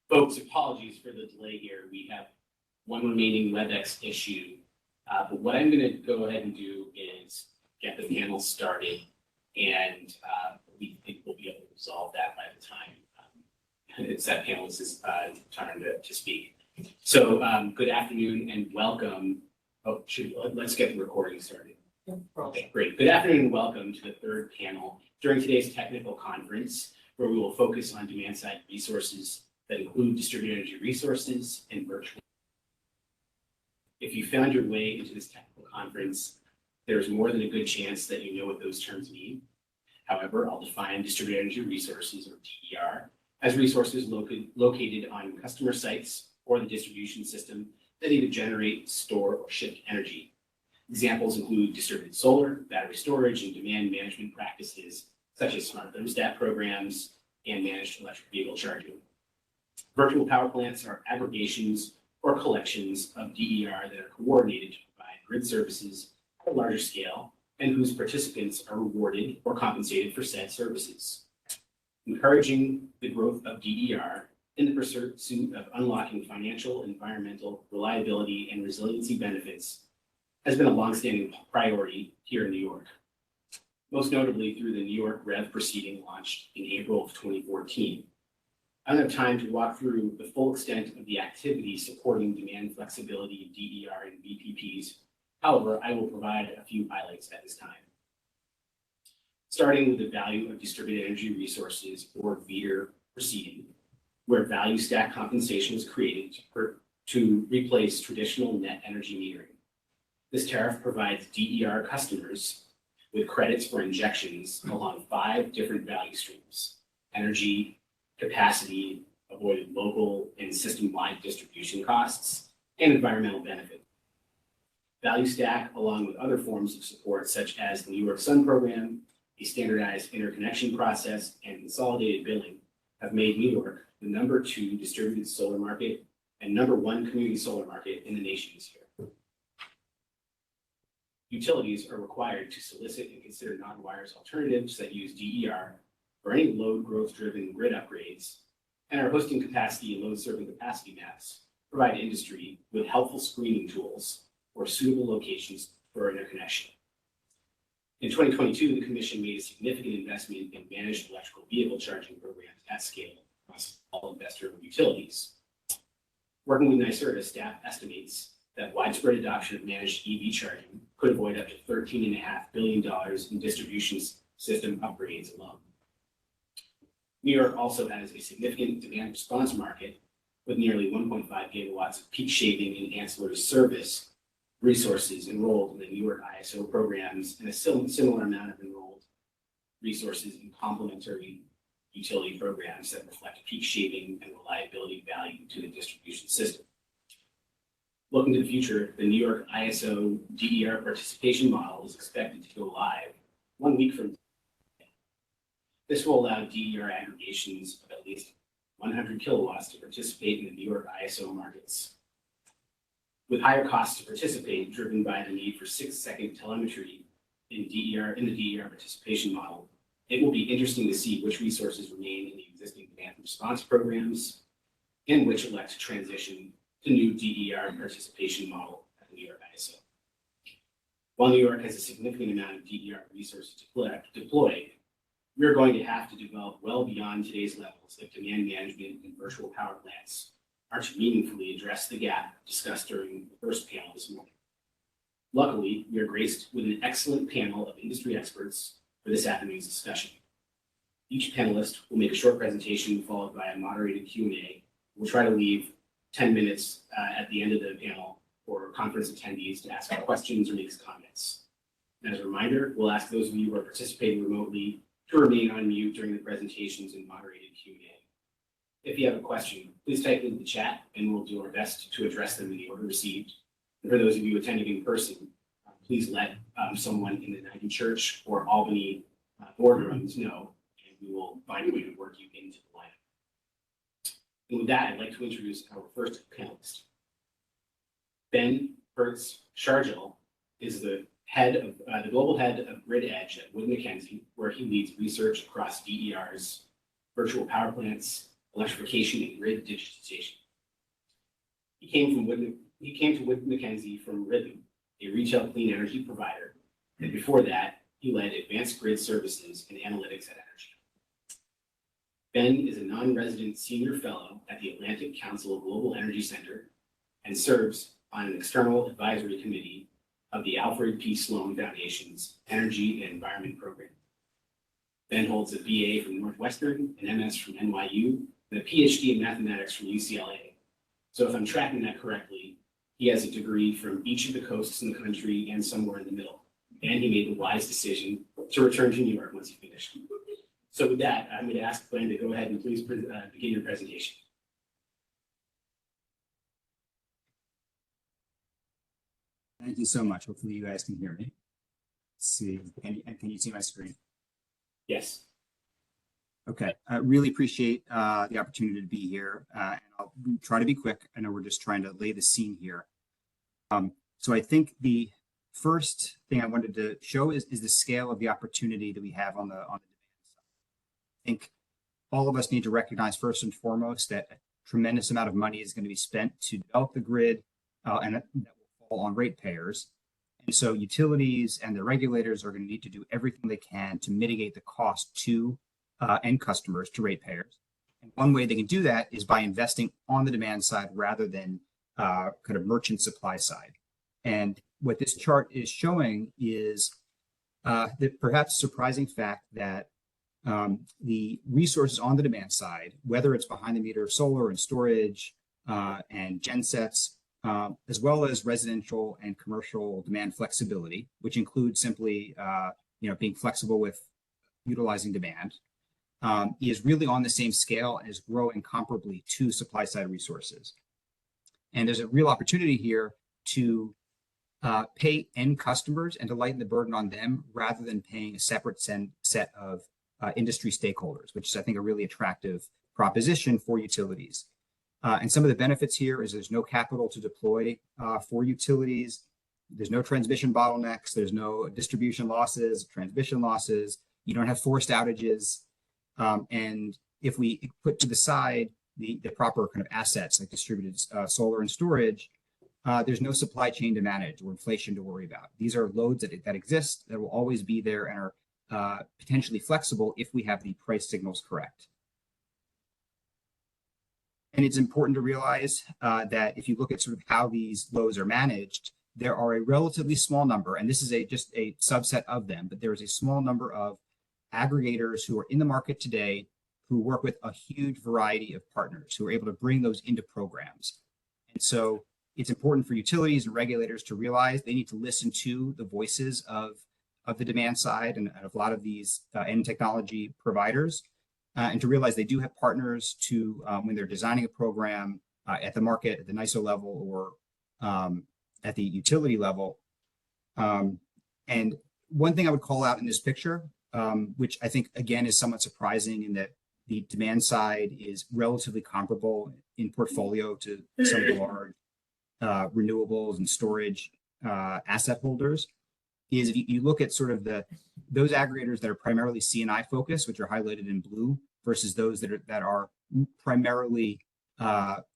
Folks, apologies for the delay here. We have one remaining WebEx issue, but what I'm going to go ahead and do is get the panel started, and we think we'll be able to resolve that by the time it's that panelist's turn to speak. So good afternoon and welcome. Oh, let's get the recording started. Okay, great. Good afternoon and welcome to the third panel during today's technical conference, where we will focus on demand-side resources that include distributed energy resources and virtual. If you found your way into this technical conference, there's more than a good chance that you know what those terms mean. However, I'll define distributed energy resources, or DER, as resources located on customer sites or the distribution system that either generate, store, or shift energy. Examples include distributed solar, battery storage, and demand management practices, such as smart thermostat programs and managed electric vehicle charging. Virtual power plants are aggregations or collections of DER that are coordinated to provide grid services at a larger scale and whose participants are rewarded or compensated for said services. Encouraging the growth of DER in the pursuit of unlocking financial, environmental, reliability, and resiliency benefits has been a longstanding priority here in New York, most notably through the New York REV proceeding launched in April of 2014. I don't have time to walk through the full extent of the activities supporting demand flexibility of DER and VPPs. However, I will provide a few highlights at this time. Starting with the value of distributed energy resources, or VEDR proceeding, where value stack compensation was created to replace traditional net energy metering. This tariff provides DER customers with credits for injections along 5 different value streams: energy, capacity, avoided local and system-wide distribution costs, and environmental benefit. Value stack, along with other forms of support such as the New York Sun program, a standardized interconnection process, and consolidated billing, have made New York the #2 distributed solar market and #1 community solar market in the nation this year. Utilities are required to solicit and consider non-wires alternatives that use DER for any load growth-driven grid upgrades, and our hosting capacity and load-serving capacity maps provide industry with helpful screening tools for suitable locations for interconnection. In 2022, the Commission made a significant investment in managed electrical vehicle charging programs at scale across all investor-owned utilities. Working with NYSERDA, staff estimates that widespread adoption of managed EV charging could avoid up to $13.5 billion in distribution system upgrades alone. New York also has a significant demand response market with nearly 1.5 gigawatts of peak shaving and ancillary service resources enrolled in the New York ISO programs and a similar amount of enrolled resources in complementary utility programs that reflect peak shaving and reliability value to the distribution system. Looking to the future, the New York ISO DER participation model is expected to go live 1 week from today. This will allow DER aggregations of at least 100 kilowatts to participate in the New York ISO markets. With higher costs to participate driven by the need for 6-second telemetry in the DER participation model, it will be interesting to see which resources remain in the existing demand response programs and which elect to transition to new DER participation model at the New York ISO. While New York has a significant amount of DER resources deployed, we are going to have to develop well beyond today's levels if demand management and virtual power plants are to meaningfully address the gap discussed during the first panel this morning. Luckily, we are graced with an excellent panel of industry experts for this afternoon's discussion. Each panelist will make a short presentation followed by a moderated Q&A. We'll try to leave 10 minutes at the end of the panel for conference attendees to ask questions or make comments. And as a reminder, we'll ask those of you who are participating remotely to remain on mute during the presentations and moderated Q&A. If you have a question, please type it in the chat and we'll do our best to address them in the order received. And for those of you attending in person, please let someone in the United Church or Albany boardrooms know, and we will find a way to work you into the lineup. And with that, I'd like to introduce our first panelist. Ben Hertz-Shargel is the global head of Grid Edge at Wood Mackenzie, where he leads research across DERs, virtual power plants, electrification, and grid digitization. He came to Wood Mackenzie from Rhythm, a retail clean energy provider, and before that, he led advanced grid services and analytics at Energy. Ben is a non-resident senior fellow at the Atlantic Council of Global Energy Center and serves on an external advisory committee of the Alfred P. Sloan Foundation's Energy and Environment Program. Ben holds a BA from Northwestern, an MS from NYU, and a PhD in mathematics from UCLA. So if I'm tracking that correctly, he has a degree from each of the coasts in the country and somewhere in the middle. And he made the wise decision to return to New York once he finished. So with that, I'm going to ask Glenn to go ahead and please begin your presentation. Thank you so much. Hopefully you guys can hear me. Let's see, can you see my screen? Yes. Okay, I really appreciate the opportunity to be here, and I'll try to be quick. I know we're just trying to lay the scene here. So I think the first thing I wanted to show is the scale of the opportunity that we have on the demand side. I think all of us need to recognize first and foremost that a tremendous amount of money is going to be spent to develop the grid, and that will fall on ratepayers. And so utilities and the regulators are going to need to do everything they can to mitigate the cost to end customers, to ratepayers. And one way they can do that is by investing on the demand side rather than kind of merchant supply side. And what this chart is showing is the perhaps surprising fact that the resources on the demand side, whether it's behind the meter solar and storage and gensets, as well as residential and commercial demand flexibility, which includes simply being flexible with utilizing demand, is really on the same scale and is growing comparably to supply side resources. And there's a real opportunity here to pay end customers and to lighten the burden on them rather than paying a separate set of industry stakeholders, which is, I think, a really attractive proposition for utilities. And some of the benefits here is there's no capital to deploy for utilities. There's no transmission bottlenecks. There's no distribution losses, transmission losses. You don't have forced outages. And if we put to the side the proper kind of assets like distributed solar and storage, there's no supply chain to manage or inflation to worry about. These are loads that exist, that will always be there and are potentially flexible if we have the price signals correct. And it's important to realize that if you look at sort of how these loads are managed, there are a relatively small number, and this is just a subset of them, but there is a small number of aggregators who are in the market today who work with a huge variety of partners who are able to bring those into programs. And so it's important for utilities and regulators to realize they need to listen to the voices of the demand side and of a lot of these end technology providers, and to realize they do have partners to, when they're designing a program at the market, at the NISO level, or at the utility level. And one thing I would call out in this picture, which I think, again, is somewhat surprising in that the demand side is relatively comparable in portfolio to some of the large renewables and storage asset holders, is if you look at sort of those aggregators that are primarily C&I focused, which are highlighted in blue, versus those that are primarily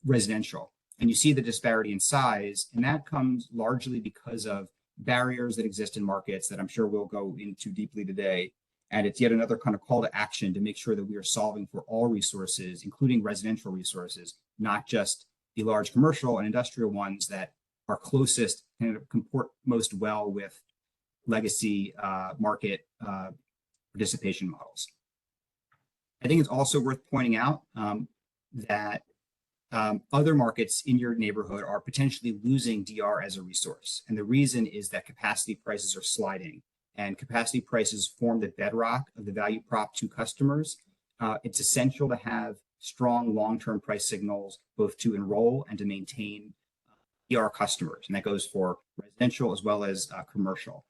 residential. And you see the disparity in size, and that comes largely because of barriers that exist in markets that I'm sure we'll go into deeply today. And it's yet another kind of call to action to make sure that we are solving for all resources, including residential resources, not just the large commercial and industrial ones that are closest and comport most well with legacy market participation models. I think it's also worth pointing out that other markets in your neighborhood are potentially losing DR as a resource. And the reason is that capacity prices are sliding. and capacity prices form the bedrock of the value prop to customers, it's essential to have strong long-term price signals, both to enroll and to maintain DER customers. And that goes for residential as well as commercial.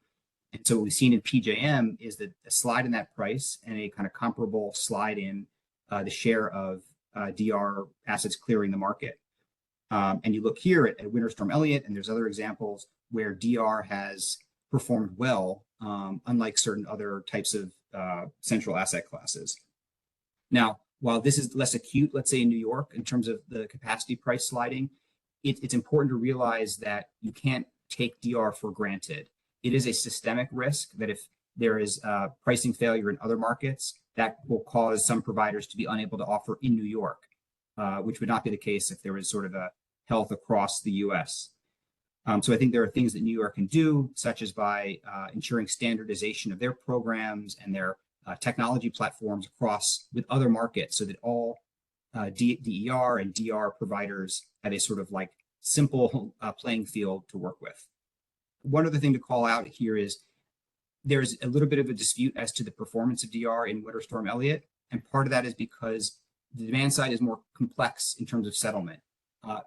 And so what we've seen in PJM is that a slide in that price and a kind of comparable slide in the share of DER assets clearing the market. And you look here at Winter Storm Elliott, and there's other examples where DER has performed well, unlike certain other types of central asset classes. Now, while this is less acute, let's say in New York, in terms of the capacity price sliding, it's important to realize that you can't take DER for granted. It is a systemic risk that if there is pricing failure in other markets, that will cause some providers to be unable to offer in New York, which would not be the case if there was sort of a health across the US. So I think there are things that New York can do, such as by ensuring standardization of their programs and their technology platforms across with other markets so that all DER and DR providers have a sort of like simple playing field to work with. One other thing to call out here is there's a little bit of a dispute as to the performance of DR in Winter Storm Elliott. And part of that is because the demand side is more complex in terms of settlement.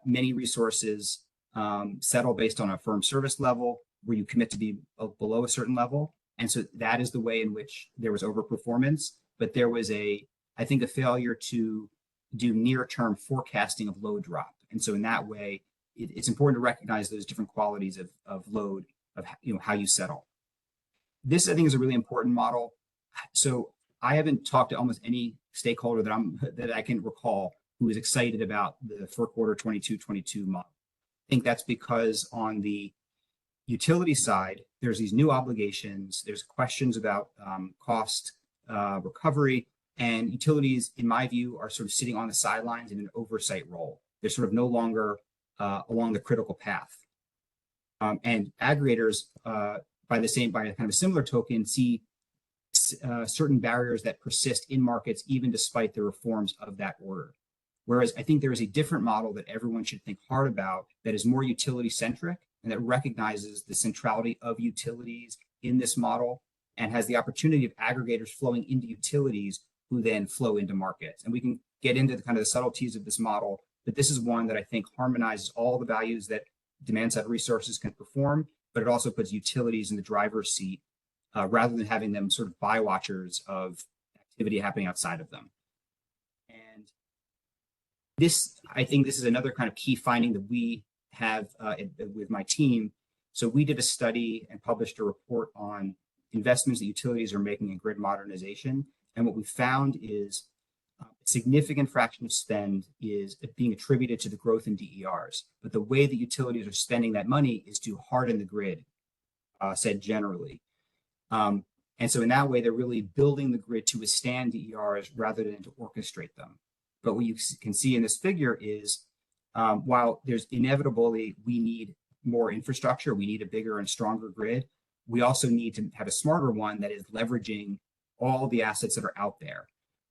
Many resources settle based on a firm service level where you commit to be below a certain level. And so that is the way in which there was overperformance. But there was I think, a failure to do near-term forecasting of load drop. And so in that way, it's important to recognize those different qualities of load, of how you settle. This, I think, is a really important model. So I haven't talked to almost any stakeholder that I can recall who is excited about the fourth quarter 22 model. I think that's because on the utility side, there's these new obligations, there's questions about cost recovery, and utilities, in my view, are sort of sitting on the sidelines in an oversight role. They're sort of no longer along the critical path. And aggregators, by a kind of a similar token, see certain barriers that persist in markets even despite the reforms of that order. Whereas I think there is a different model that everyone should think hard about that is more utility-centric and that recognizes the centrality of utilities in this model and has the opportunity of aggregators flowing into utilities who then flow into markets. And we can get into the kind of the subtleties of this model, but this is one that I think harmonizes all the values that demand-side resources can perform, but it also puts utilities in the driver's seat rather than having them sort of by-watchers of activity happening outside of them. And I think this is another kind of key finding that we have with my team. So we did a study and published a report on investments that utilities are making in grid modernization. And what we found is a significant fraction of spend is being attributed to the growth in DERs. But the way that utilities are spending that money is to harden the grid, said generally. And so in that way, they're really building the grid to withstand DERs rather than to orchestrate them. But what you can see in this figure is while there's inevitably, we need more infrastructure, we need a bigger and stronger grid, we also need to have a smarter one that is leveraging all the assets that are out there.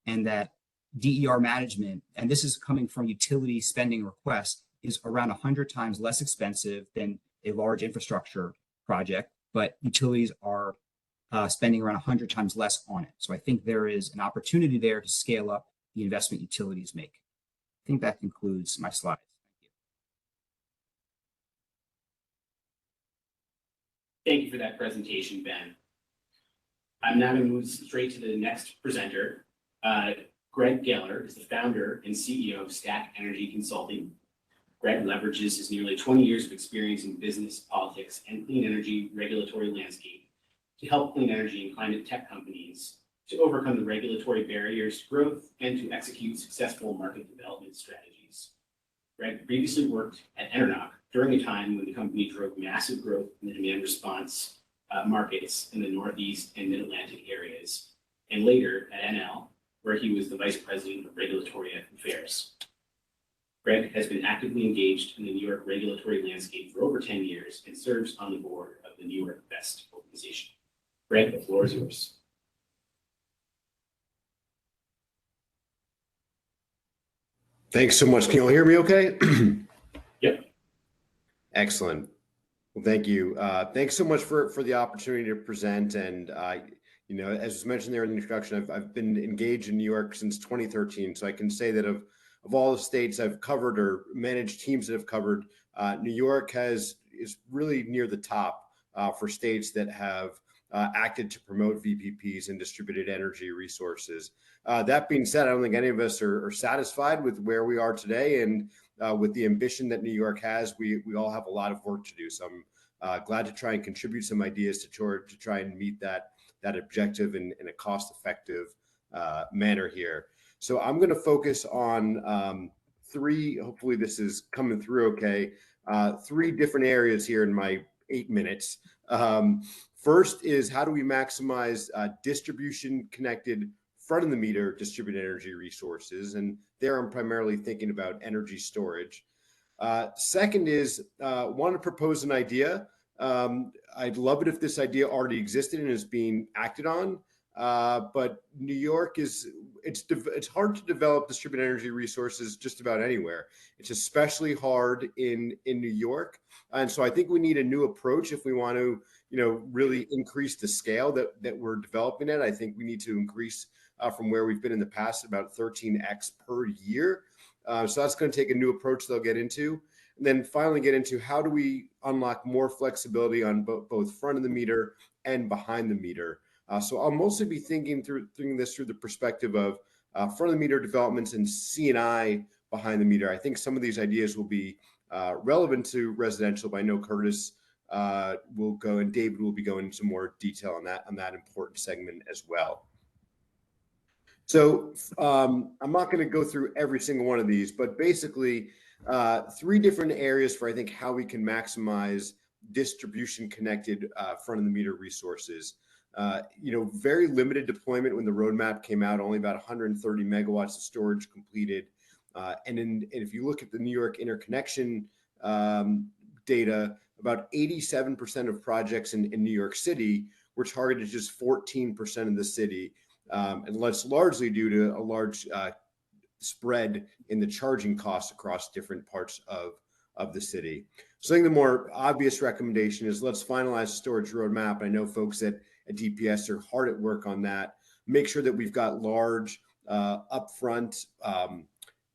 And that DER management, and this is coming from utility spending requests, is around 100 times less expensive than a large infrastructure project, but utilities are spending around 100 times less on it. So I think there is an opportunity there to scale up the investment utilities make. I think that concludes my slides. Thank you for that presentation, Ben. I'm now going to move straight to the next presenter. Greg Geller is the founder and CEO of Stack Energy Consulting. Greg leverages his nearly 20 years of experience in business, politics, and clean energy regulatory landscape to help clean energy and climate tech companies to overcome the regulatory barriers to growth and to execute successful market development strategies. Greg previously worked at Enernoc during a time when the company drove massive growth in the demand response markets in the Northeast and Mid-Atlantic areas, and later at NL, where he was the Vice President of Regulatory Affairs. Greg has been actively engaged in the New York regulatory landscape for over 10 years and serves on the board of the New York BEST organization. Greg, the floor is yours. Thanks so much. Can you all hear me okay? Yep. Excellent. Well, thank you. Thanks so much for the opportunity to present. And as was mentioned there in the introduction, I've been engaged in New York since 2013. So I can say that of all the states I've covered or managed teams that have covered, New York is really near the top for states that have acted to promote VPPs and distributed energy resources. That being said, I don't think any of us are satisfied with where we are today, and with the ambition that New York has, we all have a lot of work to do. So I'm glad to try and contribute some ideas to try and meet that objective in a cost-effective manner here. So I'm going to focus on three. Hopefully, this is coming through okay. Three different areas here in my 8 minutes. First is, how do we maximize distribution-connected front-of-the-meter distributed energy resources? And there I'm primarily thinking about energy storage. Second is, want to propose an idea. I'd love it if this idea already existed and is being acted on. But New York it's hard to develop distributed energy resources just about anywhere. It's especially hard in New York. And so I think we need a new approach if we want to, really increase the scale that we're developing at. I think we need to increase from where we've been in the past, about 13x per year. So that's going to take a new approach they'll get into. And then finally get into, how do we unlock more flexibility on both front of the meter and behind the meter? So I'll mostly be thinking this through the perspective of front of the meter developments and C&I behind the meter. I think some of these ideas will be relevant to residential, but I know Curtis will go, and David will be going into more detail on that important segment as well. So I'm not going to go through every single one of these, but basically three different areas for, I think, how we can maximize distribution connected front of the meter resources. Very limited deployment when the roadmap came out, only about 130 megawatts of storage completed. And if you look at the New York interconnection data, about 87% of projects in New York City were targeted just 14% of the city. And that's largely due to a large spread in the charging costs across different parts of the city. So I think the more obvious recommendation is, let's finalize the storage roadmap. I know folks at DPS are hard at work on that. Make sure that we've got large upfront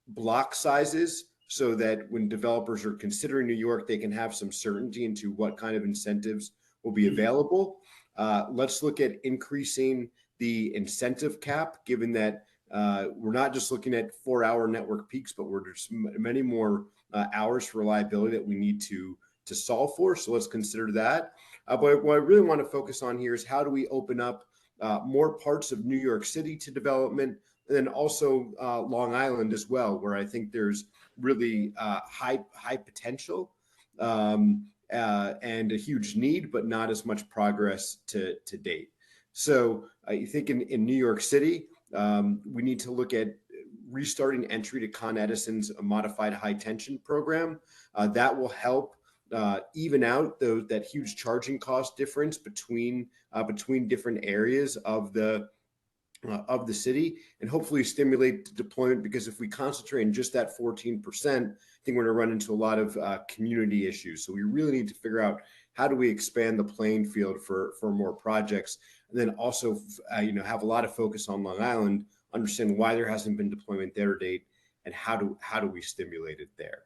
block sizes, so that when developers are considering New York, they can have some certainty into what kind of incentives will be available. Let's look at increasing the incentive cap, given that we're not just looking at 4-hour network peaks, but we're just many more hours for reliability that we need to solve for. So let's consider that. But what I really want to focus on here is, how do we open up more parts of New York City to development, and then also Long Island as well, where I think there's really high potential and a huge need, but not as much progress to date. So I think in New York City, we need to look at restarting entry to Con Edison's modified high tension program. That will help even out that huge charging cost difference between different areas of the city, and hopefully stimulate the deployment. Because if we concentrate on just that 14%, I think we're going to run into a lot of community issues. So we really need to figure out, how do we expand the playing field for more projects, and then also have a lot of focus on Long Island, understand why there hasn't been deployment there to date, and how do we stimulate it there.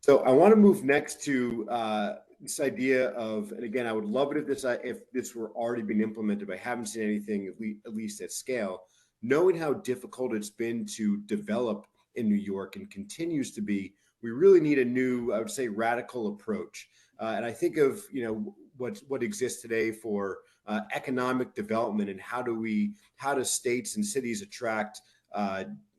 So I want to move next to this idea of, and again, I would love it if this were already being implemented, but I haven't seen anything at least at scale. Knowing how difficult it's been to develop in New York and continues to be, we really need a new, I would say, radical approach. And I think of what exists today for economic development, and how do states and cities attract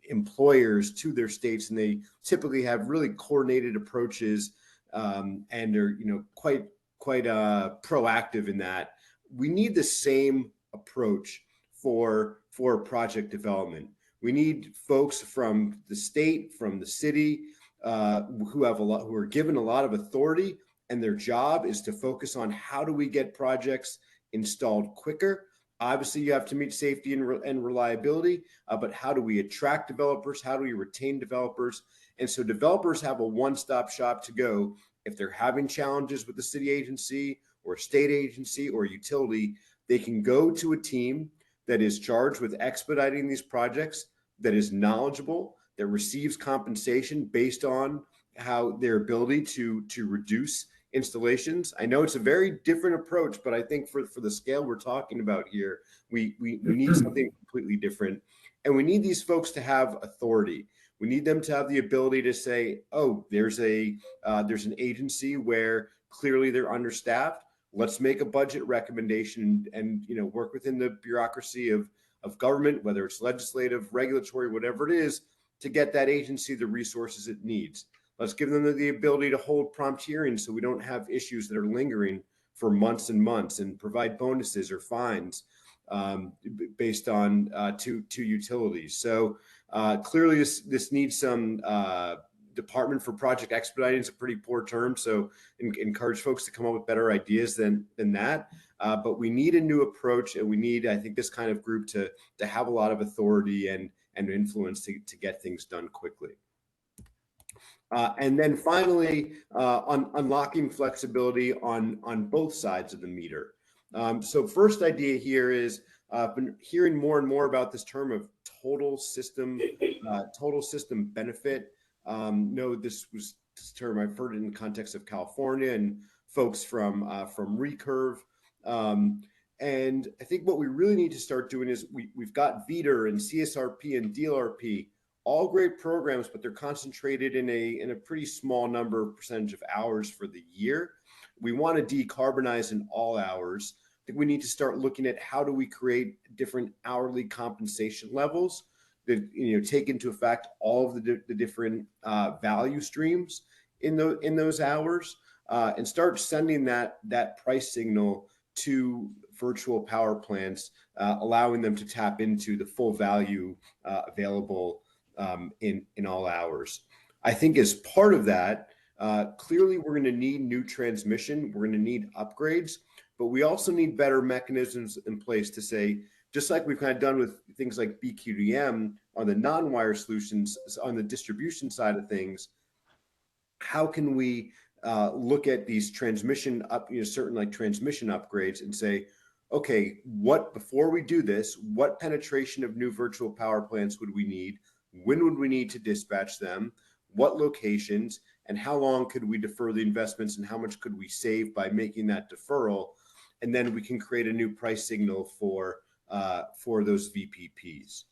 employers to their states, and they typically have really coordinated approaches and are quite proactive in that. We need the same approach for project development. We need folks from the state, from the city, who are given a lot of authority, and their job is to focus on, how do we get projects installed quicker. Obviously, you have to meet safety and reliability, but how do we attract developers? How do we retain developers? And so developers have a one-stop shop to go if they're having challenges with the city agency or state agency or utility, they can go to a team that is charged with expediting these projects, that is knowledgeable, that receives compensation based on how their ability to reduce installations. I know it's a very different approach, but I think for the scale we're talking about here, we need something completely different. And we need these folks to have authority. We need them to have the ability to say, oh, there's an agency where clearly they're understaffed. Let's make a budget recommendation and work within the bureaucracy of government, whether it's legislative, regulatory, whatever it is, to get that agency the resources it needs. Let's give them the ability to hold prompt hearings so we don't have issues that are lingering for months and months, and provide bonuses or fines based on to utilities. So clearly this needs some Department for Project Expediting is a pretty poor term, so encourage folks to come up with better ideas than that. But we need a new approach, and we need, I think, this kind of group to have a lot of authority and influence to get things done quickly. And then finally, on unlocking flexibility on both sides of the meter. So first idea here is I've been hearing more and more about this term of total system benefit. No, this term I've heard in the context of California and folks from Recurve. And I think what we really need to start doing is we've got VEDR and CSRP and DLRP, all great programs, but they're concentrated in a pretty small percentage of hours for the year. We want to decarbonize in all hours. I think we need to start looking at how do we create different hourly compensation levels that take into effect all of the different value streams in those hours, and start sending that price signal to virtual power plants, allowing them to tap into the full value available in all hours. I think as part of that, clearly we're going to need new transmission, we're going to need upgrades, but we also need better mechanisms in place to say, just like we've kind of done with things like BQDM on the non-wire solutions, on the distribution side of things, how can we look at these transmission certain like transmission upgrades and say, okay, before we do this, what penetration of new virtual power plants would we need? When would we need to dispatch them? What locations? And how long could we defer the investments, and how much could we save by making that deferral? And then we can create a new price signal for those VPPs.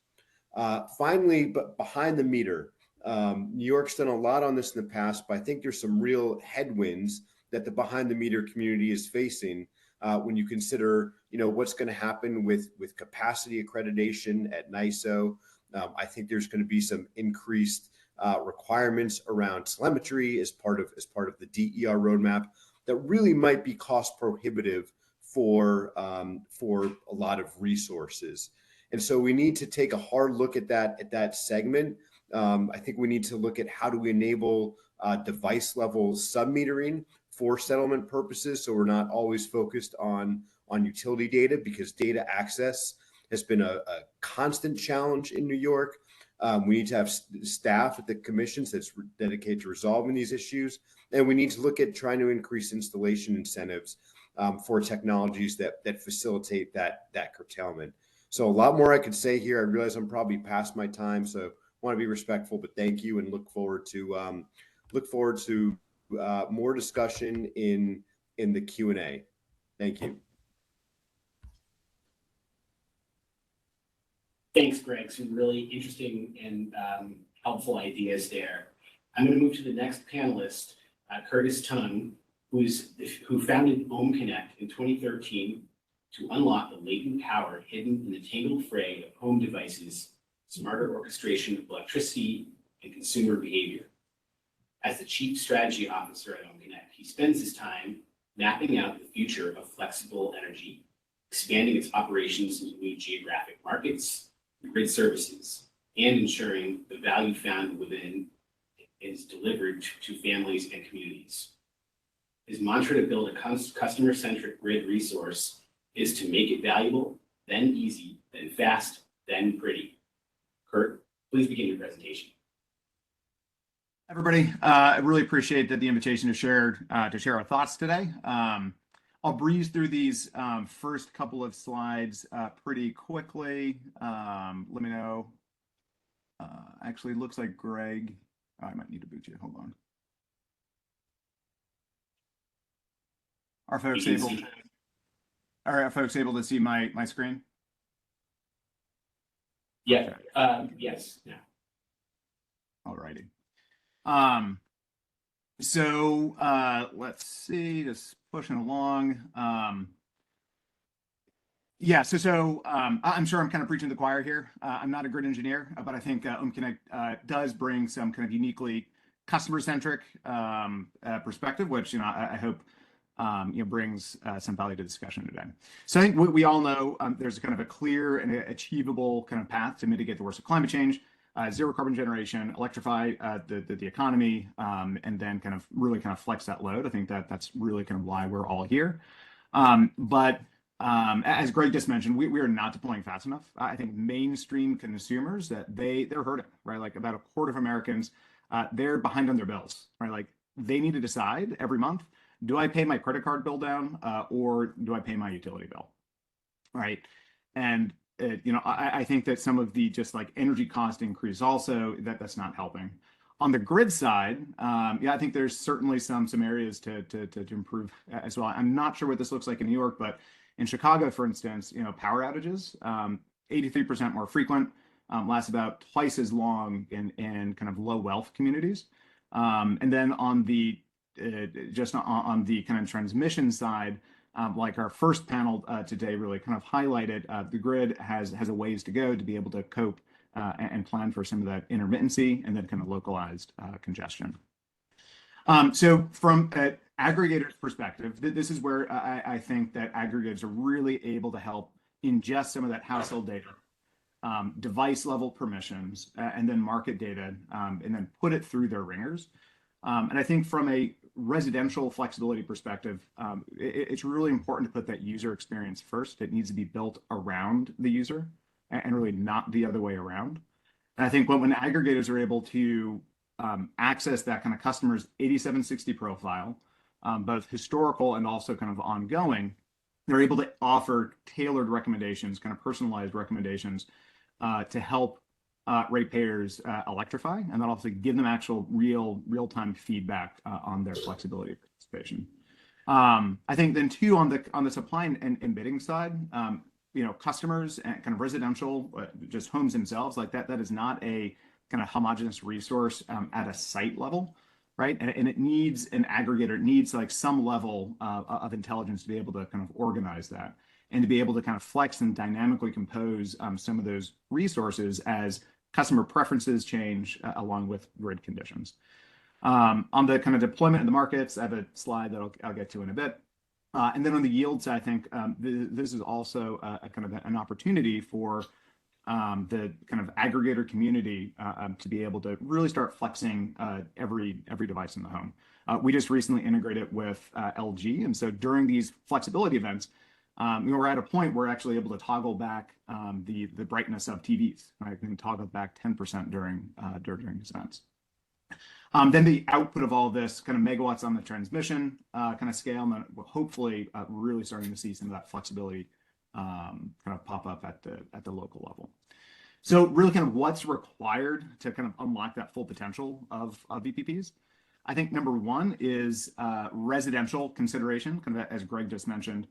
Finally, but behind the meter, New York's done a lot on this in the past, but I think there's some real headwinds that the behind the meter community is facing when you consider, what's going to happen with capacity accreditation at NYISO. I think there's going to be some increased requirements around telemetry as part of the DER roadmap that really might be cost prohibitive for a lot of resources. And so we need to take a hard look at that segment. I think we need to look at how do we enable device level submetering for settlement purposes, so we're not always focused on utility data, because data access has been a constant challenge in New York. We need to have staff at the commissions that's dedicated to resolving these issues, and we need to look at trying to increase installation incentives for technologies that facilitate that curtailment. So a lot more I could say here. I realize I'm probably past my time, so I want to be respectful, but thank you, and look forward to more discussion in the Q&A. Thank you. Thanks, Greg. Some really interesting and helpful ideas there. I'm going to move to the next panelist, Curtis Tung, who founded OhmConnect in 2013 to unlock the latent power hidden in the tangled fray of home devices, smarter orchestration of electricity, and consumer behavior. As the Chief Strategy Officer at OhmConnect, he spends his time mapping out the future of flexible energy, expanding its operations into new geographic markets, grid services, and ensuring the value found within is delivered to families and communities. His mantra to build a customer-centric grid resource is to make it valuable, then easy, then fast, then pretty. Curt, please begin your presentation. Everybody, I really appreciate the invitation to share our thoughts today. I'll breeze through these first couple of slides pretty quickly. Let me know. Actually, it looks like Greg. I might need to boot you. Hold on. Are folks able to see my screen? Yeah. Yes. Yeah. All righty. Let's see, just pushing along. I'm sure I'm kind of preaching to the choir here. I'm not a grid engineer, but I think Connect does bring some kind of uniquely customer-centric perspective, which I hope brings some value to the discussion today. So I think we all know there's a kind of a clear and achievable kind of path to mitigate the worst of climate change. Zero carbon generation, electrify the economy, and then kind of really kind of flex that load. I think that's really kind of why we're all here. But as Greg just mentioned, we are not deploying fast enough. I think mainstream consumers they're hurting, right? Like about a quarter of Americans, they're behind on their bills, right? Like they need to decide every month, do I pay my credit card bill down or do I pay my utility bill, right? And I think that some of the just like energy cost increase also that's not helping. On the grid side, I think there's certainly some areas to improve as well. I'm not sure what this looks like in New York, but in Chicago, for instance, power outages, 83% more frequent, last about twice as long in kind of low wealth communities. And then on the on the kind of transmission side, like our first panel today really kind of highlighted, the grid has a ways to go to be able to cope and plan for some of that intermittency and then kind of localized congestion. So from an aggregator's perspective, this is where I think that aggregators are really able to help ingest some of that household data, device level permissions, and then market data, and then put it through their ringers. And I think from a residential flexibility perspective, it's really important to put that user experience first. It needs to be built around the user and really not the other way around. And I think when aggregators are able to access that kind of customer's 8760 profile, both historical and also kind of ongoing, they're able to offer tailored recommendations, kind of personalized recommendations to help ratepayers electrify, and then also give them actual real-time feedback on their flexibility participation. I think then too on the supply and bidding side, customers and kind of residential, just homes themselves, like that is not a kind of homogeneous resource at a site level, right? And it needs an aggregator, it needs like some level of intelligence to be able to kind of organize that and to be able to kind of flex and dynamically compose some of those resources as customer preferences change along with grid conditions. On the kind of deployment in the markets, I have a slide that I'll get to in a bit. And then on the yield side, I think this is also a kind of an opportunity for the kind of aggregator community to be able to really start flexing every device in the home. We just recently integrated with LG, and so during these flexibility events, we're at a point where we're actually able to toggle back the brightness of TVs. Right? We can toggle back 10% during these events. Then the output of all this kind of megawatts on the transmission kind of scale, and then we're hopefully really starting to see some of that flexibility kind of pop up at the local level. So really kind of what's required to kind of unlock that full potential of VPPs. I think number one is residential consideration, kind of as Greg just mentioned.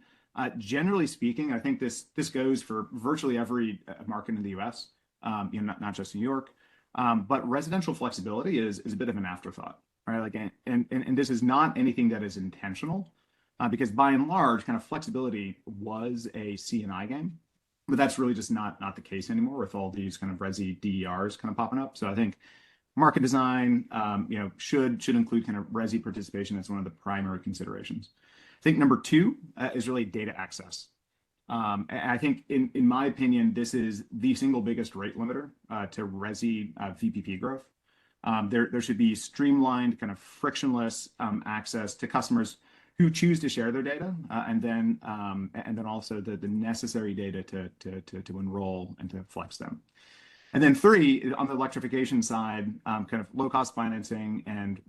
Generally speaking, I think this goes for virtually every market in the U.S., not just New York, but residential flexibility is a bit of an afterthought, right? Like, and this is not anything that is intentional, because by and large, kind of flexibility was a C&I game, but that's really just not the case anymore with all these kind of resi DERs kind of popping up. So I think market design, should include kind of resi participation as one of the primary considerations. I think number two is really data access. I think, in my opinion, this is the single biggest rate limiter to resi VPP growth. There should be streamlined, kind of frictionless access to customers who choose to share their data, and then also the necessary data to enroll and to flex them. And then three, on the electrification side, kind of low-cost financing and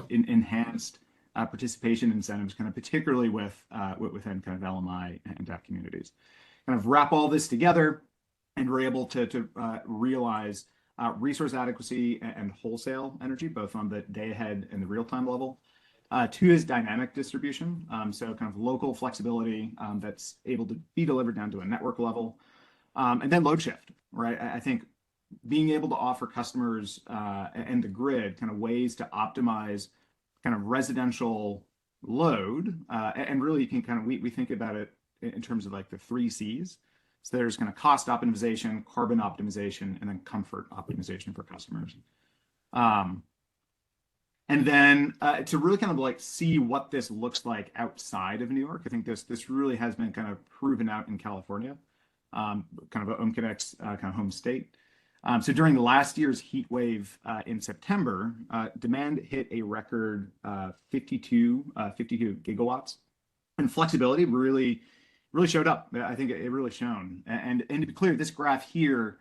enhanced participation incentives, kind of particularly within kind of LMI and DEF communities. Kind of wrap all this together, and we're able to realize resource adequacy and wholesale energy, both on the day-ahead and the real-time level. Two is dynamic distribution, so kind of local flexibility that's able to be delivered down to a network level. And then load shift, right? I think being able to offer customers and the grid kind of ways to optimize kind of residential load, and really you can kind of, we think about it in terms of like the 3 C's. So there's kind of cost optimization, carbon optimization, and then comfort optimization for customers. And then to really kind of like see what this looks like outside of New York, I think this really has been kind of proven out in California, kind of OhmConnect's kind of home state. So during the last year's heat wave in September, demand hit a record 52 gigawatts, and flexibility really showed up. I think it really shone. And to be clear, this graph here,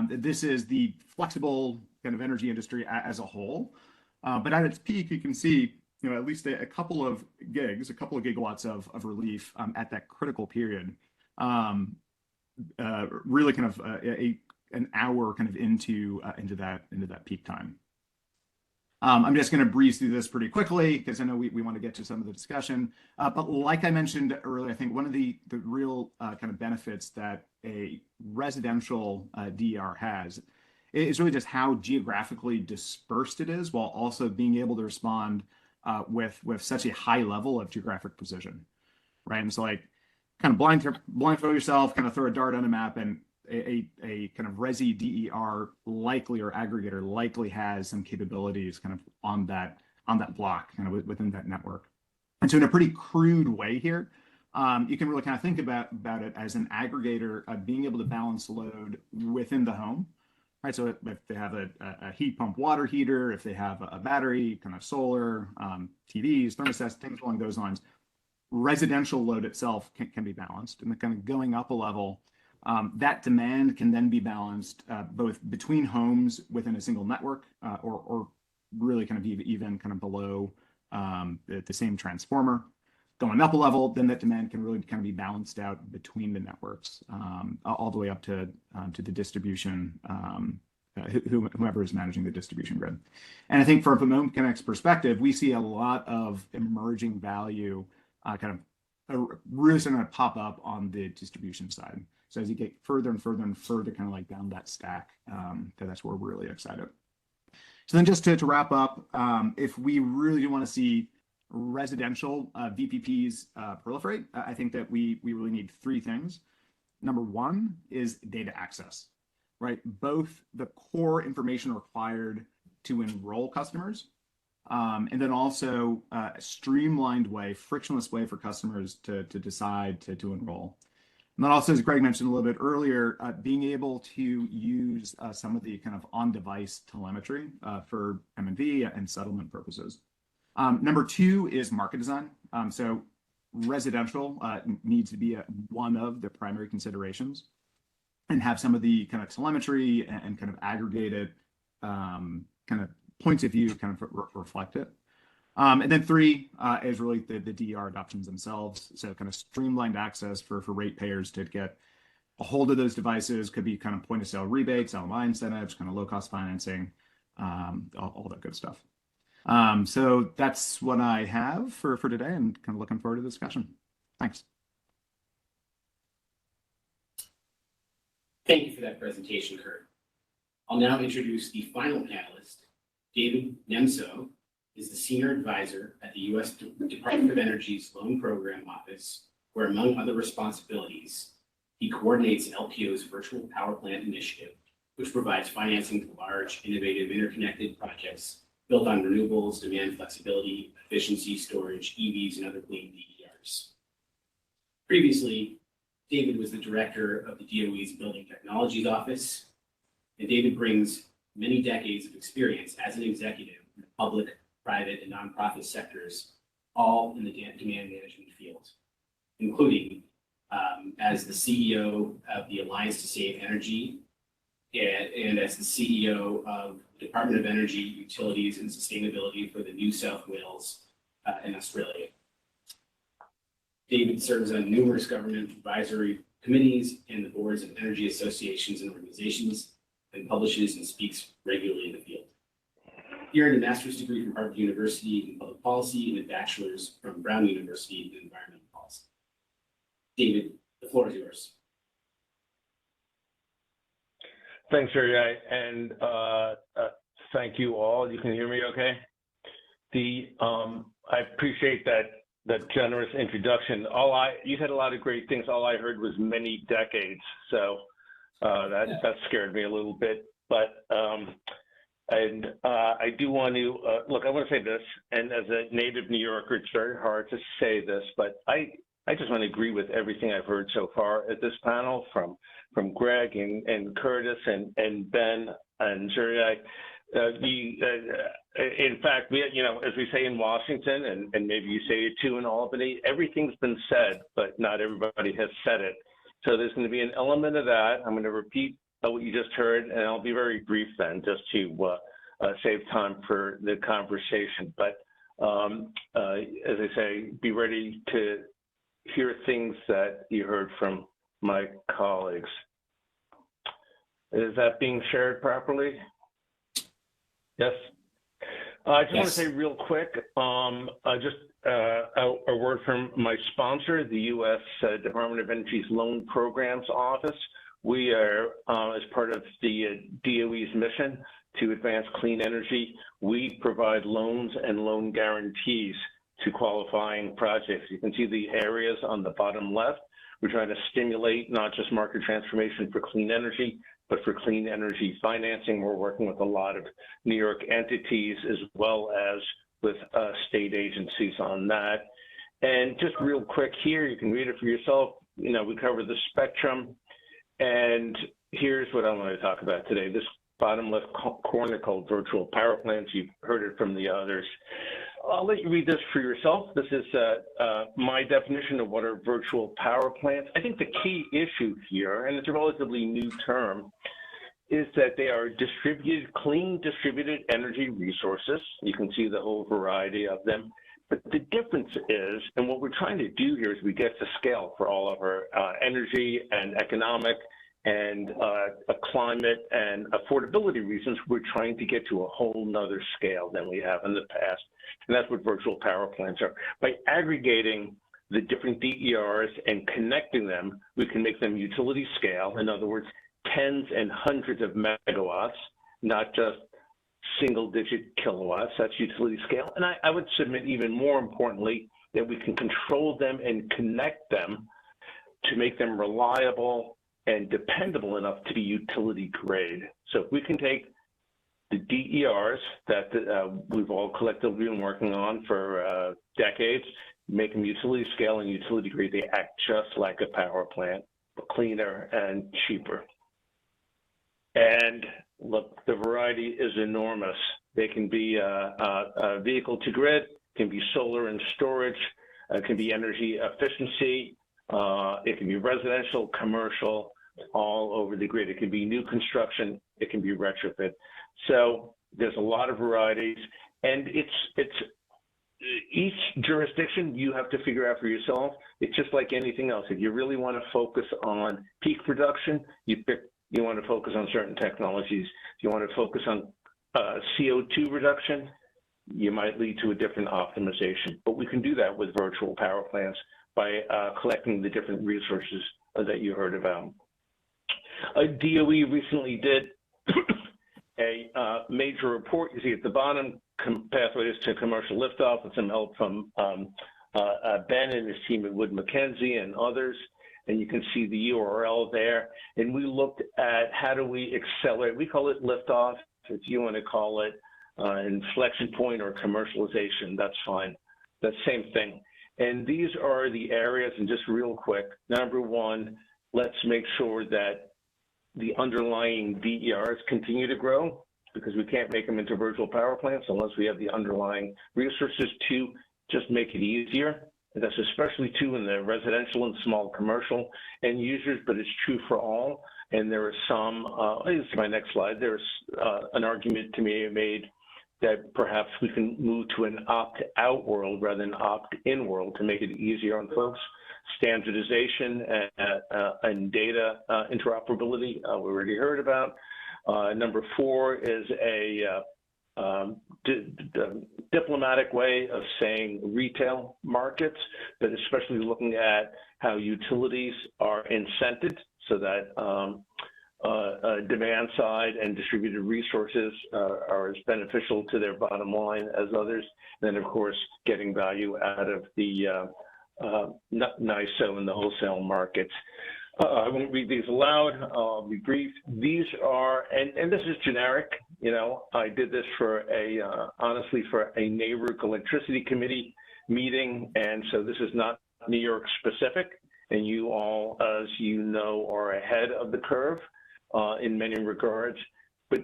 this is the flexible kind of energy industry as a whole. But at its peak, you can see, at least a couple of gigawatts of relief at that critical period. Really kind of an hour kind of into that peak time. I'm just going to breeze through this pretty quickly because I know we want to get to some of the discussion. But like I mentioned earlier, I think one of the real kind of benefits that a residential DER has is really just how geographically dispersed it is, while also being able to respond with such a high level of geographic precision, right? And so like kind of blindfold yourself, kind of throw a dart on a map, and a kind of resi DER likely, or aggregator likely, has some capabilities kind of on that block, kind of within that network. And so in a pretty crude way here, you can really kind of think about it as an aggregator being able to balance load within the home, right? So if they have a heat pump water heater, if they have a battery, kind of solar, TVs, thermostats, things along those lines, residential load itself can be balanced. And then kind of going up a level, that demand can then be balanced both between homes within a single network, or really kind of even kind of below the same transformer. Going up a level, then that demand can really kind of be balanced out between the networks, all the way up to the distribution, whoever is managing the distribution grid. And I think from OhmConnect's perspective, we see a lot of emerging value kind of really starting to pop up on the distribution side. So as you get further and further and further kind of like down that stack, that's where we're really excited. So then just to wrap up, if we really do want to see residential VPPs proliferate, I think that we really need 3 things. Number 1 is data access, right? Both the core information required to enroll customers, and then also a streamlined way, frictionless way for customers to decide to enroll. And then also, as Greg mentioned a little bit earlier, being able to use some of the kind of on-device telemetry for M&V and settlement purposes. Number 2 is market design. So residential needs to be one of the primary considerations, and have some of the kind of telemetry and kind of aggregated kind of points of view kind of reflect it. And then 3 is really the DER adoptions themselves. So kind of streamlined access for ratepayers to get a hold of those devices. Could be kind of point of sale rebates, LMI incentives, kind of low cost financing, all that good stuff. So that's what I have for today, and kind of looking forward to the discussion. Thanks. Thank you for that presentation, Curt. I'll now introduce the final panelist. David Nemtzow is the Senior Advisor at the U.S. Department of Energy's Loan Program Office, where, among other responsibilities, he coordinates LPO's Virtual Power Plant Initiative, which provides financing to large, innovative, interconnected projects built on renewables, demand flexibility, efficiency, storage, EVs, and other clean DERs. Previously, David was the Director of the DOE's Building Technologies Office, and David brings many decades of experience as an executive in the public, private, and nonprofit sectors, all in the demand management field, including as the CEO of the Alliance to Save Energy and as the CEO of the Department of Energy, Utilities and Sustainability for the New South Wales in Australia. David serves on numerous government advisory committees and the boards of energy associations and organizations, and publishes and speaks regularly in the field. He earned a master's degree from Harvard University in public policy and a bachelor's from Brown University in environmental policy. David, the floor is yours. Thanks, Zeryai, and thank you all. You can hear me okay? I appreciate that generous introduction. You had a lot of great things. All I heard was many decades, so that scared me a little bit. But I do want to look. I want to say this, and as a native New Yorker, it's very hard to say this, but I just want to agree with everything I've heard so far at this panel from Greg and Curtis and Ben and Zeryai. In fact, as we say in Washington, and maybe you say it too in Albany, everything's been said, but not everybody has said it. So there's going to be an element of that. I'm going to repeat what you just heard, and I'll be very brief then, just to save time for the conversation. But as I say, be ready to hear things that you heard from my colleagues. Is that being shared properly? Yes. I just want to say real quick, just a word from my sponsor, the U.S. Department of Energy's Loan Programs Office. We are, as part of the DOE's mission to advance clean energy, we provide loans and loan guarantees to qualifying projects. You can see the areas on the bottom left. We're trying to stimulate not just market transformation for clean energy, but for clean energy financing. We're working with a lot of New York entities as well as with state agencies on that. And just real quick here, you can read it for yourself. We cover the spectrum. And here's what I want to talk about today. This bottom left corner called virtual power plants. You've heard it from the others. I'll let you read this for yourself. This is my definition of what are virtual power plants. I think the key issue here, and it's a relatively new term, is that they are clean distributed energy resources. You can see the whole variety of them. But the difference is, and what we're trying to do here is we get to scale for all of our energy and economic and climate and affordability reasons. We're trying to get to a whole nother scale than we have in the past. And that's what virtual power plants are. By aggregating the different DERs and connecting them, we can make them utility scale. In other words, tens and hundreds of megawatts, not just single-digit kilowatts. That's utility scale. And I would submit, even more importantly, that we can control them and connect them to make them reliable and dependable enough to be utility grade. So if we can take the DERs that we've all collectively been working on for decades, make them utility scale and utility grade, they act just like a power plant, but cleaner and cheaper. And look, the variety is enormous. They can be a vehicle to grid, can be solar and storage, can be energy efficiency, it can be residential, commercial, all over the grid. It can be new construction, it can be retrofit. So there's a lot of varieties, and it's each jurisdiction you have to figure out for yourself. It's just like anything else. If you really want to focus on peak production, you want to focus on certain technologies. If you want to focus on CO2 reduction, you might lead to a different optimization. But we can do that with virtual power plants by collecting the different resources that you heard about. DOE recently did a major report. You see at the bottom, pathways to commercial liftoff, with some help from Ben and his team at Wood Mackenzie and others. And you can see the URL there. And we looked at how do we accelerate. We call it liftoff. If you want to call it inflection point or commercialization, that's fine. That's the same thing. And these are the areas, and just real quick, number one, let's make sure that the underlying DERs continue to grow, because we can't make them into virtual power plants unless we have the underlying resources to just make it easier. And that's especially true in the residential and small commercial end users, but it's true for all. And there are some, this is my next slide, there's an argument to me made that perhaps we can move to an opt-out world rather than opt-in world to make it easier on folks. Standardization and data interoperability, we already heard about. Number 4 is a diplomatic way of saying retail markets, but especially looking at how utilities are incented so that demand side and distributed resources are as beneficial to their bottom line as others. Then, of course, getting value out of the NISO and the wholesale markets. I won't read these aloud. I'll be brief. These are, and this is generic. You know, I did this for honestly, for a neighborhood electricity committee meeting, and so this is not New York specific. And you all, as you know, are ahead of the curve in many regards. But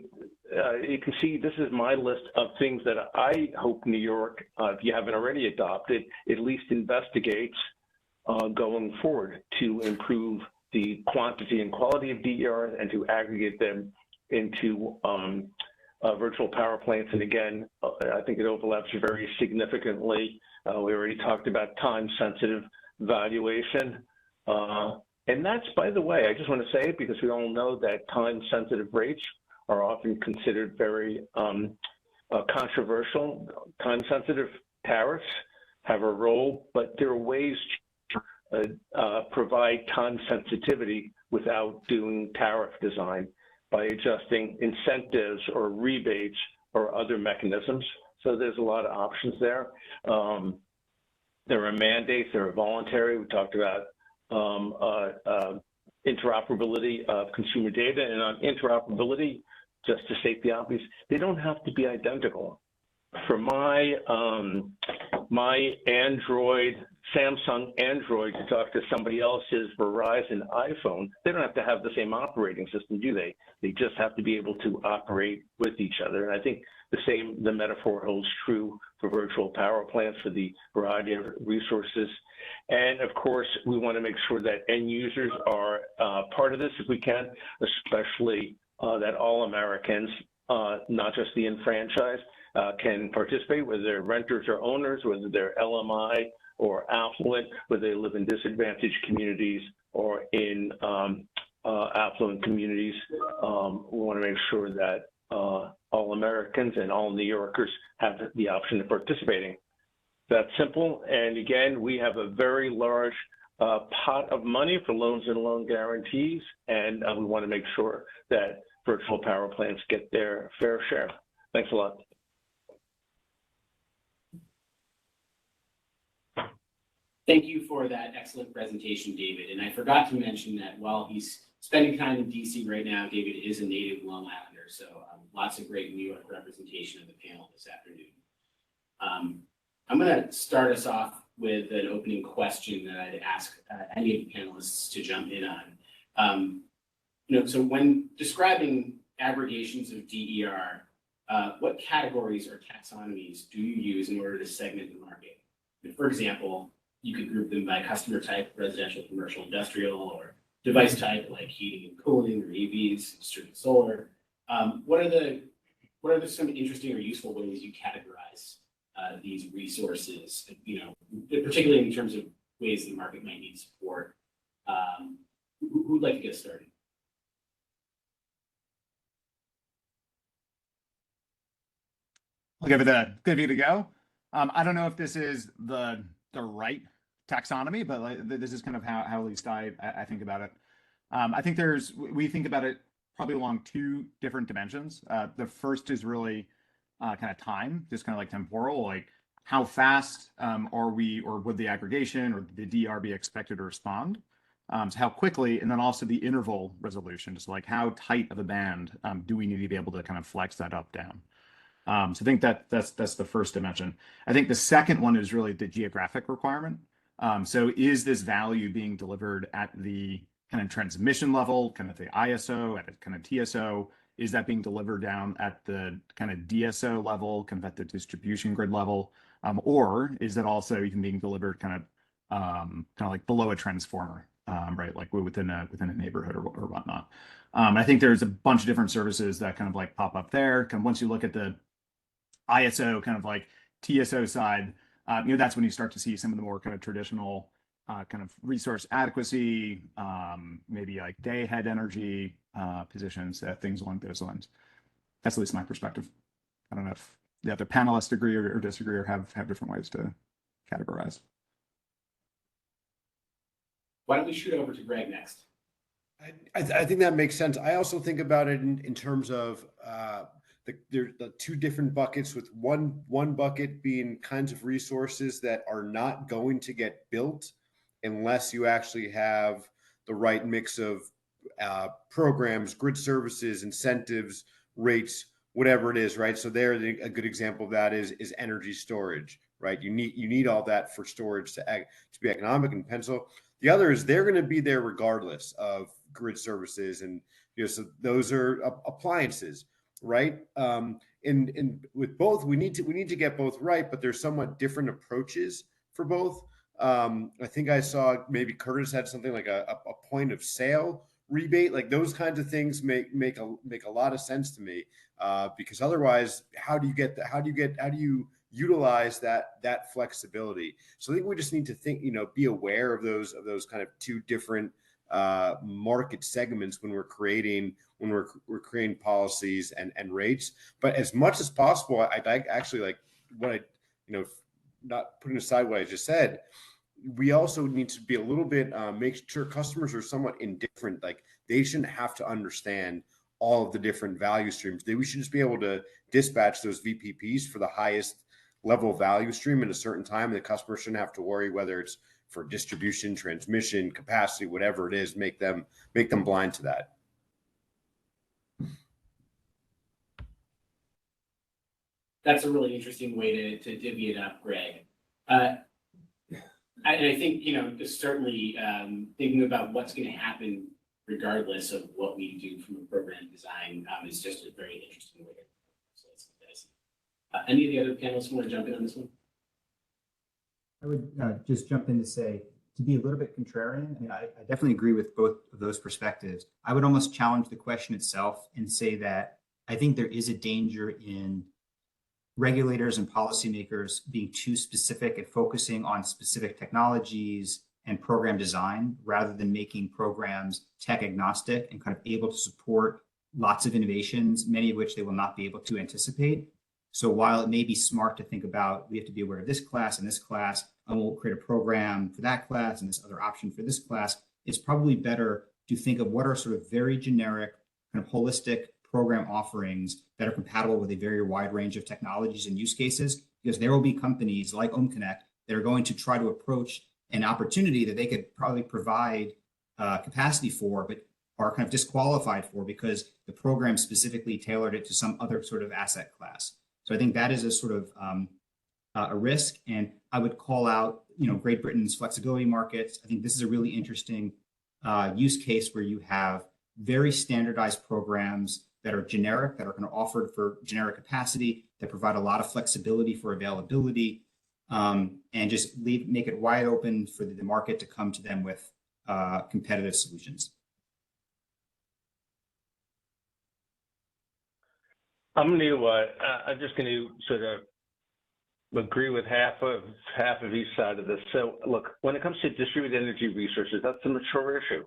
you can see this is my list of things that I hope New York, if you haven't already adopted, at least investigates going forward to improve the quantity and quality of DERs and to aggregate them into virtual power plants. And again, I think it overlaps very significantly. We already talked about time-sensitive valuation. And that's, by the way, I just want to say it because we all know that time-sensitive rates are often considered very controversial. Time-sensitive tariffs have a role, but there are ways to provide time sensitivity without doing tariff design by adjusting incentives or rebates or other mechanisms. So there's a lot of options there. There are mandates, there are voluntary. We talked about interoperability of consumer data, and on interoperability, just to state the obvious, they don't have to be identical. For my Android, Samsung Android to talk to somebody else's Verizon iPhone, they don't have to have the same operating system, do they? They just have to be able to operate with each other. And I think the metaphor holds true for virtual power plants for the variety of resources. And of course, we want to make sure that end users are part of this if we can, especially that all Americans, not just the enfranchised, can participate, whether they're renters or owners, whether they're LMI or affluent, whether they live in disadvantaged communities or in affluent communities. We want to make sure that all Americans and all New Yorkers have the option of participating. That's simple. And again, we have a very large pot of money for loans and loan guarantees, and we want to make sure that virtual power plants get their fair share. Thanks a lot. Thank you for that excellent presentation, David. And I forgot to mention that while he's spending time in DC right now, David is a native Long Islander, so lots of great New York representation of the panel this afternoon. I'm going to start us off with an opening question that I'd ask any of the panelists to jump in on. So when describing aggregations of DER, what categories or taxonomies do you use in order to segment the market? For example, you could group them by customer type, residential, commercial, industrial, or device type like heating and cooling or EVs, distributed solar. What are some interesting or useful ways you categorize these resources, particularly in terms of ways the market might need support? Who'd like to get started? I'll give it a go. I don't know if this is the right taxonomy, but this is kind of how at least I think about it. I think we think about it probably along two different dimensions. The first is really kind of time, just kind of like temporal, like how fast are we, or would the aggregation or the DR be expected to respond? So how quickly, and then also the interval resolution, just like how tight of a band do we need to be able to kind of flex that up, down? So I think that's the first dimension. I think the second one is really the geographic requirement. So is this value being delivered at the kind of transmission level, kind of the ISO, at a kind of TSO? Is that being delivered down at the kind of DSO level, kind of at the distribution grid level? Or is it also even being delivered kind of like below a transformer? right? Like within a neighborhood or whatnot. I think there's a bunch of different services that kind of like pop up there. Kind of once you look at the ISO kind of like TSO side, that's when you start to see some of the more kind of traditional kind of resource adequacy, maybe like day ahead energy positions, things along those lines. That's at least my perspective. I don't know if the other panelists agree or disagree or have different ways to categorize. Why don't we shoot over to Greg next? I think that makes sense. I also think about it in terms of the two different buckets, with one bucket being kinds of resources that are not going to get built unless you actually have the right mix of programs, grid services, incentives, rates, whatever it is, right? So there, a good example of that is energy storage, right? You need all that for storage to be economic and pencil. The other is they're going to be there regardless of grid services, and so those are appliances, right? And with both, we need to get both right, but there's somewhat different approaches for both. I think I saw maybe Curtis had something like a point of sale rebate, like those kinds of things make a lot of sense to me, because otherwise, how do you utilize that flexibility? So I think we just need to think, be aware of those kind of two different market segments when we're creating policies and rates. But as much as possible, I actually like what I, not putting aside what I just said, we also need to be a little bit, make sure customers are somewhat indifferent. Like they shouldn't have to understand all of the different value streams. We should just be able to dispatch those VPPs for the highest level value stream at a certain time. The customer shouldn't have to worry whether it's for distribution, transmission, capacity, whatever it is, make them blind to that. That's a really interesting way to divvy it up, Greg. I think, certainly thinking about what's going to happen regardless of what we do from a program design is just a very interesting way to so let's do this. Any of the other panelists want to jump in on this one? I would just jump in to say, to be a little bit contrarian, I definitely agree with both of those perspectives. I would almost challenge the question itself and say that I think there is a danger in regulators and policymakers being too specific and focusing on specific technologies and program design rather than making programs tech agnostic and kind of able to support lots of innovations, many of which they will not be able to anticipate. So while it may be smart to think about, we have to be aware of this class and this class, and we'll create a program for that class and this other option for this class, it's probably better to think of what are sort of very generic, kind of holistic program offerings that are compatible with a very wide range of technologies and use cases, because there will be companies like OhmConnect that are going to try to approach an opportunity that they could probably provide capacity for, but are kind of disqualified for because the program specifically tailored it to some other sort of asset class. So I think that is a sort of a risk. And I would call out, Great Britain's flexibility markets. I think this is a really interesting use case where you have very standardized programs that are generic, that are kind of offered for generic capacity, that provide a lot of flexibility for availability, and just make it wide open for the market to come to them with competitive solutions. I'm just going to sort of agree with half of each side of this. So look, when it comes to distributed energy resources, that's a mature issue.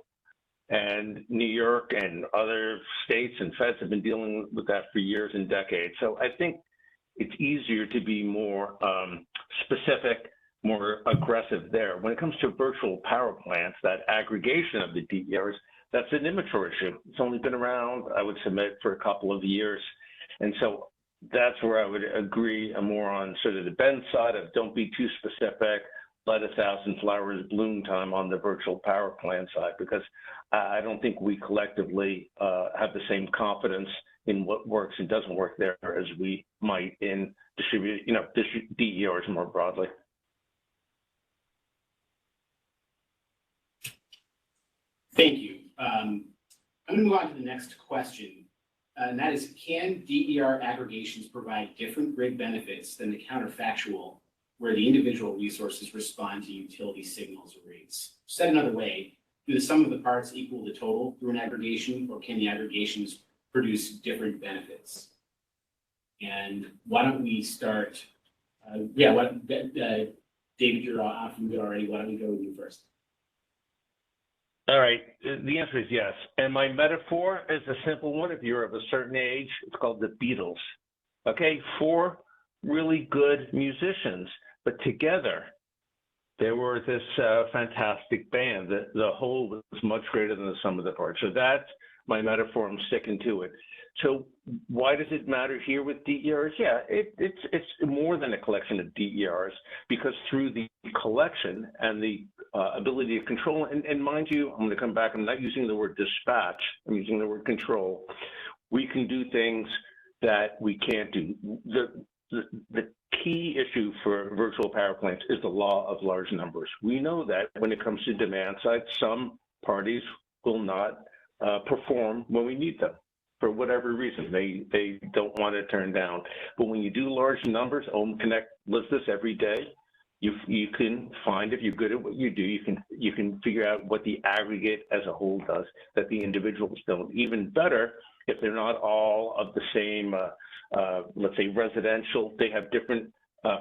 And New York and other states and feds have been dealing with that for years and decades. So I think it's easier to be more specific, more aggressive there. When it comes to virtual power plants, that aggregation of the DERs, that's an immature issue. It's only been around, I would submit, for a couple of years. And so that's where I would agree more on sort of the Ben side of don't be too specific, let 1,000 flowers bloom time on the virtual power plant side, because I don't think we collectively have the same confidence in what works and doesn't work there as we might in distributed, DERs more broadly. Thank you. I'm going to move on to the next question, and that is, can DER aggregations provide different grid benefits than the counterfactual, where the individual resources respond to utility signals or rates? Said another way, do the sum of the parts equal the total through an aggregation, or can the aggregations produce different benefits? And why don't we start, David, you're off mute already. Why don't we go with you first? All right, the answer is yes. And my metaphor is a simple one. If you're of a certain age, it's called the Beatles. Okay, 4 really good musicians, but together they were this fantastic band. The whole was much greater than the sum of the parts. So that's my metaphor. I'm sticking to it. So why does it matter here with DERs? Yeah, it's more than a collection of DERs, because through the collection and the ability to control, and mind you, I'm going to come back, I'm not using the word dispatch, I'm using the word control. We can do things that we can't do. The key issue for virtual power plants is the law of large numbers. We know that when it comes to demand side, some parties will not perform when we need them for whatever reason. They don't want to turn down. But when you do large numbers, Ohm Connect lives this every day. You can find, if you're good at what you do, you can figure out what the aggregate as a whole does that the individuals don't. Even better, if they're not all of the same, let's say residential, they have different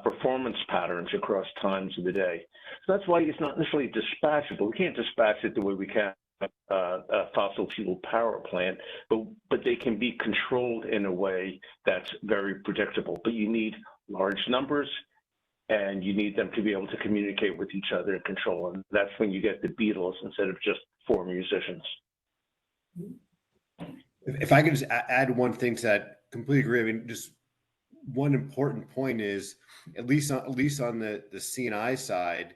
performance patterns across times of the day. So that's why it's not necessarily dispatchable. We can't dispatch it the way we can a fossil fuel power plant, but they can be controlled in a way that's very predictable. But you need large numbers, and you need them to be able to communicate with each other and control. And that's when you get the Beatles instead of just 4 musicians. If I could just add one thing to that, completely agree. I mean, just one important point is, at least on the C&I side,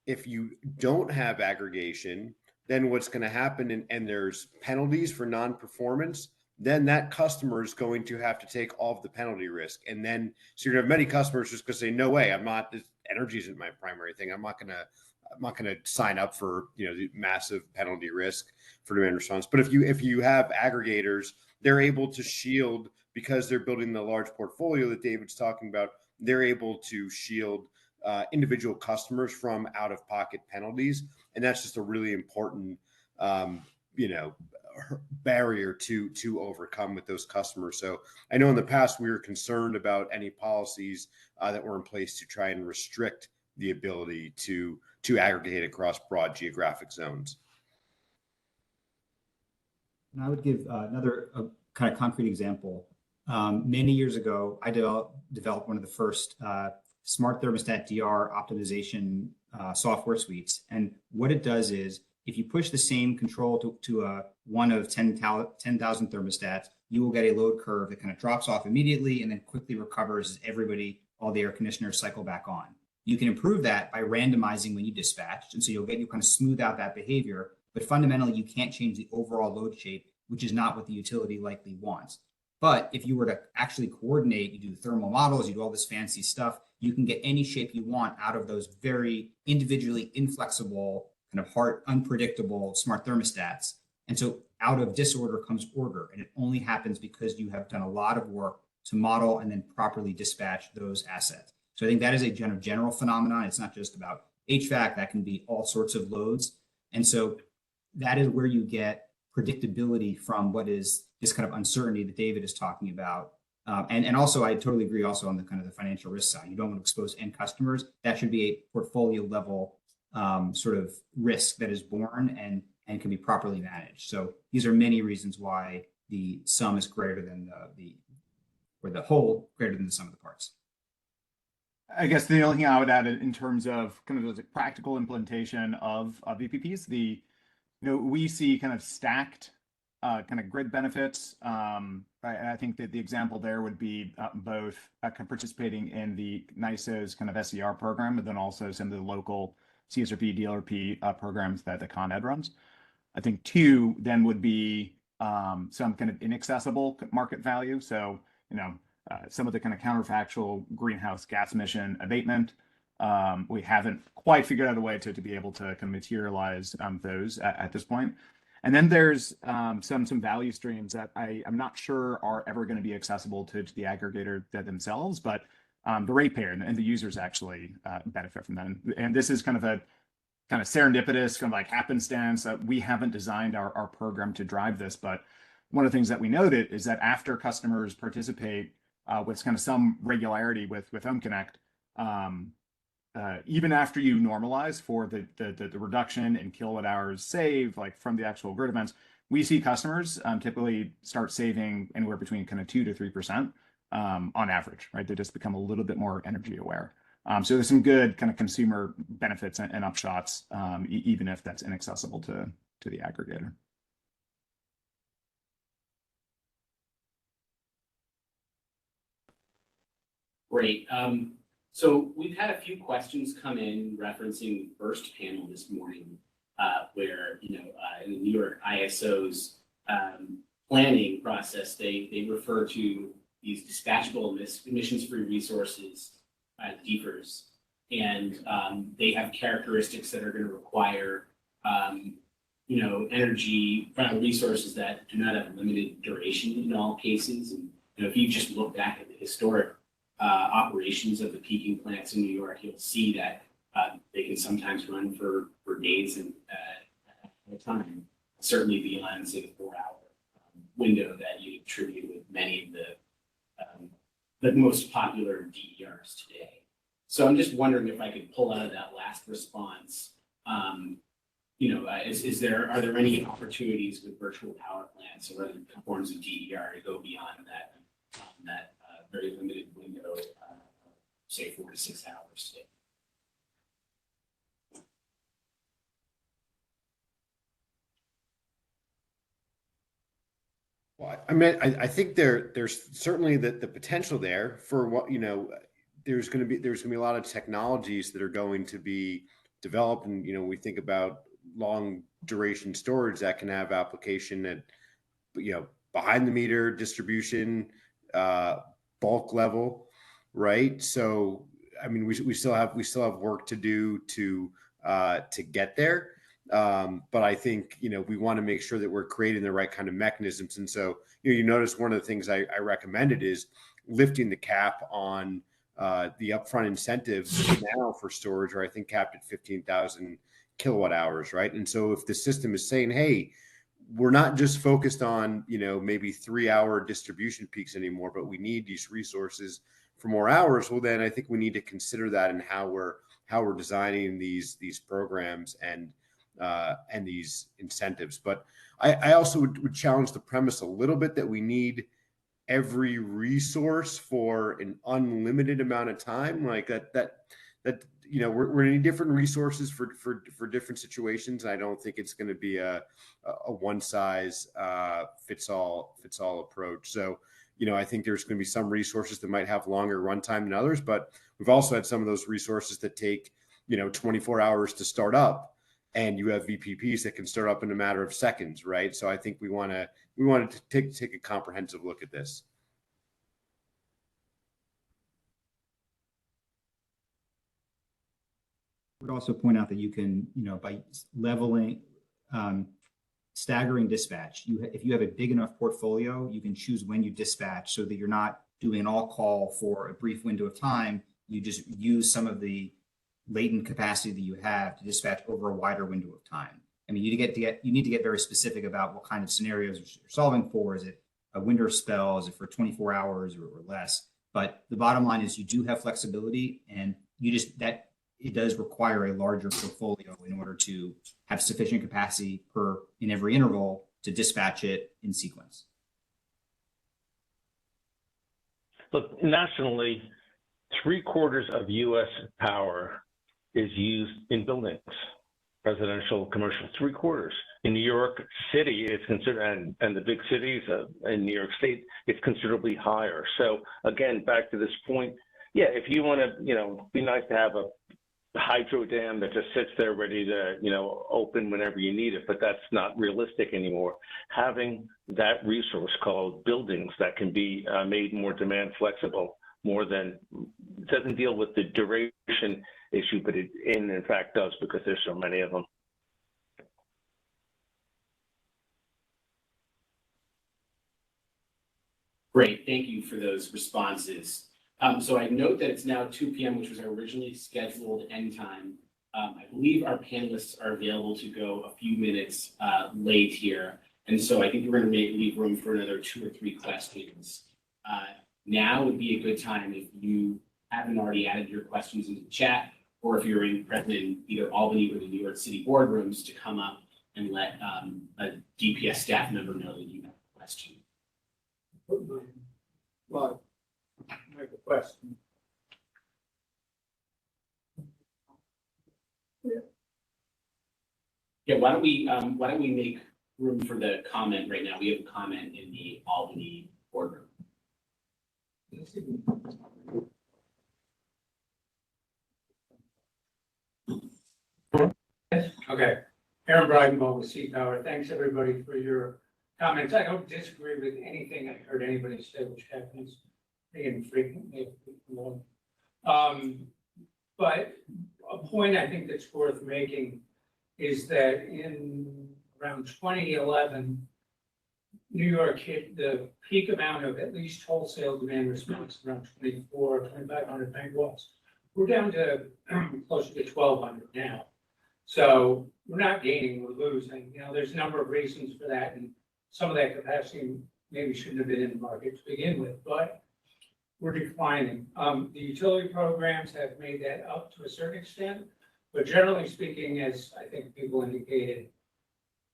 if you don't have aggregation, then what's going to happen, and there's penalties for non-performance, then that customer is going to have to take all of the penalty risk. And then, so you're going to have many customers just going to say, no way, energy isn't my primary thing. I'm not going to sign up for, the massive penalty risk for demand response. But if you have aggregators, they're able to shield, because they're building the large portfolio that David's talking about, they're able to shield individual customers from out-of-pocket penalties. And that's just a really important, barrier to overcome with those customers. So I know in the past we were concerned about any policies that were in place to try and restrict the ability to aggregate across broad geographic zones. And I would give another kind of concrete example. Many years ago, I developed one of the first smart thermostat DR optimization software suites. And what it does is, if you push the same control to one of 10,000 thermostats, you will get a load curve that kind of drops off immediately and then quickly recovers as all the air conditioners cycle back on. You can improve that by randomizing when you dispatch. And so you kind of smooth out that behavior, but fundamentally you can't change the overall load shape, which is not what the utility likely wants. But if you were to actually coordinate, you do thermal models, you do all this fancy stuff, you can get any shape you want out of those very individually inflexible, kind of hard, unpredictable smart thermostats. And so out of disorder comes order. And it only happens because you have done a lot of work to model and then properly dispatch those assets. So I think that is a general phenomenon. It's not just about HVAC, that can be all sorts of loads. And so that is where you get predictability from what is this kind of uncertainty that David is talking about. And also, I totally agree also on the kind of the financial risk side. You don't want to expose end customers. That should be a portfolio level sort of risk that is born and can be properly managed. So these are many reasons why the sum is greater than the whole greater than the sum of the parts. I guess the only thing I would add in terms of kind of the practical implementation of VPPs, we see kind of stacked kind of grid benefits. I think that the example there would be both participating in the NYSE's kind of SER program, but then also some of the local CSRP, DLRP programs that the Con Ed runs. I think 2 then would be some kind of inaccessible market value. So, some of the kind of counterfactual greenhouse gas emission abatement. We haven't quite figured out a way to be able to kind of materialize those at this point. And then there's some value streams that I'm not sure are ever going to be accessible to the aggregator themselves, but the ratepayer and the users actually benefit from that. And this is kind of kind of serendipitous, kind of like happenstance that we haven't designed our program to drive this. But one of the things that we noted is that after customers participate with kind of some regularity with Home Connect, even after you normalize for the reduction in kilowatt hours saved, like from the actual grid events, we see customers typically start saving anywhere between kind of 2 to 3% on average, right? They just become a little bit more energy aware. So there's some good kind of consumer benefits and upshots, even if that's inaccessible to the aggregator. Great. So we've had a few questions come in referencing the first panel this morning, where, in the New York ISO's planning process, they refer to these dispatchable emissions-free resources as DFRs, and they have characteristics that are going to require, energy resources that do not have limited duration in all cases. And if you just look back at the historic operations of the peaking plants in New York, you'll see that they can sometimes run for days and at a time, certainly beyond, say, the 4-hour window that you attribute with many of the most popular DERs today. So I'm just wondering if I could pull out of that last response, are there any opportunities with virtual power plants or other forms of DER to go beyond that very limited window, say 4 to 6 hours today? Well, I mean, I think there's certainly the potential there for what, there's going to be a lot of technologies that are going to be developed, and we think about long duration storage that can have application at behind the meter distribution, bulk level, right? So I mean, we still have work to do to get there. But I think, we want to make sure that we're creating the right kind of mechanisms. And so, you notice one of the things I recommended is lifting the cap on the upfront incentives now for storage, or I think capped at 15,000 kilowatt hours, right? And so if the system is saying, hey, we're not just focused on, maybe 3-hour distribution peaks anymore, but we need these resources for more hours, well, then I think we need to consider that in how we're designing these programs and these incentives. But I also would challenge the premise a little bit that we need every resource for an unlimited amount of time, like that we're going to need different resources for different situations. I don't think it's going to be a one size fits all approach. So I think there's going to be some resources that might have longer runtime than others, but we've also had some of those resources that take 24 hours to start up, and you have VPPs that can start up in a matter of seconds, right? So I think we want to take a comprehensive look at this. I would also point out that you can, by leveling, staggering dispatch, if you have a big enough portfolio, you can choose when you dispatch so that you're not doing an all call for a brief window of time. You just use some of the latent capacity that you have to dispatch over a wider window of time. I mean, you need to get very specific about what kind of scenarios you're solving for. Is it a winter spell? Is it for 24 hours or less? But the bottom line is you do have flexibility, and it does require a larger portfolio in order to have sufficient capacity in every interval to dispatch it in sequence. Look, nationally, 3/4 of U.S. power is used in buildings, residential, commercial, 3/4. In New York City, it's considered, and the big cities in New York State, it's considerably higher. So again, back to this point, yeah, if you want to, be nice to have a hydro dam that just sits there ready to, open whenever you need it, but that's not realistic anymore. Having that resource called buildings that can be made more demand flexible, doesn't deal with the duration issue, but it in fact does, because there's so many of them. Great, thank you for those responses. So I note that it's now 2 p.m., which was our originally scheduled end time. I believe our panelists are available to go a few minutes late here. And so I think we're going to leave room for another 2 or 3 questions. Now would be a good time if you haven't already added your questions into the chat, or if you're present in either Albany or the New York City boardrooms, to come up and let a DPS staff member know that you have a question. Well, I have a question. Yeah, why don't we make room for the comment right now? We have a comment in the Albany boardroom. Okay. Aaron Breidenball with Sea Power. Thanks, everybody, for your comments. I don't disagree with anything I heard anybody say, which happens infrequently. But a point I think that's worth making is that in around 2011, New York hit the peak amount of at least wholesale demand response, around 2,500 megawatts. We're down to closer to 1,200 now. So we're not gaining, we're losing. You know, there's a number of reasons for that, and some of that capacity maybe shouldn't have been in the market to begin with, but we're declining. The utility programs have made that up to a certain extent, but generally speaking, as I think people indicated,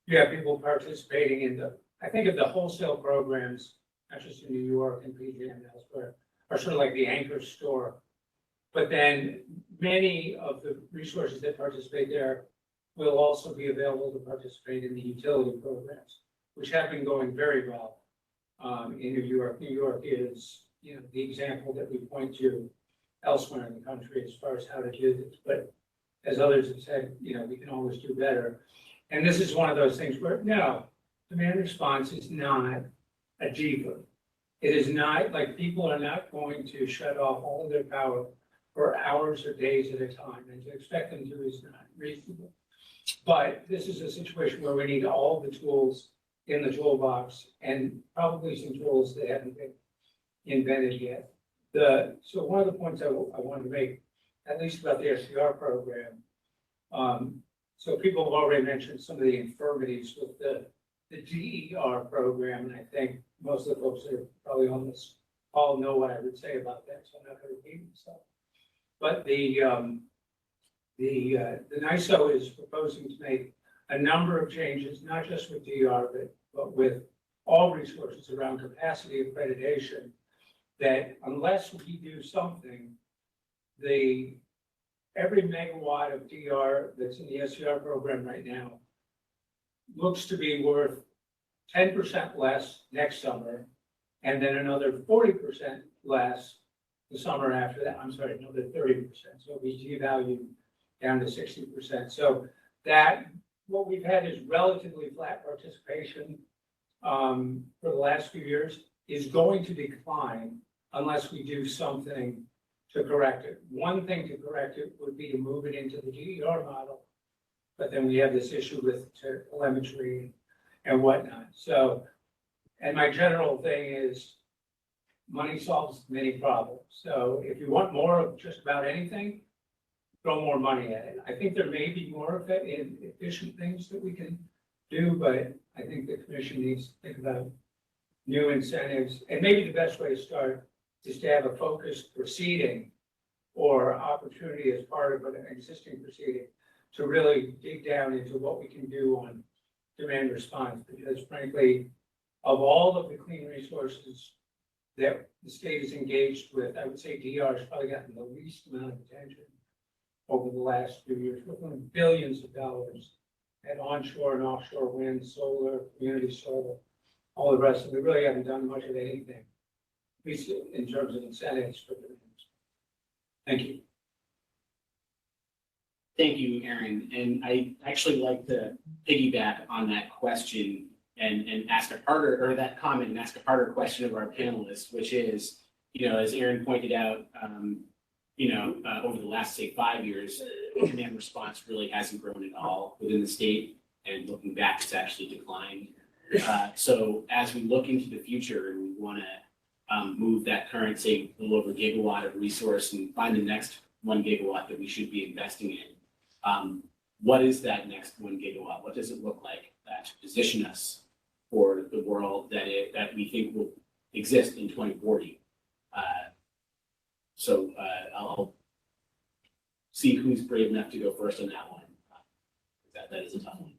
you have people participating in I think of the wholesale programs, not just in New York and PJM and elsewhere, are sort of like the anchor store. But then many of the resources that participate there will also be available to participate in the utility programs, which have been going very well in New York. New York is, you know, the example that we point to elsewhere in the country as far as how to do this. But as others have said, you know, we can always do better. And this is one of those things where, no, demand response is not a default. It is not like people are not going to shut off all of their power for hours or days at a time, and to expect them to is not reasonable. But this is a situation where we need all the tools in the toolbox, and probably some tools that haven't been invented yet. So one of the points I wanted to make, at least about the SCR program, so people have already mentioned some of the infirmities with the DER program, and I think most of the folks that are probably on this all know what I would say about that, so I'm not going to repeat myself. But the NISO is proposing to make a number of changes, not just with DER, but with all resources around capacity accreditation, that unless we do something, every megawatt of DR that's in the SCR program right now looks to be worth 10% less next summer, and then another 40% less the summer after that. I'm sorry, another 30%. So it'll be devalued down to 60%. So that what we've had is relatively flat participation for the last few years is going to decline unless we do something to correct it. One thing to correct it would be to move it into the DER model, but then we have this issue with telemetry and whatnot. So, and my general thing is money solves many problems. So if you want more of just about anything, throw more money at it. I think there may be more efficient things that we can do, but I think the commission needs to think about new incentives. And maybe the best way to start is to have a focused proceeding or opportunity as part of an existing proceeding to really dig down into what we can do on demand response. Because frankly, of all of the clean resources that the state is engaged with, I would say DR has probably gotten the least amount of attention over the last few years. We're putting billions of dollars at onshore and offshore wind, solar, community solar, all the rest. And we really haven't done much of anything, at least in terms of incentives for demand. Thank you. Thank you, Aaron. And I actually like to piggyback on that question and ask a harder, or that comment and ask a harder question of our panelists, which is, you know, as Aaron pointed out, over the last, say, 5 years, demand response really hasn't grown at all within the state. And looking back, it's actually declined. So as we look into the future and we want to move that current, say, a little over gigawatt of resource and find the next 1 gigawatt that we should be investing in, What is that next 1 gigawatt? What does it look like to position us for the world that we think will exist in 2040? I'll see who's brave enough to go first on that one. That is a tough one.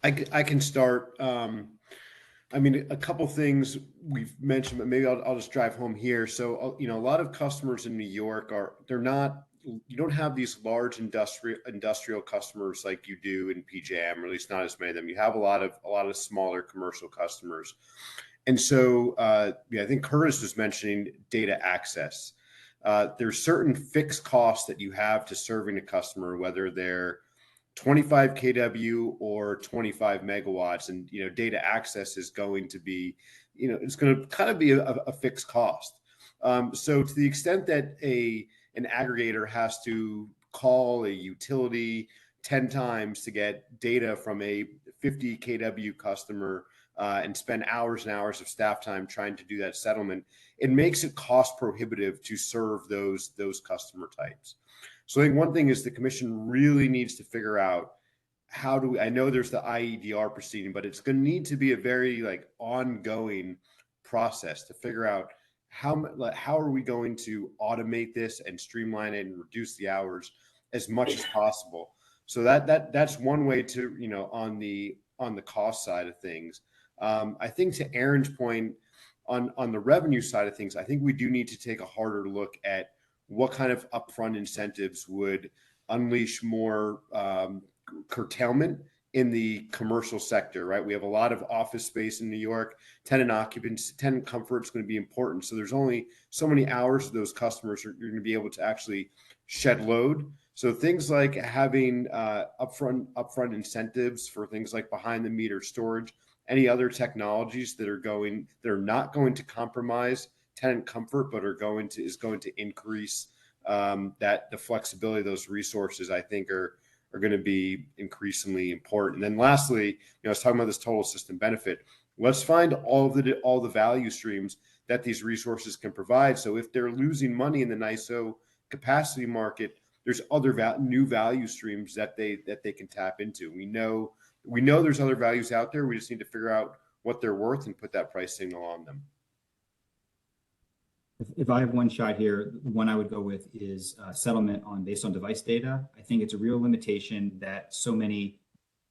I can start. I mean, a couple things we've mentioned, but maybe I'll just drive home here. So, a lot of customers in New York you don't have these large industrial customers like you do in PJM, or at least not as many of them. You have a lot of smaller commercial customers. And so, I think Curtis was mentioning data access. There's certain fixed costs that you have to serving a customer, whether they're 25 kW or 25 megawatts, and data access is going to be, it's going to kind of be a fixed cost. So to the extent that an aggregator has to call a utility 10 times to get data from a 50 kW customer and spend hours and hours of staff time trying to do that settlement, it makes it cost prohibitive to serve those customer types. So I think one thing is the commission really needs to figure out I know there's the IEDR proceeding, but it's going to need to be a very ongoing process to figure out how are we going to automate this and streamline it and reduce the hours as much as possible. So that's one way to, on the cost side of things. I think to Aaron's point on the revenue side of things, I think we do need to take a harder look at what kind of upfront incentives would unleash more curtailment in the commercial sector, right? We have a lot of office space in New York. Tenant occupancy, tenant comfort is going to be important. So there's only so many hours those customers are going to be able to actually shed load. So things like having upfront incentives for things like behind the meter storage, any other technologies that are not going to compromise tenant comfort, but is going to increase the flexibility of those resources, I think are going to be increasingly important. And then lastly, I was talking about this total system benefit. Let's find all the value streams that these resources can provide. So if they're losing money in the NISO capacity market, there's other new value streams that they can tap into. We know there's other values out there. We just need to figure out what they're worth and put that price signal on them. If I have one shot here, one I would go with is settlement based on device data. I think it's a real limitation that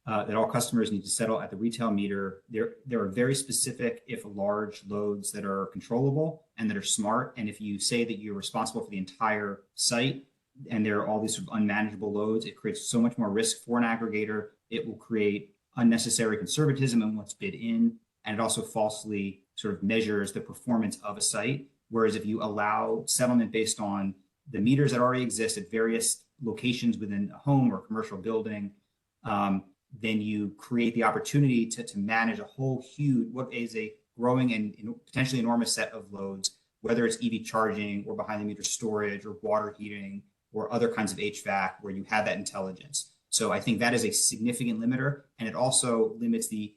that all customers need to settle at the retail meter. There are very specific, if large loads that are controllable and that are smart. And if you say that you're responsible for the entire site and there are all these sort of unmanageable loads, it creates so much more risk for an aggregator. It will create unnecessary conservatism in what's bid in. And it also falsely sort of measures the performance of a site. Whereas if you allow settlement based on the meters that already exist at various locations within a home or commercial building, then you create the opportunity to manage a whole what is a growing and potentially enormous set of loads, whether it's EV charging or behind the meter storage or water heating or other kinds of HVAC where you have that intelligence. So I think that is a significant limiter, and it also limits the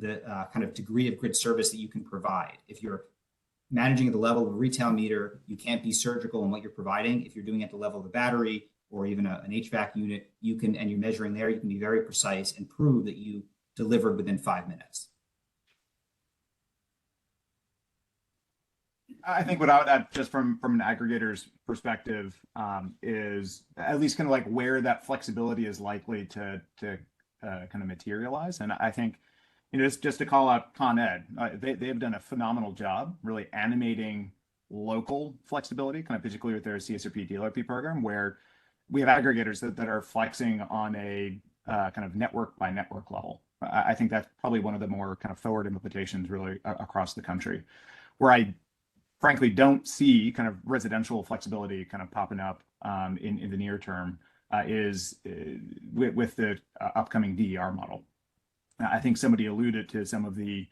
kind of degree of grid service that you can provide. If you're managing at the level of a retail meter, you can't be surgical in what you're providing. If you're doing it at the level of the battery or even an HVAC unit, and you're measuring there, you can be very precise and prove that you delivered within 5 minutes. I think what I would add just from an aggregator's perspective is at least kind of like where that flexibility is likely to kind of materialize. And I think, just to call out Con Ed, they have done a phenomenal job really animating local flexibility, kind of particularly with their CSRP DLRP program, where we have aggregators that are flexing on a kind of network by network level. I think that's probably one of the more kind of forward implementations really across the country, where I frankly don't see kind of residential flexibility kind of popping up in the near term is with the upcoming DER model. I think somebody alluded to some of the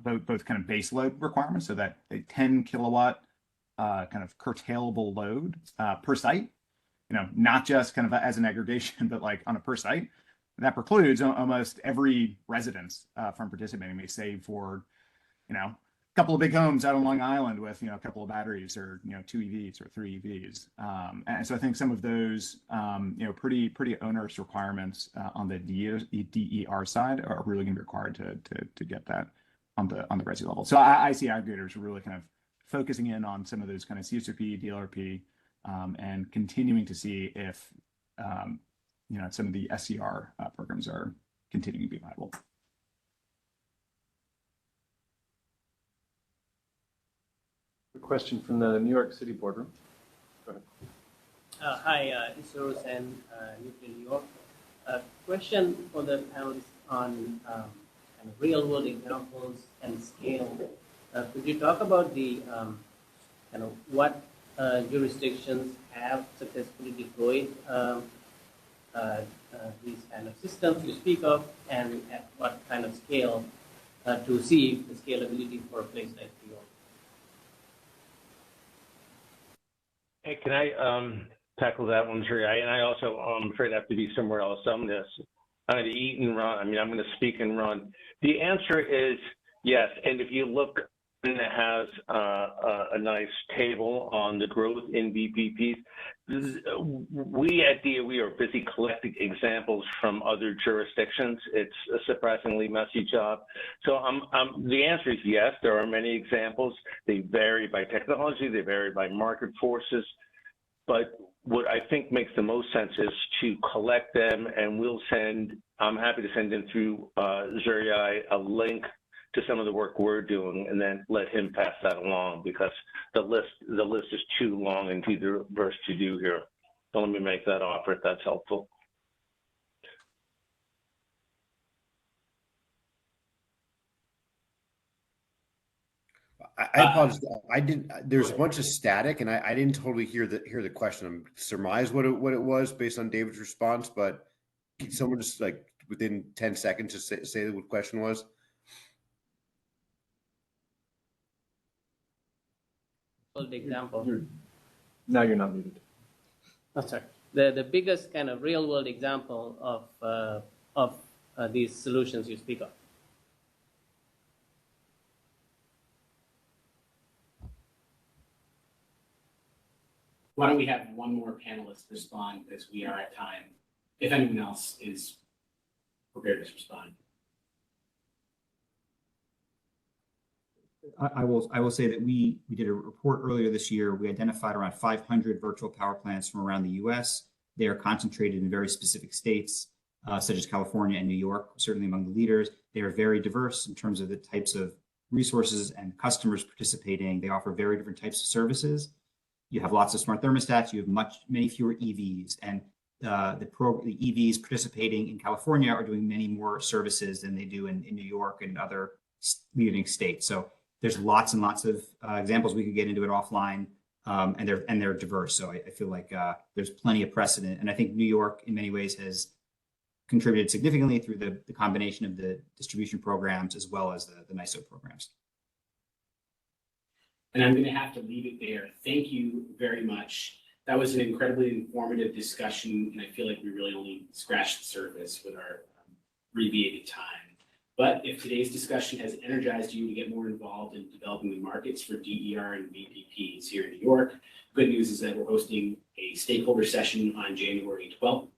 both kind of base load requirements, so that a 10 kilowatt kind of curtailable load per site, not just kind of as an aggregation, but like on a per site. That precludes almost every residence from participating. They save for, couple of big homes out on Long Island with, a couple of batteries or, 2 EVs or 3 EVs. And so I think some of those, pretty onerous requirements on the DER side are really going to be required to get that on the resi level. So I see aggregators really kind of focusing in on some of those kind of CSRP, DLRP, and continuing to see if, some of the SCR programs are continuing to be viable. A question from the New York City boardroom. Go ahead. Hi, Isros and New York. Question for the panelists on kind of real-world examples and scale. Could you talk about the kind of what jurisdictions have successfully deployed these kind of systems you speak of, and at what kind of scale to see the scalability for a place like New York? Hey, can I tackle that one, Zeryai? And I also, I'm afraid I have to be somewhere else on this. I'm going to eat and run. I mean, I'm going to speak and run. The answer is yes. And if you look, it has a nice table on the growth in VPPs. We at DOE are busy collecting examples from other jurisdictions. It's a surprisingly messy job. So the answer is yes, there are many examples. They vary by technology, they vary by market forces. But what I think makes the most sense is to collect them, and I'm happy to send in through Zeryai a link to some of the work we're doing, and then let him pass that along, because the list is too long and too diverse to do here. So let me make that offer if that's helpful. I apologize. I didn't. There's a bunch of static, and I didn't totally hear the question. I'm surmised what it was based on David's response, but can someone just like within 10 seconds just say what the question was? Example. Now you're not muted. Oh, sorry. The biggest kind of real world example of these solutions you speak of. Why don't we have one more panelist respond, because we are at time, if anyone else is prepared to respond. I will say that we did a report earlier this year. We identified around 500 virtual power plants from around the U.S. They are concentrated in very specific states, such as California and New York, certainly among the leaders. They are very diverse in terms of the types of resources and customers participating. They offer very different types of services. You have lots of smart thermostats. You have many fewer EVs, and the EVs participating in California are doing many more services than they do in New York and other leading states. So there's lots and lots of examples. We could get into it offline, and they're diverse. So I feel like there's plenty of precedent, and I think New York in many ways has contributed significantly through the combination of the distribution programs as well as the NISO programs. And I'm going to have to leave it there. Thank you very much. That was an incredibly informative discussion, and I feel like we really only scratched the surface with our abbreviated time. But if today's discussion has energized you to get more involved in developing the markets for DER and VPPs here in New York, good news is that we're hosting a stakeholder session on January 12th.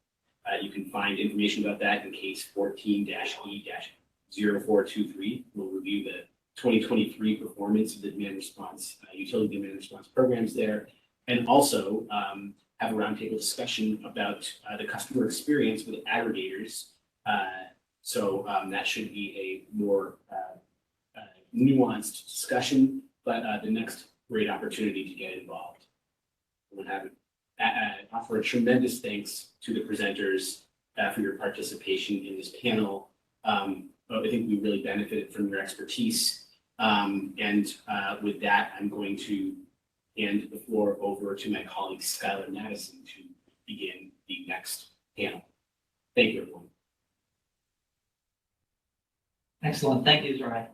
You can find information about that in case 14-E-0423. We'll review the 2023 performance of the demand response, utility demand response programs there, and also have a roundtable discussion about the customer experience with aggregators. So that should be a more nuanced discussion, but the next great opportunity to get involved. I want to offer a tremendous thanks to the presenters for your participation in this panel. I think we really benefited from your expertise. And with that, I'm going to hand the floor over to my colleague, Schuyler Matteson, to begin the next panel. Thank you, everyone. Excellent. Thank you, Zeryai.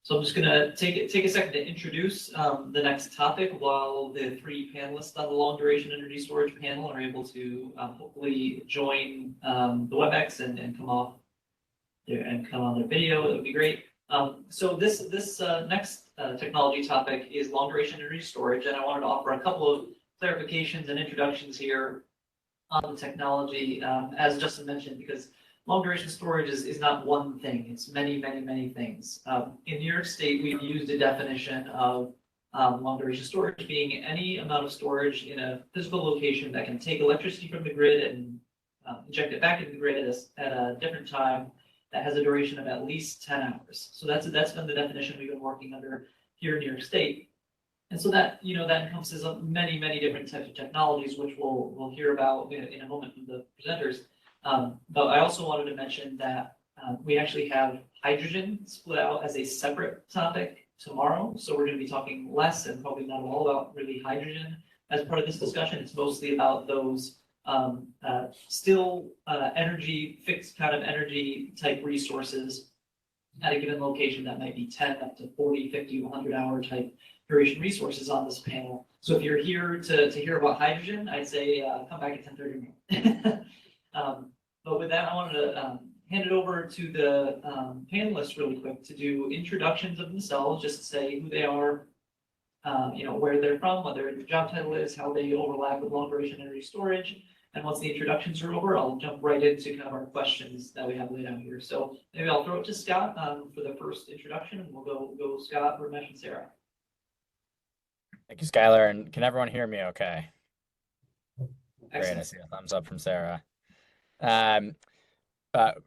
So I'm just going to take a second to introduce the next topic while the three panelists on the long duration energy storage panel are able to hopefully join the WebEx and come on their video. That would be great. So this next technology topic is long duration energy storage, and I wanted to offer a couple of clarifications and introductions here on the technology, as Justin mentioned, because long duration storage is not one thing, it's many, many, many things. In New York State, we've used a definition of long duration storage being any amount of storage in a physical location that can take electricity from the grid and inject it back into the grid at a different time that has a duration of at least 10 hours. So that's been the definition we've been working under here in New York State. And so that, that encompasses many, many different types of technologies, which we'll hear about in a moment from the presenters. But I also wanted to mention that we actually have hydrogen split out as a separate topic tomorrow. So we're going to be talking less and probably not at all about really hydrogen as part of this discussion. It's mostly about those still energy, fixed kind of energy type resources at a given location that might be 10 up to 40, 50, 100 hour type duration resources on this panel. So if you're here to hear about hydrogen, I'd say come back at 10:30. But with that, I wanted to hand it over to the panelists really quick to do introductions of themselves, just to say who they are, where they're from, what their job title is, how they overlap with long duration energy storage. And once the introductions are over, I'll jump right into kind of our questions that we have laid out here. So maybe I'll throw it to Scott for the first introduction, and we'll go Scott, Ramesh, and Sarah. Thank you, Schuyler. And can everyone hear me okay? Excellent. Great, I see a thumbs up from Sarah. My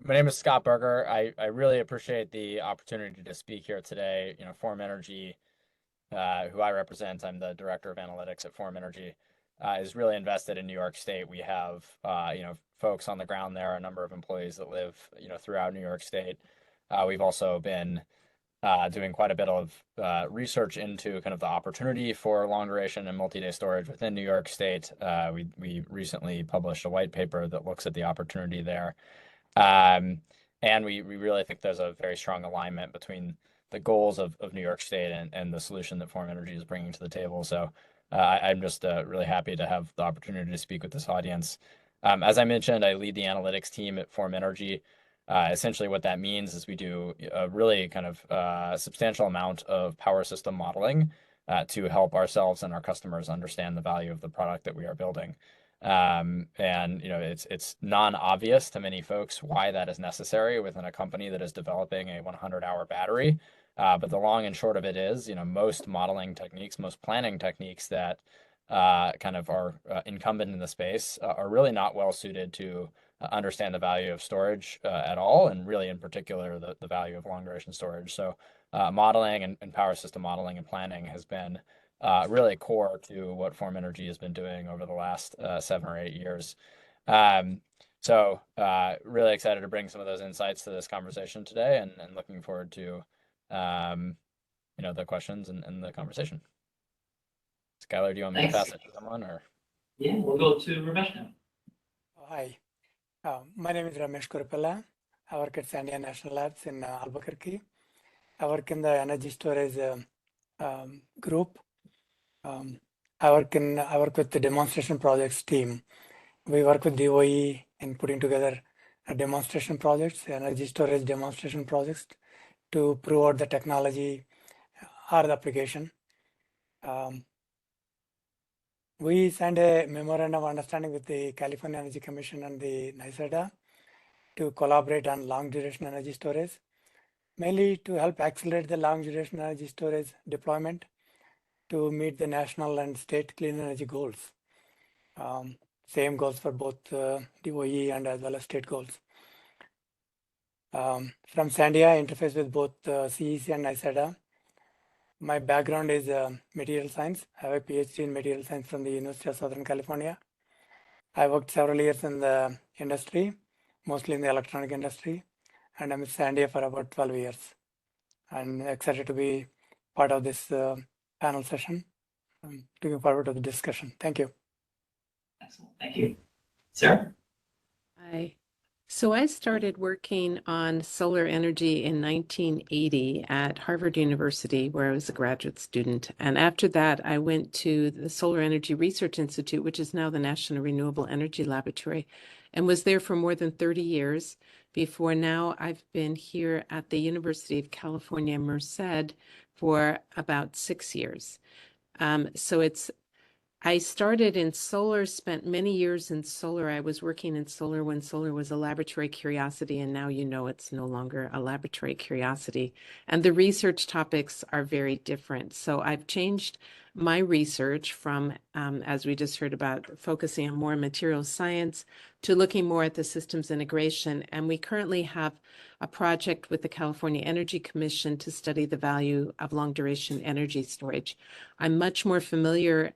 name is Scott Berger. I really appreciate the opportunity to speak here today. Form Energy, who I represent, I'm the Director of Analytics at Form Energy, is really invested in New York State. We have, folks on the ground there, a number of employees that live, throughout New York State. We've also been doing quite a bit of research into kind of the opportunity for long duration and multi-day storage within New York State. We recently published a white paper that looks at the opportunity there. And we really think there's a very strong alignment between the goals of New York State and the solution that Form Energy is bringing to the table. So I'm just really happy to have the opportunity to speak with this audience. As I mentioned, I lead the analytics team at Form Energy. Essentially what that means is we do a really kind of substantial amount of power system modeling to help ourselves and our customers understand the value of the product that we are building. And it's non-obvious to many folks why that is necessary within a company that is developing a 100-hour battery. But the long and short of it is, most modeling techniques, most planning techniques that kind of are incumbent in the space are really not well suited to understand the value of storage at all, and really in particular the value of long duration storage. So modeling and power system modeling and planning has been really core to what Form Energy has been doing over the last 7 or 8 years. So really excited to bring some of those insights to this conversation today, and looking forward to the questions and the conversation. Schuyler, do you want me to pass it to someone, or? Yeah, we'll go to Ramesh now. Hi, my name is Ramesh Koripella. I work at Sandia National Labs in Albuquerque. I work in the energy storage group. I work with the demonstration projects team. We work with DOE in putting together demonstration projects, energy storage demonstration projects, to prove out the technology or the application. We signed a memorandum of understanding with the California Energy Commission and the NYSERDA to collaborate on long duration energy storage, mainly to help accelerate the long duration energy storage deployment to meet the national and state clean energy goals. Same goals for both DOE and as well as state goals. From Sandia, I interface with both CEC and NYSERDA. My background is material science. I have a PhD in material science from the University of Southern California. I worked several years in the industry, mostly in the electronic industry, and I'm with Sandia for about 12 years. I'm excited to be part of this panel session. I'm looking forward to the discussion. Thank you. Excellent, thank you. Sarah? Hi. So I started working on solar energy in 1980 at Harvard University, where I was a graduate student. And after that, I went to the Solar Energy Research Institute, which is now the National Renewable Energy Laboratory, and was there for more than 30 years, Before now, I've been here at the University of California, Merced for about 6 years. I started in solar, spent many years in solar. I was working in solar when solar was a laboratory curiosity, and now you know it's no longer a laboratory curiosity. And the research topics are very different. So I've changed my research from, as we just heard about, focusing on more material science to looking more at the systems integration. And we currently have a project with the California Energy Commission to study the value of long duration energy storage. I'm much more familiar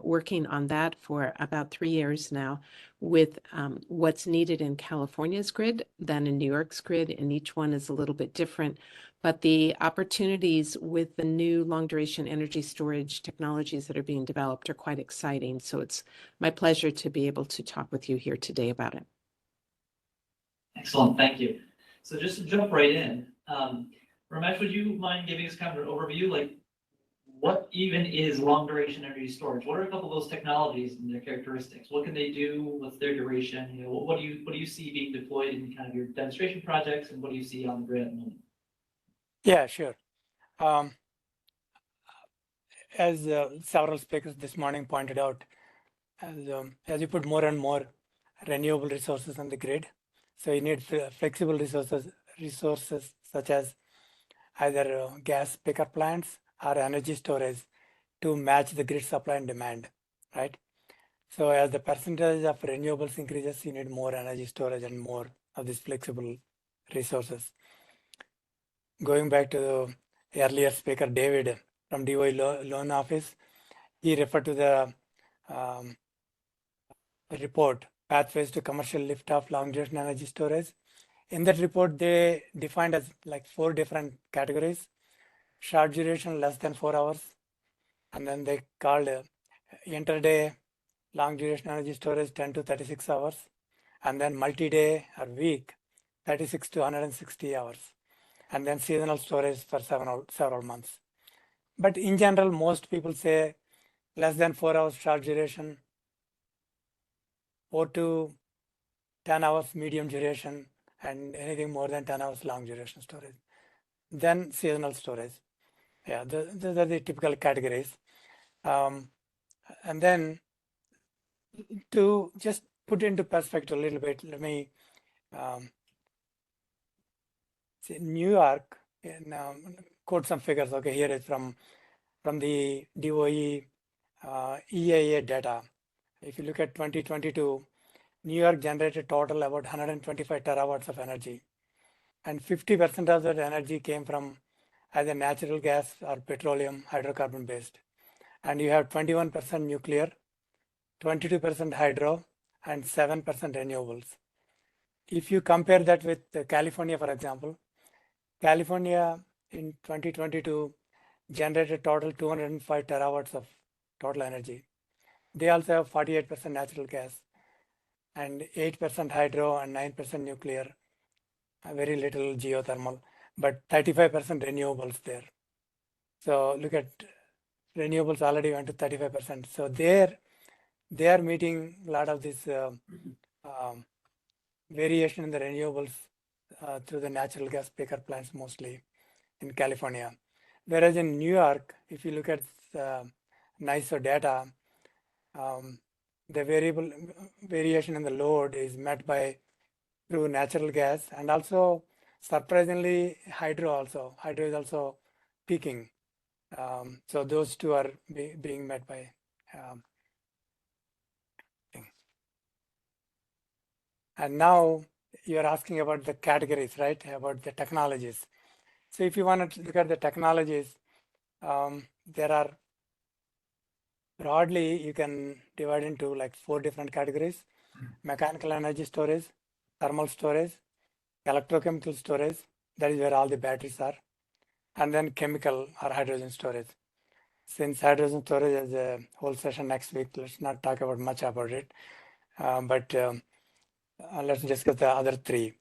working on that for about 3 years now with what's needed in California's grid than in New York's grid, and each one is a little bit different. But the opportunities with the new long duration energy storage technologies that are being developed are quite exciting. So it's my pleasure to be able to talk with you here today about it. Excellent, thank you. So just to jump right in, Ramesh, would you mind giving us kind of an overview, like what even is long duration energy storage? What are a couple of those technologies and their characteristics? What can they do? What's their duration? You know, what do you see being deployed in kind of your demonstration projects, and what do you see on the grid at the moment? Yeah, sure. As several speakers this morning pointed out, as you put more and more renewable resources on the grid, so you need flexible resources such as either gas picker plants or energy storage to match the grid supply and demand, right? So as the percentage of renewables increases, you need more energy storage and more of these flexible resources. Going back to the earlier speaker, David from DOE Loan Office, he referred to the report, Pathways to Commercial Liftoff Long Duration Energy Storage. In that report, they defined as like 4 different categories: short duration, less than 4 hours, and then they called intraday long duration energy storage 10 to 36 hours, and then multi-day or week 36 to 160 hours, and then seasonal storage for several months. But in general, most people say less than 4 hours short duration, 4 to 10 hours medium duration, and anything more than 10 hours long duration storage. Then seasonal storage. Yeah, those are the typical categories. And then to just put into perspective a little bit, let me see New York, and quote some figures. Okay, here is from the DOE EIA data. If you look at 2022, New York generated total about 125 terawatts of energy, and 50% of that energy came from either natural gas or petroleum, hydrocarbon based. And you have 21% nuclear, 22% hydro, and 7% renewables. If you compare that with California, for example, California in 2022 generated total 205 terawatts of total energy. They also have 48% natural gas and 8% hydro and 9% nuclear, very little geothermal, but 35% renewables there. So look at renewables already went to 35%. So they are meeting a lot of this variation in the renewables through the natural gas picker plants, mostly in California. Whereas in New York, if you look at NISO data, the variation in the load is met by through natural gas, and also surprisingly hydro also. Hydro is also peaking. So those two are being met by and now you're asking about the categories, right? About the technologies. So if you want to look at the technologies, there are broadly, you can divide into like 4 different categories: mechanical energy storage, thermal storage, electrochemical storage, that is where all the batteries are, and then chemical or hydrogen storage. Since hydrogen storage is a whole session next week, let's not talk about much about it, but let's discuss the other 3.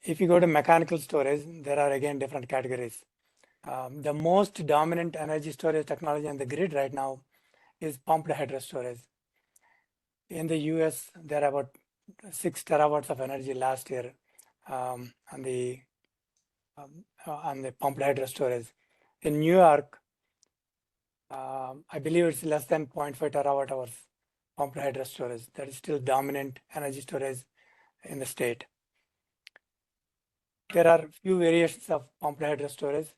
If you go to mechanical storage, there are again different categories. The most dominant energy storage technology on the grid right now is pumped hydro storage. In the US, there are about 6 terawatts of energy last year on the pumped hydro storage. In New York, I believe it's less than 0.5 terawatt hours pumped hydro storage. That is still dominant energy storage in the state. There are few variations of pumped hydro storage,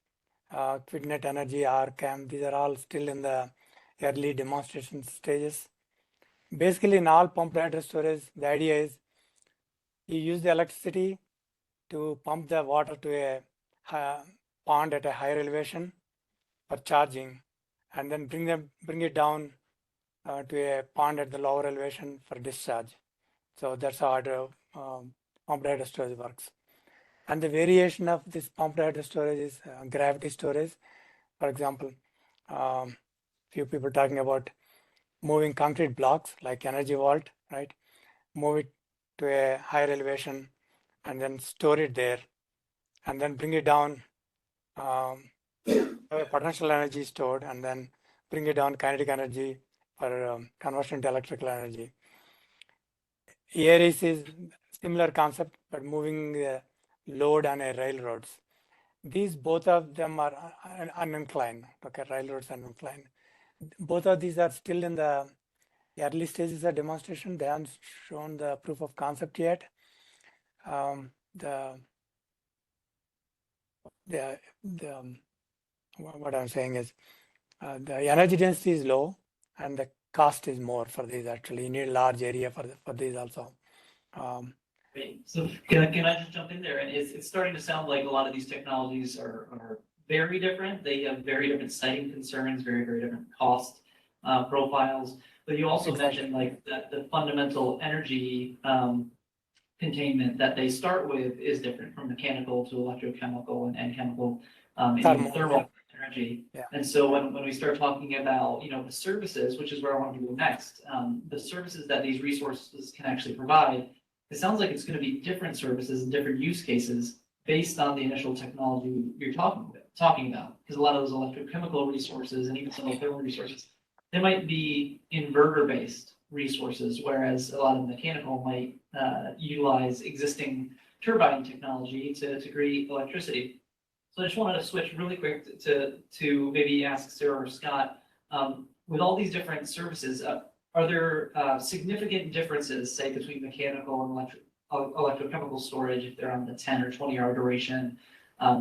QuickNet Energy, RCAM. These are all still in the early demonstration stages. Basically, in all pumped hydro storage, the idea is you use the electricity to pump the water to a pond at a higher elevation for charging, and then bring it down to a pond at the lower elevation for discharge. So that's how pumped hydro storage works. And the variation of this pumped hydro storage is gravity storage. For example, few people talking about moving concrete blocks like Energy Vault, right? Move it to a higher elevation and then store it there, and then bring it down, potential energy stored, and then bring it down kinetic energy for conversion to electrical energy. Aries is similar concept, but moving the load on a railroads. These both of them are uninclined. Okay, railroads are uninclined. Both of these are still in the early stages of demonstration. They haven't shown the proof of concept yet. What I'm saying is the energy density is low and the cost is more for these. Actually, you need a large area for these also. Great. So can I just jump in there? And it's starting to sound like a lot of these technologies are very different. They have very different siting concerns, very, very different cost profiles. But you also mentioned like that the fundamental energy containment that they start with is different from mechanical to electrochemical and chemical and even thermal energy. Yeah. And so when we start talking about, the services, which is where I want to go next, the services that these resources can actually provide, it sounds like it's going to be different services and different use cases based on the initial technology you're talking about. Because a lot of those electrochemical resources and even some of the thermal resources, they might be inverter-based resources, whereas a lot of mechanical might utilize existing turbine technology to create electricity. So I just wanted to switch really quick to maybe ask Sarah or Scott, with all these different services, are there significant differences, say, between mechanical and electrochemical storage, if they're on the 10 or 20-hour duration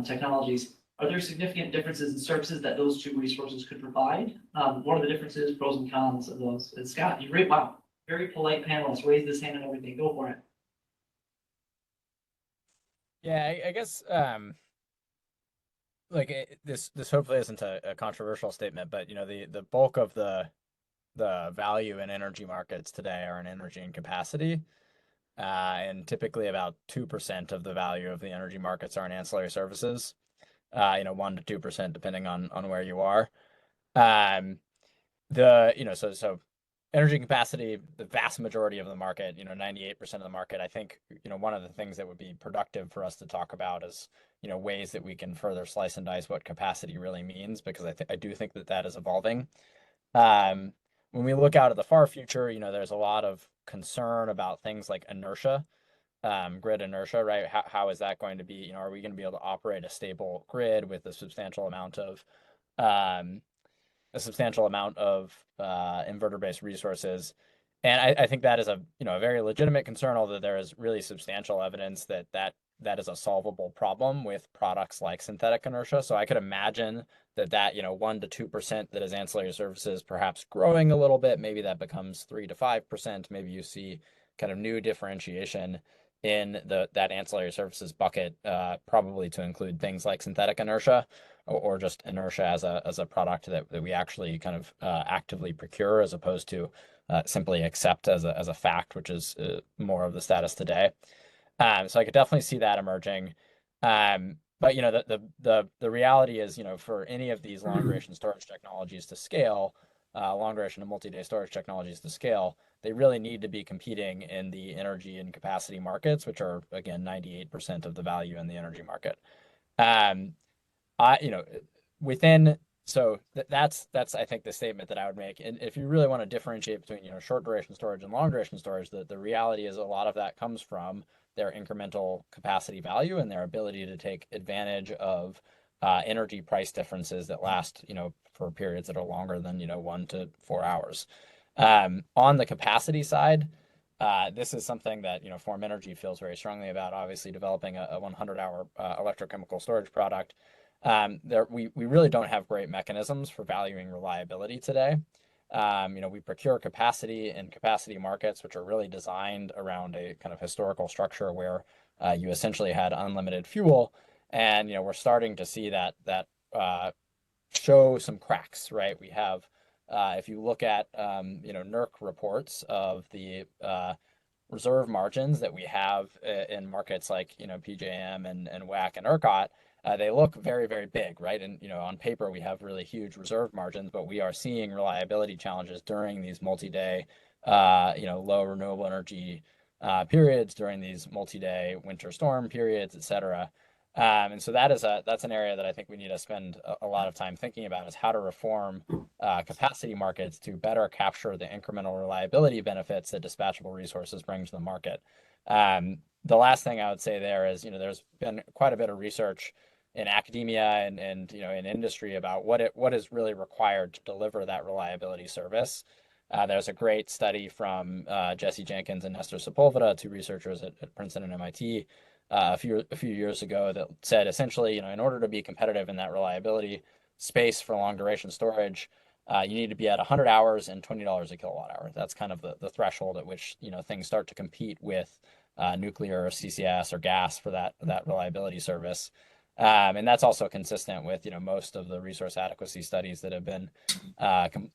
technologies? Are there significant differences in services that those two resources could provide? What are the differences, pros and cons of those? And Scott, wow, very polite panelist, raised his hand and everything. Go for it. Yeah, I guess this hopefully isn't a controversial statement, but the bulk of the value in energy markets today are in energy and capacity, and typically about 2% of the value of the energy markets are in ancillary services. 1 to 2% depending on where you are. So energy capacity, the vast majority of the market, 98% of the market. I think one of the things that would be productive for us to talk about is ways that we can further slice and dice what capacity really means, because I do think that is evolving. When we look out at the far future, there's a lot of concern about things like inertia. Grid inertia, right? How is that going to be? Are we going to be able to operate a stable grid with a substantial amount of inverter-based resources? And I think that is a very legitimate concern, although there is really substantial evidence that is a solvable problem with products like synthetic inertia. So I could imagine that 1 to 2% that is ancillary services, perhaps growing a little bit, maybe that becomes 3 to 5%. Maybe you see kind of new differentiation in that ancillary services bucket, probably to include things like synthetic inertia or just inertia as a product that we actually kind of actively procure, as opposed to simply accept as a fact, which is more of the status today. So I could definitely see that emerging. But the reality is, for any of these long duration storage technologies to scale, long duration and multi-day storage technologies to scale, they really need to be competing in the energy and capacity markets, which are, again, 98% of the value in the energy market. That's I think the statement that I would make. And if you really want to differentiate between short duration storage and long duration storage, the reality is a lot of that comes from their incremental capacity value and their ability to take advantage of energy price differences that last, for periods that are longer than, 1 to 4 hours. On the capacity side, this is something that, Form Energy feels very strongly about, obviously developing a 100-hour electrochemical storage product. We really don't have great mechanisms for valuing reliability today. We procure capacity in capacity markets, which are really designed around a kind of historical structure where you essentially had unlimited fuel. And, we're starting to see that show some cracks, right? We have, if you look at, NERC reports of the reserve margins that we have in markets like, PJM and WAC and ERCOT, they look very, very big, right? And, on paper, we have really huge reserve margins, but we are seeing reliability challenges during these multi-day, low renewable energy periods, during these multi-day winter storm periods, et cetera. And so that's an area that I think we need to spend a lot of time thinking about, is how to reform capacity markets to better capture the incremental reliability benefits that dispatchable resources bring to the market. The last thing I would say there is, there's been quite a bit of research in academia and in industry about what is really required to deliver that reliability service. There's a great study from Jesse Jenkins and Nestor Sepulveda, two researchers at Princeton and MIT, a few years ago, that said essentially, in order to be competitive in that reliability space for long duration storage, you need to be at 100 hours and $20 a kilowatt hour. That's kind of the threshold at which things start to compete with nuclear or CCS or gas for that reliability service. And that's also consistent with most of the resource adequacy studies that have been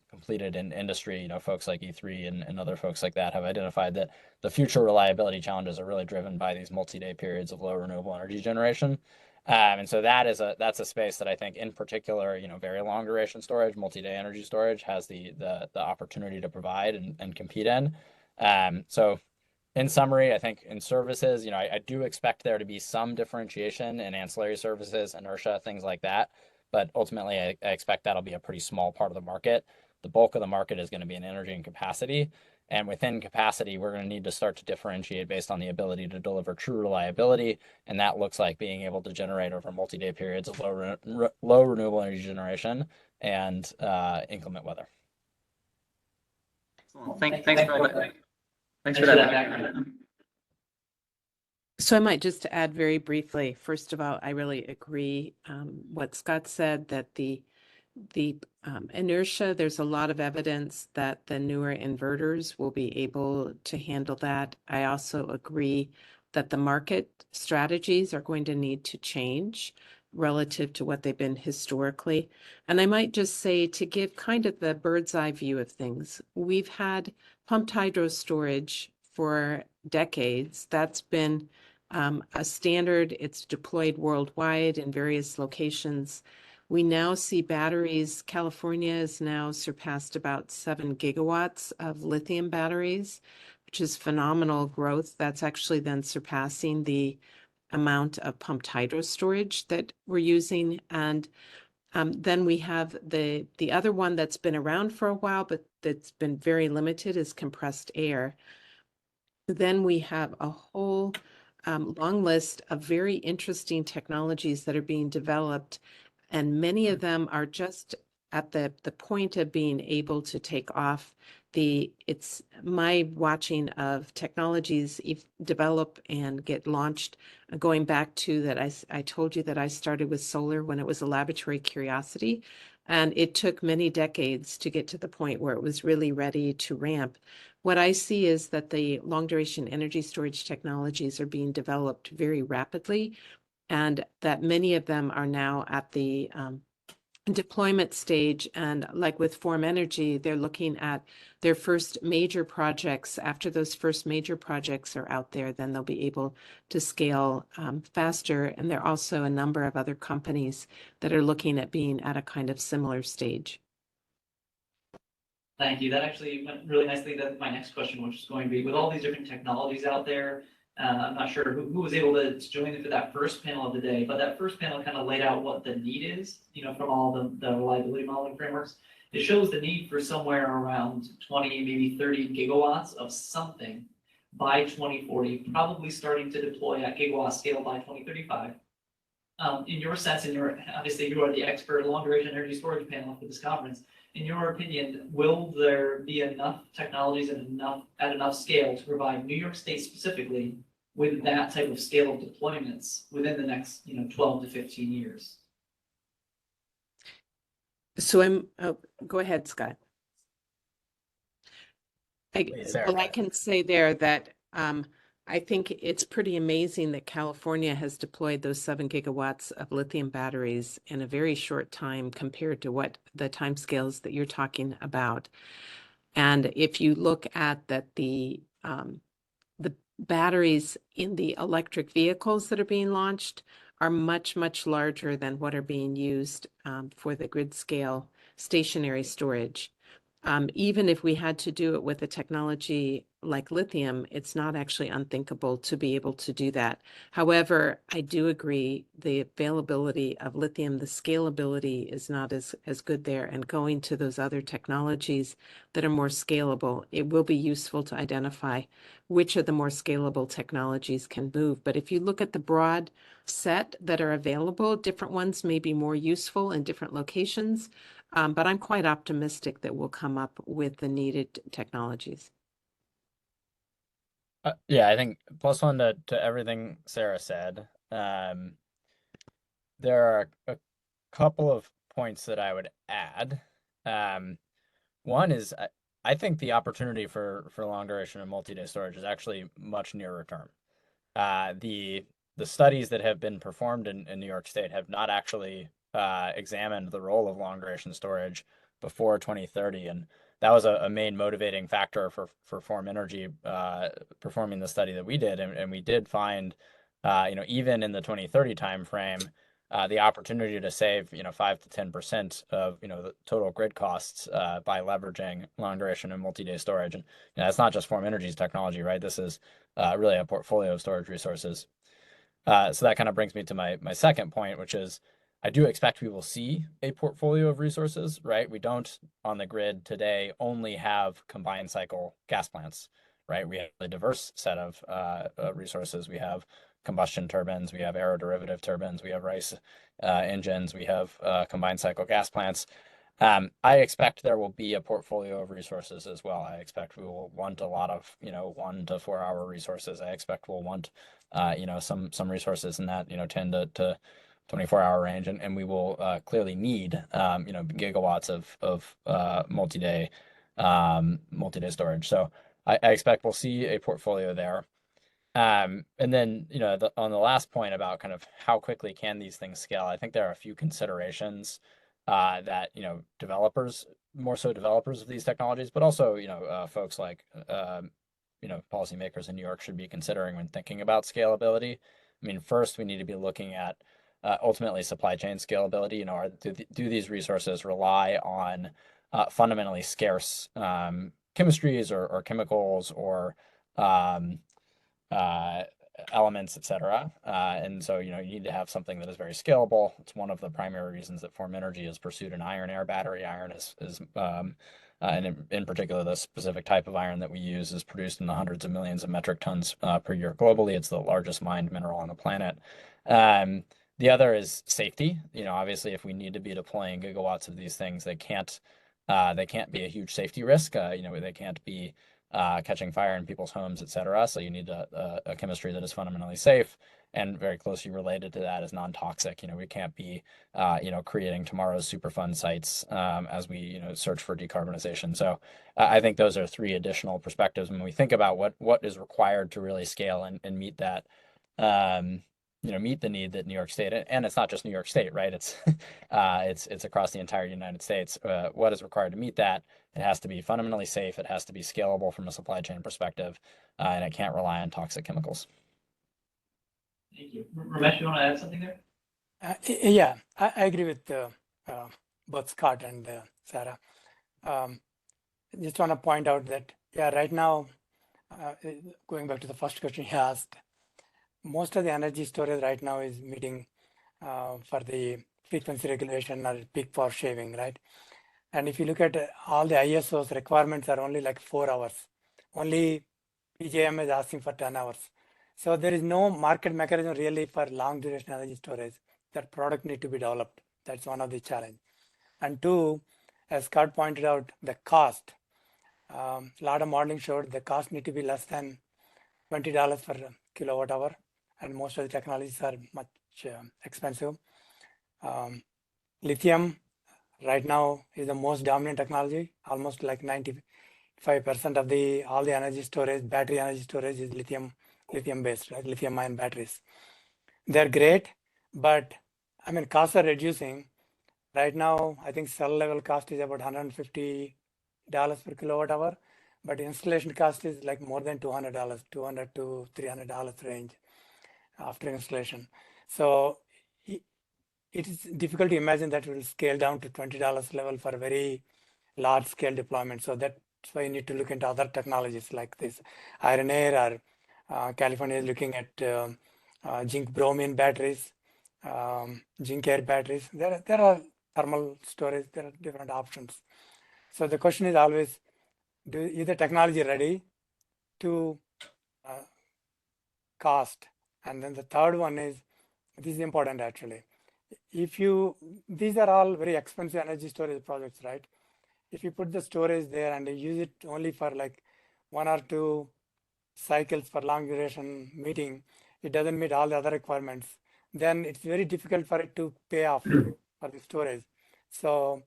completed in industry. Folks like E3 and other folks like that have identified that the future reliability challenges are really driven by these multi-day periods of low renewable energy generation. And so that's a space that I think, in particular, very long duration storage, multi-day energy storage has the opportunity to provide and compete in. So in summary, I think in services, I do expect there to be some differentiation in ancillary services, inertia, things like that. But ultimately, I expect that'll be a pretty small part of the market. The bulk of the market is going to be in energy and capacity. And within capacity, we're going to need to start to differentiate based on the ability to deliver true reliability. And that looks like being able to generate over multi-day periods of low renewable energy generation and inclement weather. Thanks for that background. So I might just add very briefly, first of all, I really agree what Scott said, that the inertia, there's a lot of evidence that the newer inverters will be able to handle that. I also agree that the market strategies are going to need to change relative to what they've been historically. And I might just say, to give kind of the bird's eye view of things, we've had pumped hydro storage for decades. That's been a standard. It's deployed worldwide in various locations. We now see batteries. California has now surpassed about 7 gigawatts of lithium batteries, which is phenomenal growth. That's actually then surpassing the amount of pumped hydro storage that we're using. And then we have the other one that's been around for a while, but that's been very limited, is compressed air. Then we have a whole long list of very interesting technologies that are being developed, and many of them are just at the point of being able to take off. It's my watching of technologies develop and get launched, going back to that I told you that I started with solar when it was a laboratory curiosity, and it took many decades to get to the point where it was really ready to ramp. What I see is that the long duration energy storage technologies are being developed very rapidly, and that many of them are now at the deployment stage. And like with Form Energy, they're looking at their first major projects. After those first major projects are out there, then they'll be able to scale faster. And there are also a number of other companies that are looking at being at a kind of similar stage. Thank you. That actually went really nicely to my next question, which is going to be, with all these different technologies out there, I'm not sure who was able to join me for that first panel of the day, but that first panel kind of laid out what the need is, from all the reliability modeling frameworks. It shows the need for somewhere around 20, maybe 30 gigawatts of something by 2040, probably starting to deploy at gigawatt scale by 2035. In your sense, obviously you are the expert long duration energy storage panel for this conference. In your opinion, will there be enough technologies and at enough scale to provide New York State specifically with that type of scale of deployments within the next 12 to 15 years? So go ahead, Scott. Please, Sarah. Well, I can say there that I think it's pretty amazing that California has deployed those 7 gigawatts of lithium batteries in a very short time compared to what the timescales that you're talking about. And if you look at that, the batteries in the electric vehicles that are being launched are much, much larger than what are being used for the grid scale stationary storage. Even if we had to do it with a technology like lithium, it's not actually unthinkable to be able to do that. However, I do agree the availability of lithium, the scalability is not as good there, and going to those other technologies that are more scalable, it will be useful to identify which of the more scalable technologies can move. But if you look at the broad set that are available, different ones may be more useful in different locations. But I'm quite optimistic that we'll come up with the needed technologies. Yeah, I think plus one to everything Sarah said. There are a couple of points that I would add. One is I think the opportunity for long duration and multi-day storage is actually much nearer term. The studies that have been performed in New York State have not actually examined the role of long duration storage before 2030, and that was a main motivating factor for Form Energy performing the study that we did, and we did find even in the 2030 timeframe the opportunity to save 5 to 10% of the total grid costs by leveraging long duration and multi-day storage. And that's not just Form Energy's technology, right? This is really a portfolio of storage resources. So that kind of brings me to my second point, which is I do expect we will see a portfolio of resources, right? We don't on the grid today only have combined cycle gas plants, right? We have a diverse set of resources. We have combustion turbines, we have aeroderivative turbines, we have RICE engines, we have combined cycle gas plants. I expect there will be a portfolio of resources as well. I expect we will want a lot of 1 to 4 hour resources. I expect we'll want some resources in that 10 to 24-hour range, and we will clearly need gigawatts of multi-day storage. So I expect we'll see a portfolio there. And then on the last point about kind of how quickly can these things scale, I think there are a few considerations that developers, more so developers of these technologies, but also folks like policymakers in New York should be considering when thinking about scalability. I mean, first we need to be looking at ultimately supply chain scalability. Do these resources rely on fundamentally scarce chemistries or chemicals or elements, et cetera. And so, you need to have something that is very scalable. It's one of the primary reasons that Form Energy has pursued an iron air battery. Iron is and in particular, the specific type of iron that we use is produced in the hundreds of millions of metric tons per year globally. It's the largest mined mineral on the planet. The other is safety. Obviously, if we need to be deploying gigawatts of these things, they can't be a huge safety risk. They can't be catching fire in people's homes, et cetera. So you need a chemistry that is fundamentally safe, and very closely related to that is non-toxic. We can't be creating tomorrow's Superfund sites as we search for decarbonization. So I think those are 3 additional perspectives when we think about what is required to really scale and meet that meet the need that New York State, and it's not just New York State, right? It's it's across the entire United States. What is required to meet that? It has to be fundamentally safe. It has to be scalable from a supply chain perspective, and it can't rely on toxic chemicals. Thank you. Ramesh, you want to add something there? Yeah, I agree with both Scott and Sarah. Just want to point out that, right now, going back to the first question he asked, most of the energy storage right now is meeting for the frequency regulation or peak power shaving, right? And if you look at all the ISO's requirements are only like 4 hours. Only PJM is asking for 10 hours. So there is no market mechanism really for long duration energy storage. That product need to be developed. That's one of the challenge. And two, as Scott pointed out, the cost. A lot of modeling showed the cost need to be less than $20 per kilowatt hour, and most of the technologies are much expensive. Lithium right now is the most dominant technology. Almost like 95% of all the energy storage, battery energy storage is lithium based, right? Lithium ion batteries. They're great, but I mean costs are reducing. Right now, I think cell level cost is about $150 per kilowatt hour, but installation cost is like more than $200, $200 to $300 range after installation. So it is difficult to imagine that will scale down to $20 level for a very large scale deployment. So that's why you need to look into other technologies like this. Iron air, or California is looking at zinc bromine batteries, zinc air batteries. There are thermal storage, there are different options. So the question is always, is the technology ready to cost? And then the third one is, this is important actually. These are all very expensive energy storage projects, right? If you put the storage there and you use it only for like 1 or 2 cycles for long duration meeting, it doesn't meet all the other requirements, then it's very difficult for it to pay off for the storage. So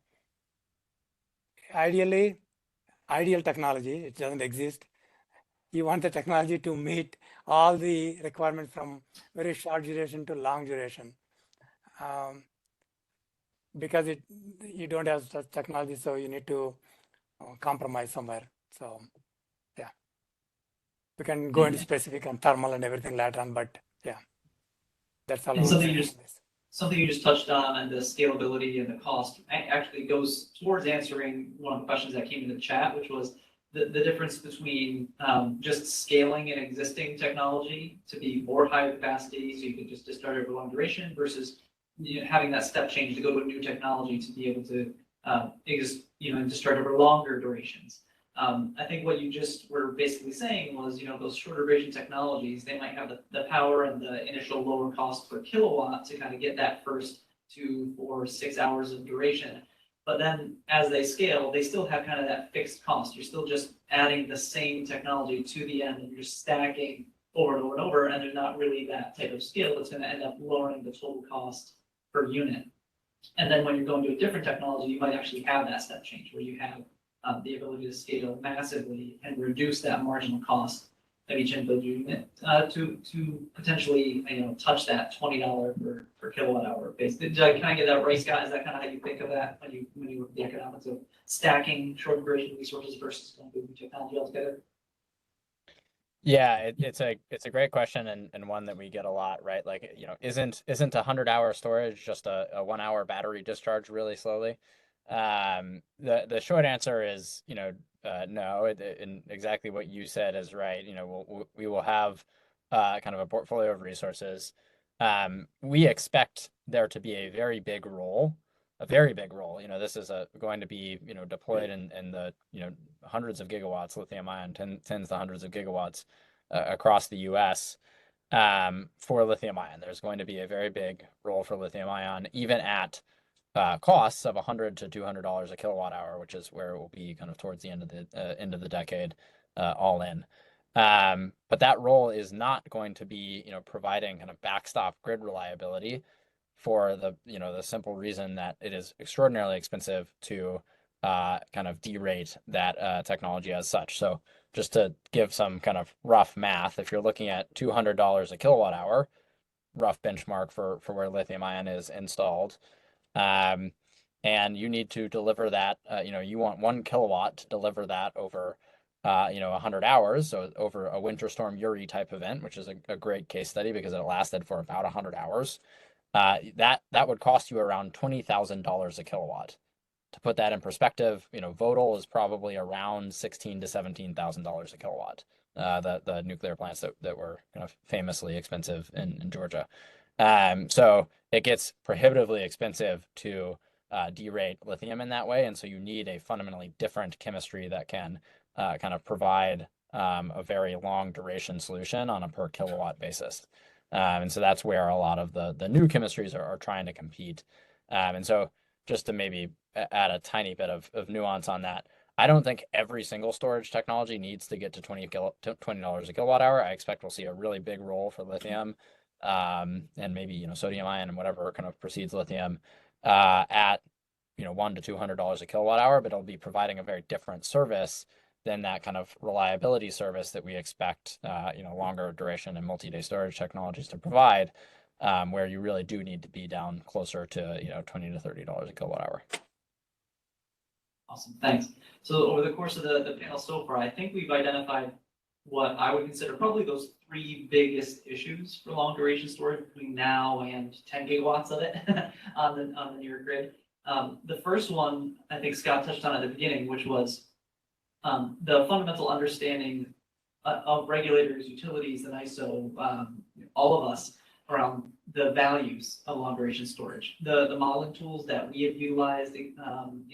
ideal technology, it doesn't exist. You want the technology to meet all the requirements from very short duration to long duration. Because you don't have such technology, so you need to compromise somewhere. So yeah, we can go into specific on thermal and everything later on, but yeah, that's all. And something you just touched on, and the scalability and the cost actually goes towards answering one of the questions that came in the chat, which was the difference between just scaling an existing technology to be more high capacity, so you can just discharge over long duration, versus having that step change to go to a new technology to be able to discharge over longer durations. I think what you just were basically saying was, those shorter duration technologies, they might have the power and the initial lower cost per kilowatt to kind of get that first 2, 4, 6 hours of duration. But then as they scale, they still have kind of that fixed cost. You're still just adding the same technology to the end, and you're stacking over and over and over, and there's not really that type of scale that's going to end up lowering the total cost per unit. And then when you're going to a different technology, you might actually have that step change where you have the ability to scale massively and reduce that marginal cost of each input unit to potentially touch that $20 per kilowatt hour base. Did I kind of get that right, Scott? Is that kind of how you think of that when you look at the economics of stacking short duration resources versus going to new technology altogether? Yeah, it's a great question, and one that we get a lot, right? Like, isn't 100-hour storage just a 1-hour battery discharge really slowly? The short answer is, no, and exactly what you said is right. We will have kind of a portfolio of resources. We expect there to be a very big role. This is going to be, deployed in the, hundreds of gigawatts, lithium ion, tens to hundreds of gigawatts across the US for lithium ion. There's going to be a very big role for lithium ion, even at costs of $100 to $200 a kilowatt hour, which is where it will be kind of towards the end of the decade, all in. But that role is not going to be, providing kind of backstop grid reliability for the simple reason that it is extraordinarily expensive to kind of derate that technology as such. So just to give some kind of rough math, if you're looking at $200 a kilowatt hour, rough benchmark for where lithium ion is installed, and you need to deliver that, you want 1 kilowatt to deliver that over 100 hours, so over a winter storm Uri type event, which is a great case study because it lasted for about 100 hours. That would cost you around $20,000 a kilowatt. To put that in perspective, Vodal is probably around $16,000 to $17,000 a kilowatt. The nuclear plants that were kind of famously expensive in Georgia. So it gets prohibitively expensive to derate lithium in that way, and so you need a fundamentally different chemistry that can kind of provide a very long duration solution on a per kilowatt basis. And so that's where a lot of the new chemistries are trying to compete. And so just to maybe add a tiny bit of nuance on that, I don't think every single storage technology needs to get to $20 a kilowatt hour. I expect we'll see a really big role for lithium, and maybe sodium ion and whatever kind of precedes lithium at $100 to $200 a kilowatt hour, but it'll be providing a very different service than that kind of reliability service that we expect longer duration and multi-day storage technologies to provide, where you really do need to be down closer to $20 to $30 a kilowatt hour. Awesome, thanks. So over the course of the panel so far, I think we've identified what I would consider probably those three biggest issues for long duration storage between now and 10 gigawatts of it on the New York grid. The first one, I think Scott touched on at the beginning, which was the fundamental understanding of regulators, utilities, and ISO, all of us, around the values of long duration storage. The modeling tools that we have utilized in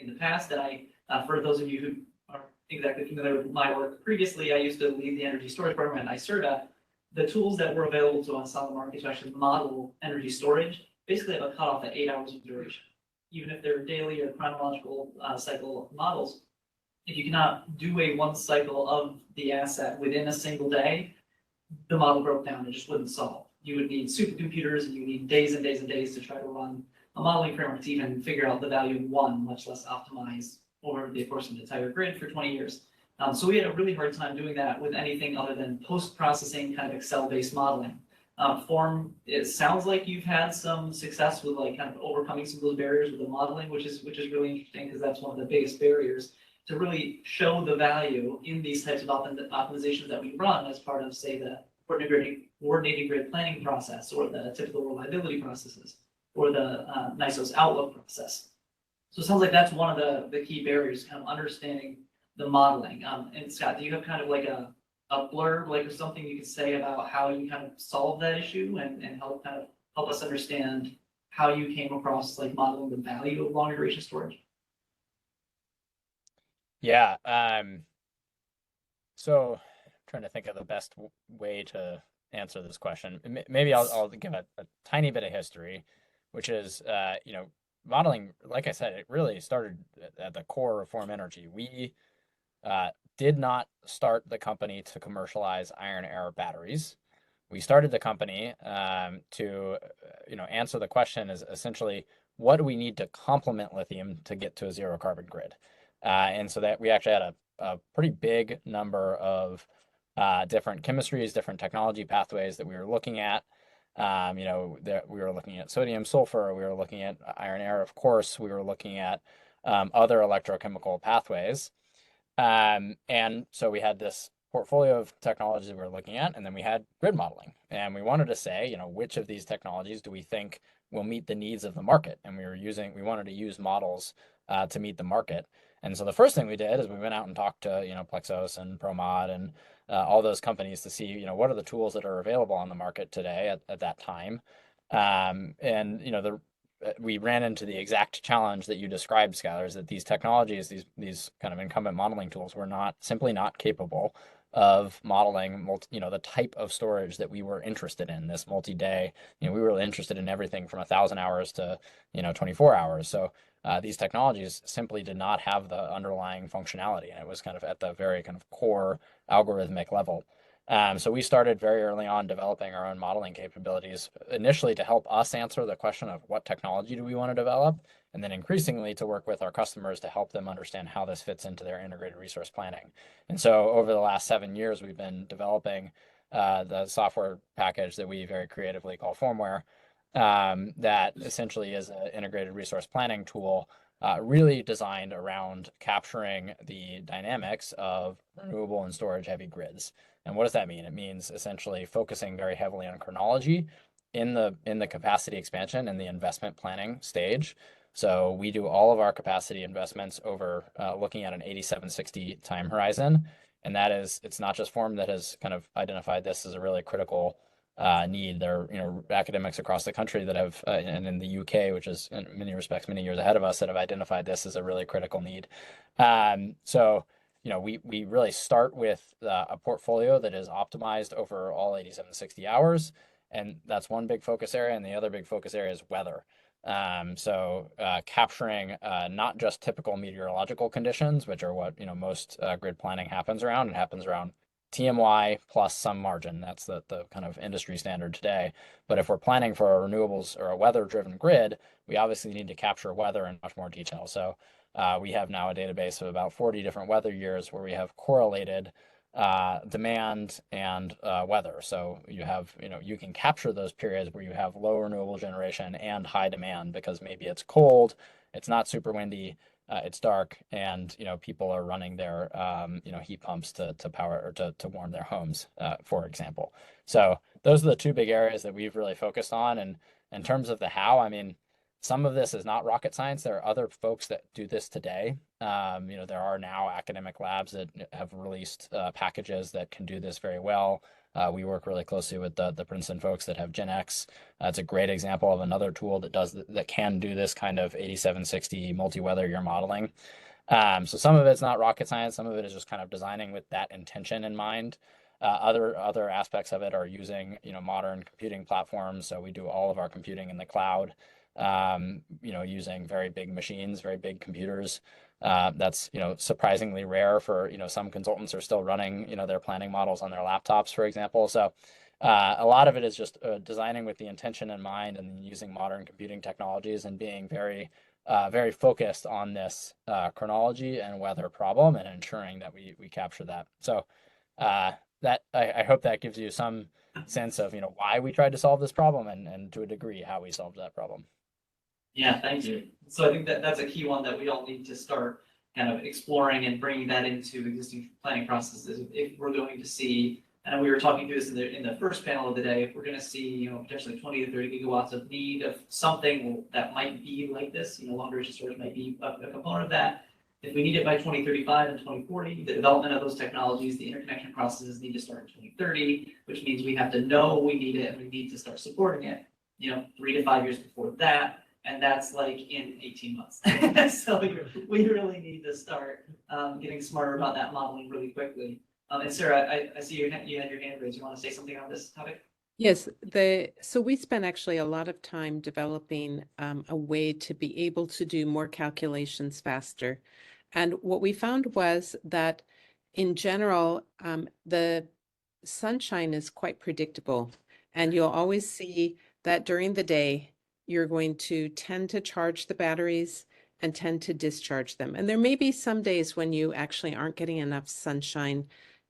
the past that for those of you who aren't exactly familiar with my work previously, I used to lead the energy storage program at NYSERDA. The tools that were available to us on the market to actually model energy storage basically have a cutoff at 8 hours of duration. Even if they're daily or chronological cycle models, if you cannot do a one cycle of the asset within a single day, the model broke down. It just wouldn't solve. You would need supercomputers, and you need days and days and days to try to run a modeling framework to even figure out the value of one, much less optimize over the course of an entire grid for 20 years. So we had a really hard time doing that with anything other than post-processing kind of Excel-based modeling. Form, it sounds like you've had some success with kind of overcoming some of those barriers with the modeling, which is really interesting, because that's one of the biggest barriers to really show the value in these types of optimizations that we run as part of, say, the coordinating grid planning process, or the typical reliability processes, or the NISO's outlook process. So it sounds like that's one of the key barriers, kind of understanding the modeling. And Scott, do you have kind of like a blurb, or something you could say about how you kind of solve that issue and help us understand how you came across modeling the value of long duration storage? Yeah. So trying to think of the best way to answer this question. Maybe I'll give a tiny bit of history, which is, modeling, like I said, it really started at the core of Form Energy. We did not start the company to commercialize iron air batteries. We started the company to, answer the question is essentially, what do we need to complement lithium to get to a zero carbon grid? And so that we actually had a pretty big number of different chemistries, different technology pathways that we were looking at. We were looking at sodium, sulfur, we were looking at iron air, of course, we were looking at other electrochemical pathways. And so we had this portfolio of technologies we were looking at, and then we had grid modeling. And we wanted to say, which of these technologies do we think will meet the needs of the market? And we wanted to use models to meet the market. And so the first thing we did is we went out and talked to, Plexos and ProMod and all those companies to see, what are the tools that are available on the market today at that time. We ran into the exact challenge that you described, Schuyler, is that these technologies, these kind of incumbent modeling tools were simply not capable of modeling the type of storage that we were interested in, this multi-day. We were interested in everything from 1,000 hours to 24 hours. So these technologies simply did not have the underlying functionality, and it was kind of at the very kind of core algorithmic level. So we started very early on developing our own modeling capabilities, initially to help us answer the question of what technology do we want to develop, and then increasingly to work with our customers to help them understand how this fits into their integrated resource planning. And so over the last 7 years, we've been developing the software package that we very creatively call Formware, that essentially is an integrated resource planning tool, really designed around capturing the dynamics of renewable and storage heavy grids. And what does that mean? It means essentially focusing very heavily on chronology in the capacity expansion and the investment planning stage. So we do all of our capacity investments over looking at an 8760 time horizon. And it's not just Form that has kind of identified this as a really critical need. There are academics across the country that have, and in the UK, which is in many respects many years ahead of us, that have identified this as a really critical need. So we really start with a portfolio that is optimized over all 87 to 60 hours. And that's one big focus area. And the other big focus area is weather. So capturing not just typical meteorological conditions, which are what most grid planning happens around. It happens around TMY plus some margin. That's the kind of industry standard today. But if we're planning for a renewables or a weather-driven grid, we obviously need to capture weather in much more detail. So we have now a database of about 40 different weather years where we have correlated demand and weather. So you can capture those periods where you have low renewable generation and high demand because maybe it's cold, it's not super windy, it's dark, and people are running their heat pumps to power or to warm their homes, for example. So those are the two big areas that we've really focused on. And in terms of the how, I mean, some of this is not rocket science. There are other folks that do this today. There are now academic labs that have released packages that can do this very well. We work really closely with the Princeton folks that have GenX. It's a great example of another tool that can do this kind of 8760 multi-weather year modeling. So some of it's not rocket science. Some of it is just kind of designing with that intention in mind. Other aspects of it are using modern computing platforms. So we do all of our computing in the cloud. Using very big machines, very big computers. That's surprisingly rare for some consultants are still running their planning models on their laptops, for example. So a lot of it is just designing with the intention in mind and using modern computing technologies and being very very focused on this chronology and weather problem and ensuring that we capture that. So that I hope that gives you some sense of why we tried to solve this problem and to a degree how we solved that problem. Yeah, thank you. So I think that's a key one that we all need to start kind of exploring and bringing that into existing planning processes. If we're going to see, and we were talking through this in the first panel of the day, if we're going to see potentially 20 to 30 gigawatts of need of something that might be like this, long duration storage might be a component of that. If we need it by 2035 and 2040, the development of those technologies, the interconnection processes need to start in 2030, which means we have to know we need it and we need to start supporting it, 3 to 5 years before that. And that's like in 18 months. So we really need to start getting smarter about that modeling really quickly. And Sarah, I see you had your hand raised. You want to say something on this topic? Yes, so we spent actually a lot of time developing a way to be able to do more calculations faster. And what we found was that in general, the sunshine is quite predictable. And you'll always see that during the day, you're going to tend to charge the batteries and tend to discharge them. And there may be some days when you actually aren't getting enough sunshine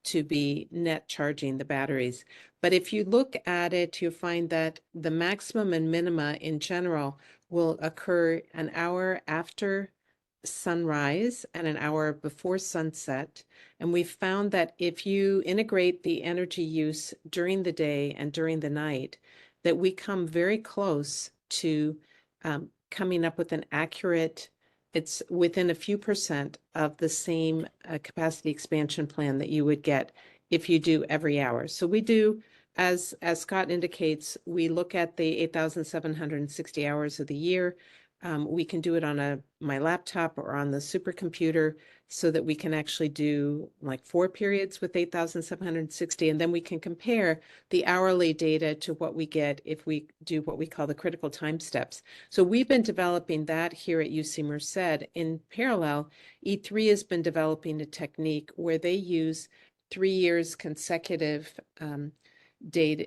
to be net charging the batteries. But if you look at it, you find that the maximum and minima in general will occur an hour after sunrise and an hour before sunset. And we found that if you integrate the energy use during the day and during the night, that we come very close to coming up with an accurate, it's within a few percent of the same capacity expansion plan that you would get if you do every hour. So we do, as Scott indicates, we look at the 8,760 hours of the year. We can do it on my laptop or on the supercomputer so that we can actually do like 4 periods with 8,760, and then we can compare the hourly data to what we get if we do what we call the critical time steps. So we've been developing that here at UC Merced. In parallel, E3 has been developing a technique where they use 3 years consecutive data,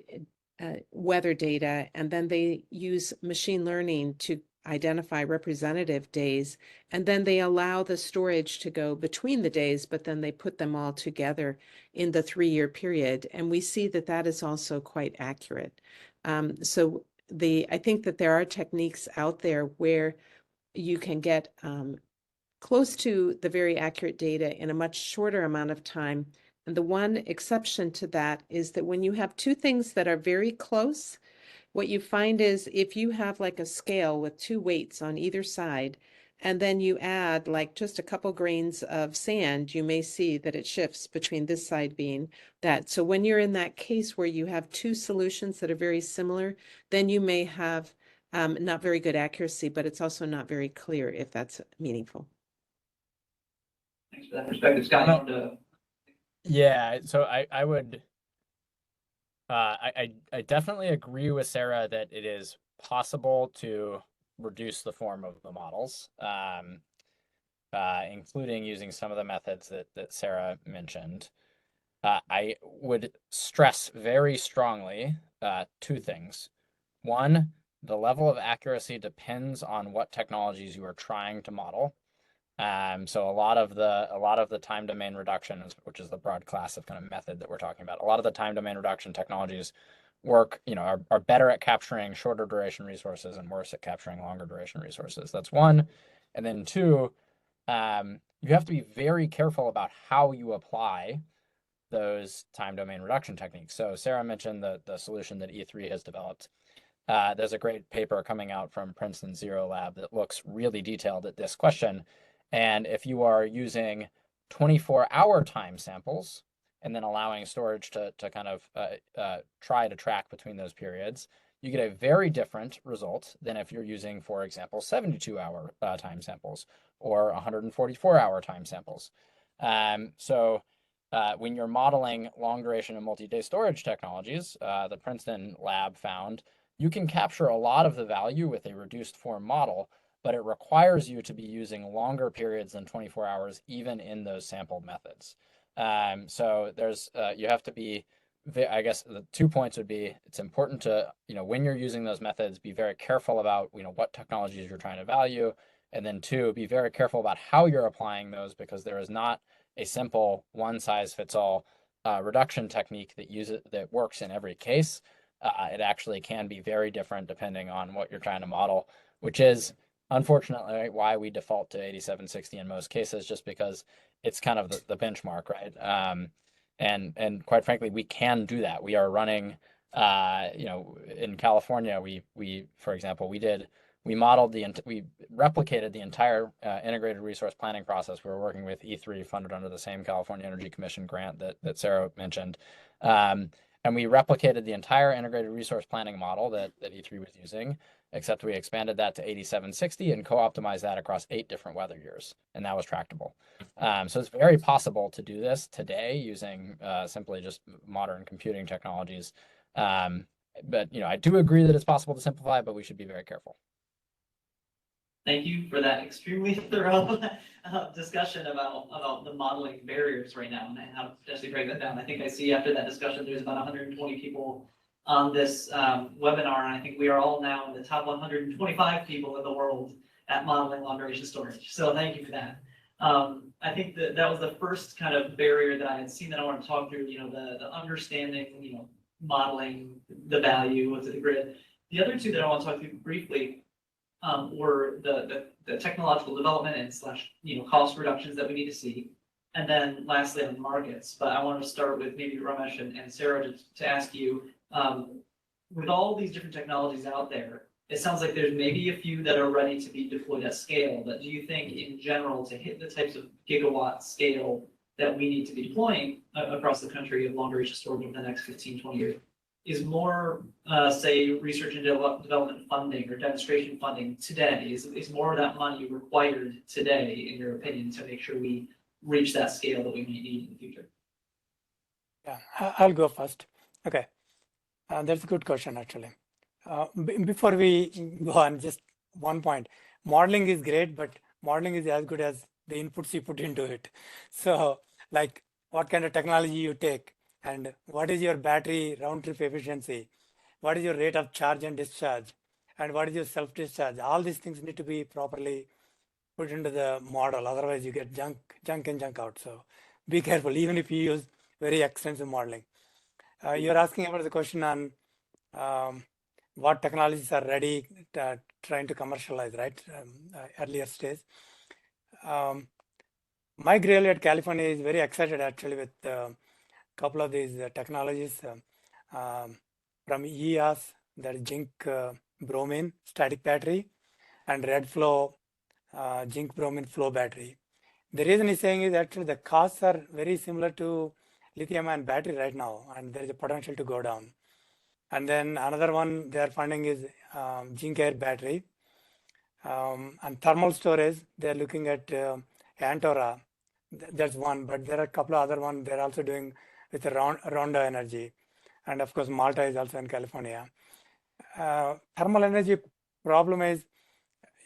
weather data, and then they use machine learning to identify representative days, and then they allow the storage to go between the days, but then they put them all together in the 3-year period. And we see that that is also quite accurate. So I think that there are techniques out there where you can get close to the very accurate data in a much shorter amount of time. And the one exception to that is that when you have two things that are very close, what you find is if you have like a scale with 2 weights on either side, and then you add like just a couple grains of sand, you may see that it shifts between this side being that. So when you're in that case where you have 2 solutions that are very similar, then you may have not very good accuracy, but it's also not very clear if that's meaningful. Thanks for that perspective, Scott. You wanted to... Yeah, so I would I definitely agree with Sarah that it is possible to reduce the form of the models, including using some of the methods that Sarah mentioned. I would stress very strongly two things. One, the level of accuracy depends on what technologies you are trying to model. So a lot of the time domain reduction, which is the broad class of kind of method that we're talking about, a lot of the time domain reduction technologies work, are better at capturing shorter duration resources and worse at capturing longer duration resources. That's one. And then two, you have to be very careful about how you apply those time domain reduction techniques. So Sarah mentioned the solution that E3 has developed. There's a great paper coming out from Princeton Zero Lab that looks really detailed at this question. And if you are using 24-hour time samples and then allowing storage to kind of try to track between those periods, you get a very different result than if you're using, for example, 72-hour time samples or 144-hour time samples. So when you're modeling long duration and multi-day storage technologies, the Princeton lab found you can capture a lot of the value with a reduced form model, but it requires you to be using longer periods than 24 hours, even in those sampled methods. So there's, you have to be, I guess the 2 points would be, it's important to, when you're using those methods, be very careful about, what technologies you're trying to value. And then 2, be very careful about how you're applying those, because there is not a simple one size fits all reduction technique that works in every case. It actually can be very different depending on what you're trying to model, which is unfortunately why we default to 8760 in most cases, just because it's kind of the benchmark, right? And quite frankly, we can do that. We are running, in California, we for example, we replicated the entire integrated resource planning process. We were working with E3, funded under the same California Energy Commission grant that Sarah mentioned. And we replicated the entire integrated resource planning model that E3 was using, except we expanded that to 8760 and co-optimized that across 8 different weather years, and that was tractable. So it's very possible to do this today using simply just modern computing technologies. But I do agree that it's possible to simplify, but we should be very careful. Thank you for that extremely thorough discussion about the modeling barriers right now and how to potentially break that down. I think I see after that discussion, there's about 120 people on this webinar, and I think we are all now in the top 125 people in the world at modeling long duration storage. So thank you for that. I think that was the first kind of barrier that I had seen that I want to talk through, the understanding, modeling the value of the grid. The other two that I want to talk through briefly were the technological development and cost reductions that we need to see. And then lastly on markets. But I want to start with maybe Ramesh and Sarah to ask you, with all these different technologies out there, it sounds like there's maybe a few that are ready to be deployed at scale, but do you think in general to hit the types of gigawatt scale that we need to be deploying across the country of long duration storage over the next 15, 20 years, is more, say, research and development funding or demonstration funding today, is more of that money required today, in your opinion, to make sure we reach that scale that we may need in the future? Yeah, I'll go first. Okay, that's a good question, actually. Before we go on, just one point. Modeling is great, but modeling is as good as the inputs you put into it. So, like, what kind of technology you take, and what is your battery round trip efficiency, what is your rate of charge and discharge, and what is your self-discharge. All these things need to be properly put into the model, otherwise you get junk in, junk out. So be careful, even if you use very extensive modeling. You're asking about the question on what technologies are ready, trying to commercialize, right? Earlier stage. Mike really at California is very excited actually with a couple of these technologies from EOS, the zinc bromine static battery, and red flow zinc bromine flow battery. The reason he's saying is actually the costs are very similar to lithium-ion battery right now, and there is a potential to go down. And then another one they are funding is zinc air battery. And thermal storage, they're looking at Antora That's one, but there are a couple of other ones they're also doing with the Ronda energy. And of course, Malta is also in California. Thermal energy problem is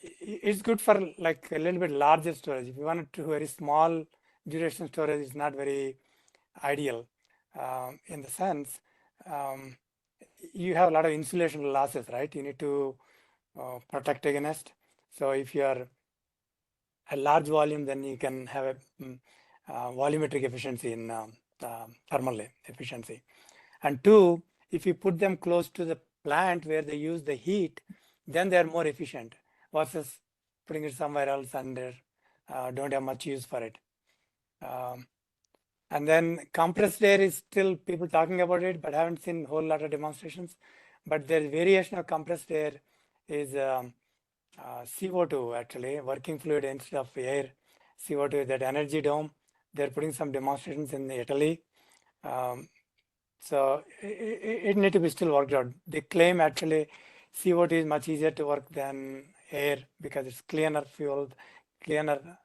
it's good for like a little bit larger storage. If you want to very small duration storage, is not very ideal in the sense you have a lot of insulation losses, right? You need to protect against. So if you are a large volume, then you can have a volumetric efficiency in thermal efficiency. And two, if you put them close to the plant where they use the heat, then they are more efficient versus putting it somewhere else and they don't have much use for it. And then compressed air is still people talking about it, but I haven't seen a whole lot of demonstrations. But there's variation of compressed air is CO2 actually, working fluid instead of air. CO2 is that energy dome. They're putting some demonstrations in Italy. So it needs to be still worked out. They claim actually CO2 is much easier to work than air because it's cleaner fuel, cleaner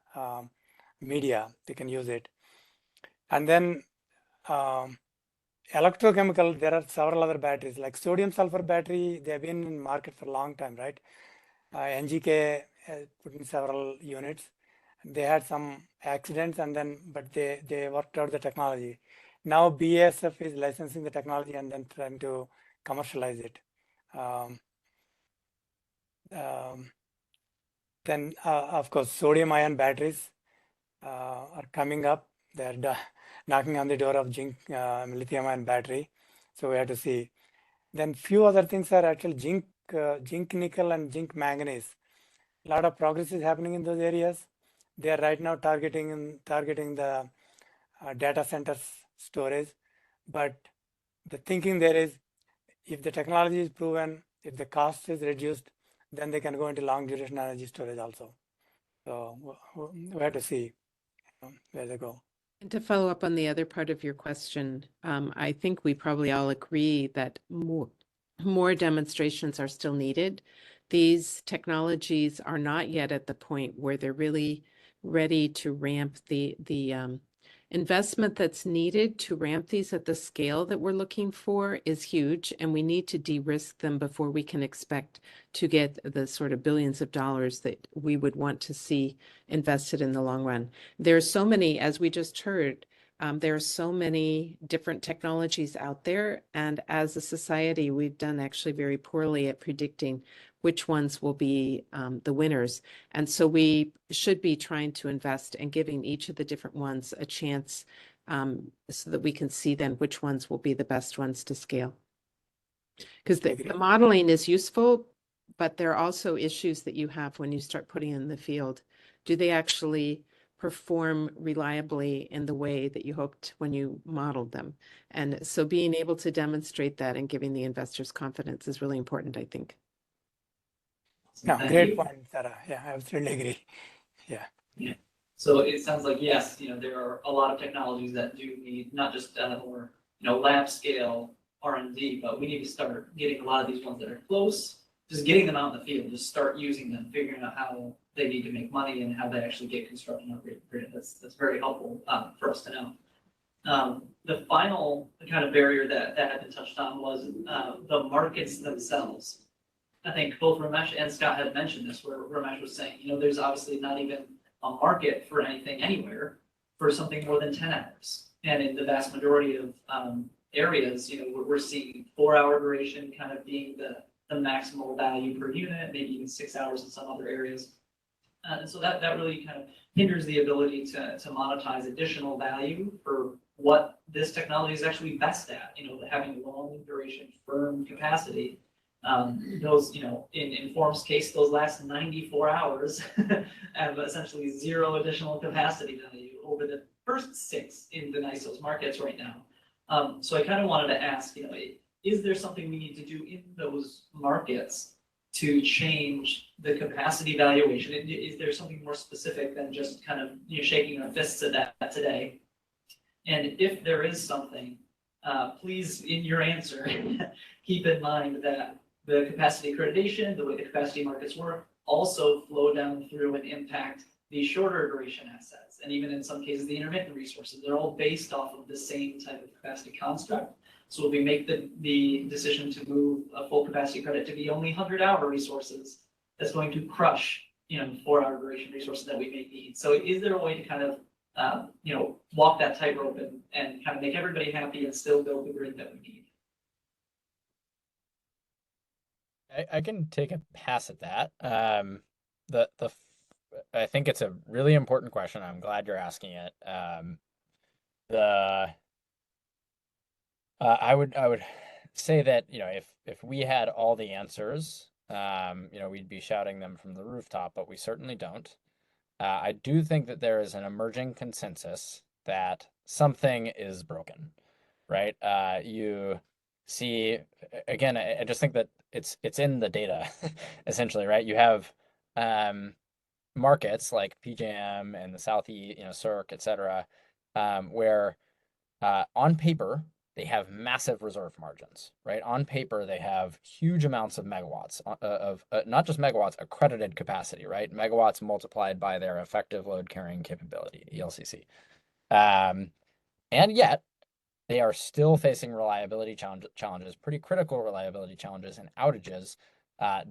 media, they can use it. And then electrochemical, there are several other batteries like sodium sulfur battery. They have been in market for a long time, right? NGK put in several units. They had some accidents and then, but they worked out the technology. Now BASF is licensing the technology and then trying to commercialize it. Then of course, sodium ion batteries are coming up. They're knocking on the door of zinc, lithium ion battery. So we have to see. Then few other things are actually zinc nickel and zinc manganese. A lot of progress is happening in those areas. They are right now targeting the data centers storage. But the thinking there is, if the technology is proven, if the cost is reduced, then they can go into long duration energy storage also. So we have to see where they go. And to follow up on the other part of your question, I think we probably all agree that more demonstrations are still needed. These technologies are not yet at the point where they're really ready to ramp the investment that's needed to ramp these at the scale that we're looking for is huge, and we need to de-risk them before we can expect to get the sort of billions of dollars that we would want to see invested in the long run. There's so many, as we just heard, there are so many different technologies out there, and as a society, we've done actually very poorly at predicting which ones will be the winners. And so we should be trying to invest and giving each of the different ones a chance so that we can see then which ones will be the best ones to scale. Because the modeling is useful, but there are also issues that you have when you start putting in the field. Do they actually perform reliably in the way that you hoped when you modeled them? And so being able to demonstrate that and giving the investors confidence is really important, I think. No, great point, Sarah. Yeah, I absolutely agree. Yeah. So it sounds like, yes, there are a lot of technologies that do need not just more, lab scale R&D, but we need to start getting a lot of these ones that are close, just getting them out in the field, just start using them, figuring out how they need to make money and how they actually get constructed and upgraded. That's very helpful for us to know. The final kind of barrier that had been touched on was the markets themselves. I think both Ramesh and Scott had mentioned this, where Ramesh was saying, there's obviously not even a market for anything anywhere for something more than 10 hours. And in the vast majority of areas, we're seeing 4-hour duration kind of being the maximal value per unit, maybe even 6 hours in some other areas. And so that really kind of hinders the ability to monetize additional value for what this technology is actually best at, having long duration firm capacity. Those, in Form's case, those last 94 hours have essentially zero additional capacity value over the first 6 in the NISO's markets right now. So I kind of wanted to ask, is there something we need to do in those markets to change the capacity valuation? Is there something more specific than just kind of shaking our fists at that today? And if there is something, please, in your answer, keep in mind that the capacity accreditation, the way the capacity markets work, also flow down through and impact the shorter duration assets. and even in some cases, the intermittent resources. They're all based off of the same type of capacity construct. So if we make the decision to move a full capacity credit to be only 100-hour resources, that's going to crush, 4-hour duration resources that we may need. So is there a way to kind of, walk that tightrope and kind of make everybody happy and still build the grid that we need? I can take a pass at that. I think it's a really important question. I'm glad you're asking it. I would say that, if we had all the answers, we'd be shouting them from the rooftop, but we certainly don't. I do think that there is an emerging consensus that something is broken, right? You see, again, I just think that it's in the data, essentially, right? You have markets like PJM and the Southeast, CERC, et cetera, where on paper, they have massive reserve margins, right? On paper, they have huge amounts of megawatts, not just megawatts, accredited capacity, right? Megawatts multiplied by their effective load carrying capability, ELCC. And yet, they are still facing reliability challenges, pretty critical reliability challenges and outages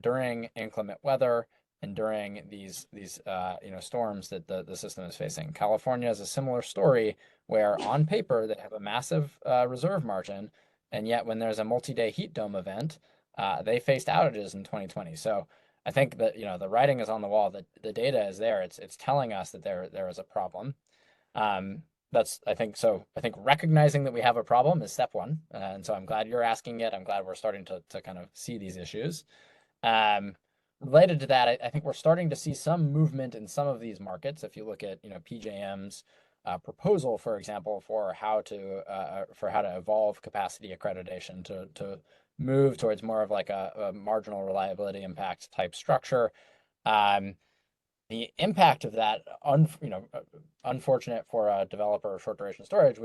during inclement weather and during these storms that the system is facing. California is a similar story where on paper they have a massive reserve margin, and yet when there's a multi-day heat dome event, they faced outages in 2020. So I think that the writing is on the wall. That the data is there. It's telling us that there is a problem. I think recognizing that we have a problem is step one. And so I'm glad you're asking it. I'm glad we're starting to kind of see these issues. Related to that, I think we're starting to see some movement in some of these markets. If you look at PJM's proposal, for example, for how to evolve capacity accreditation to move towards more of like a marginal reliability impact type structure. The impact of that, unfortunate for a developer of short duration storage,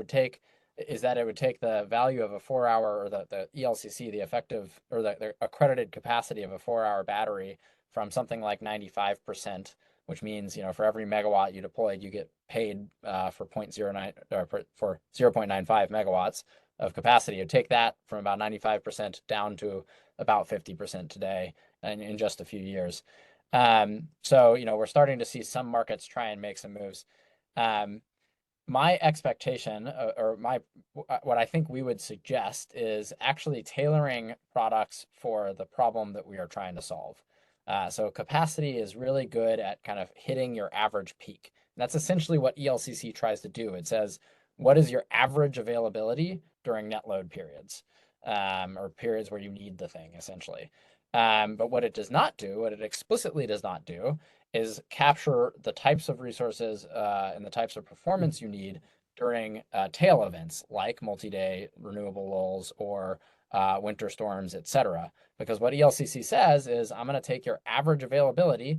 is that it would take the value of a 4-hour, or the ELCC, the effective or the accredited capacity of a 4-hour battery, from something like 95%, which means for every megawatt you deployed, you get paid for 0.09 or for 0.95 megawatts of capacity. You take that from about 95% down to about 50% today, and in just a few years. So we're starting to see some markets try and make some moves. My expectation, what I think we would suggest, is actually tailoring products for the problem that we are trying to solve. So capacity is really good at kind of hitting your average peak. And that's essentially what ELCC tries to do. It says, what is your average availability during net load periods, or periods where you need the thing, essentially. But what it does not do, what it explicitly does not do, is capture the types of resources and the types of performance you need during tail events like multi-day renewable lulls or winter storms, et cetera. Because what ELCC says is, I'm going to take your average availability,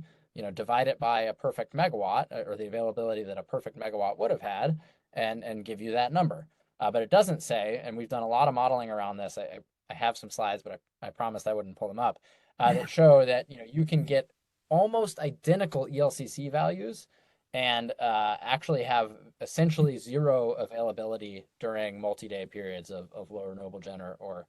divide it by a perfect megawatt, or the availability that a perfect megawatt would have had, and give you that number. But it doesn't say, and we've done a lot of modeling around this. I have some slides, but I promised I wouldn't pull them up, that show that you can get almost identical ELCC values and actually have essentially zero availability during multi-day periods of low renewable gen or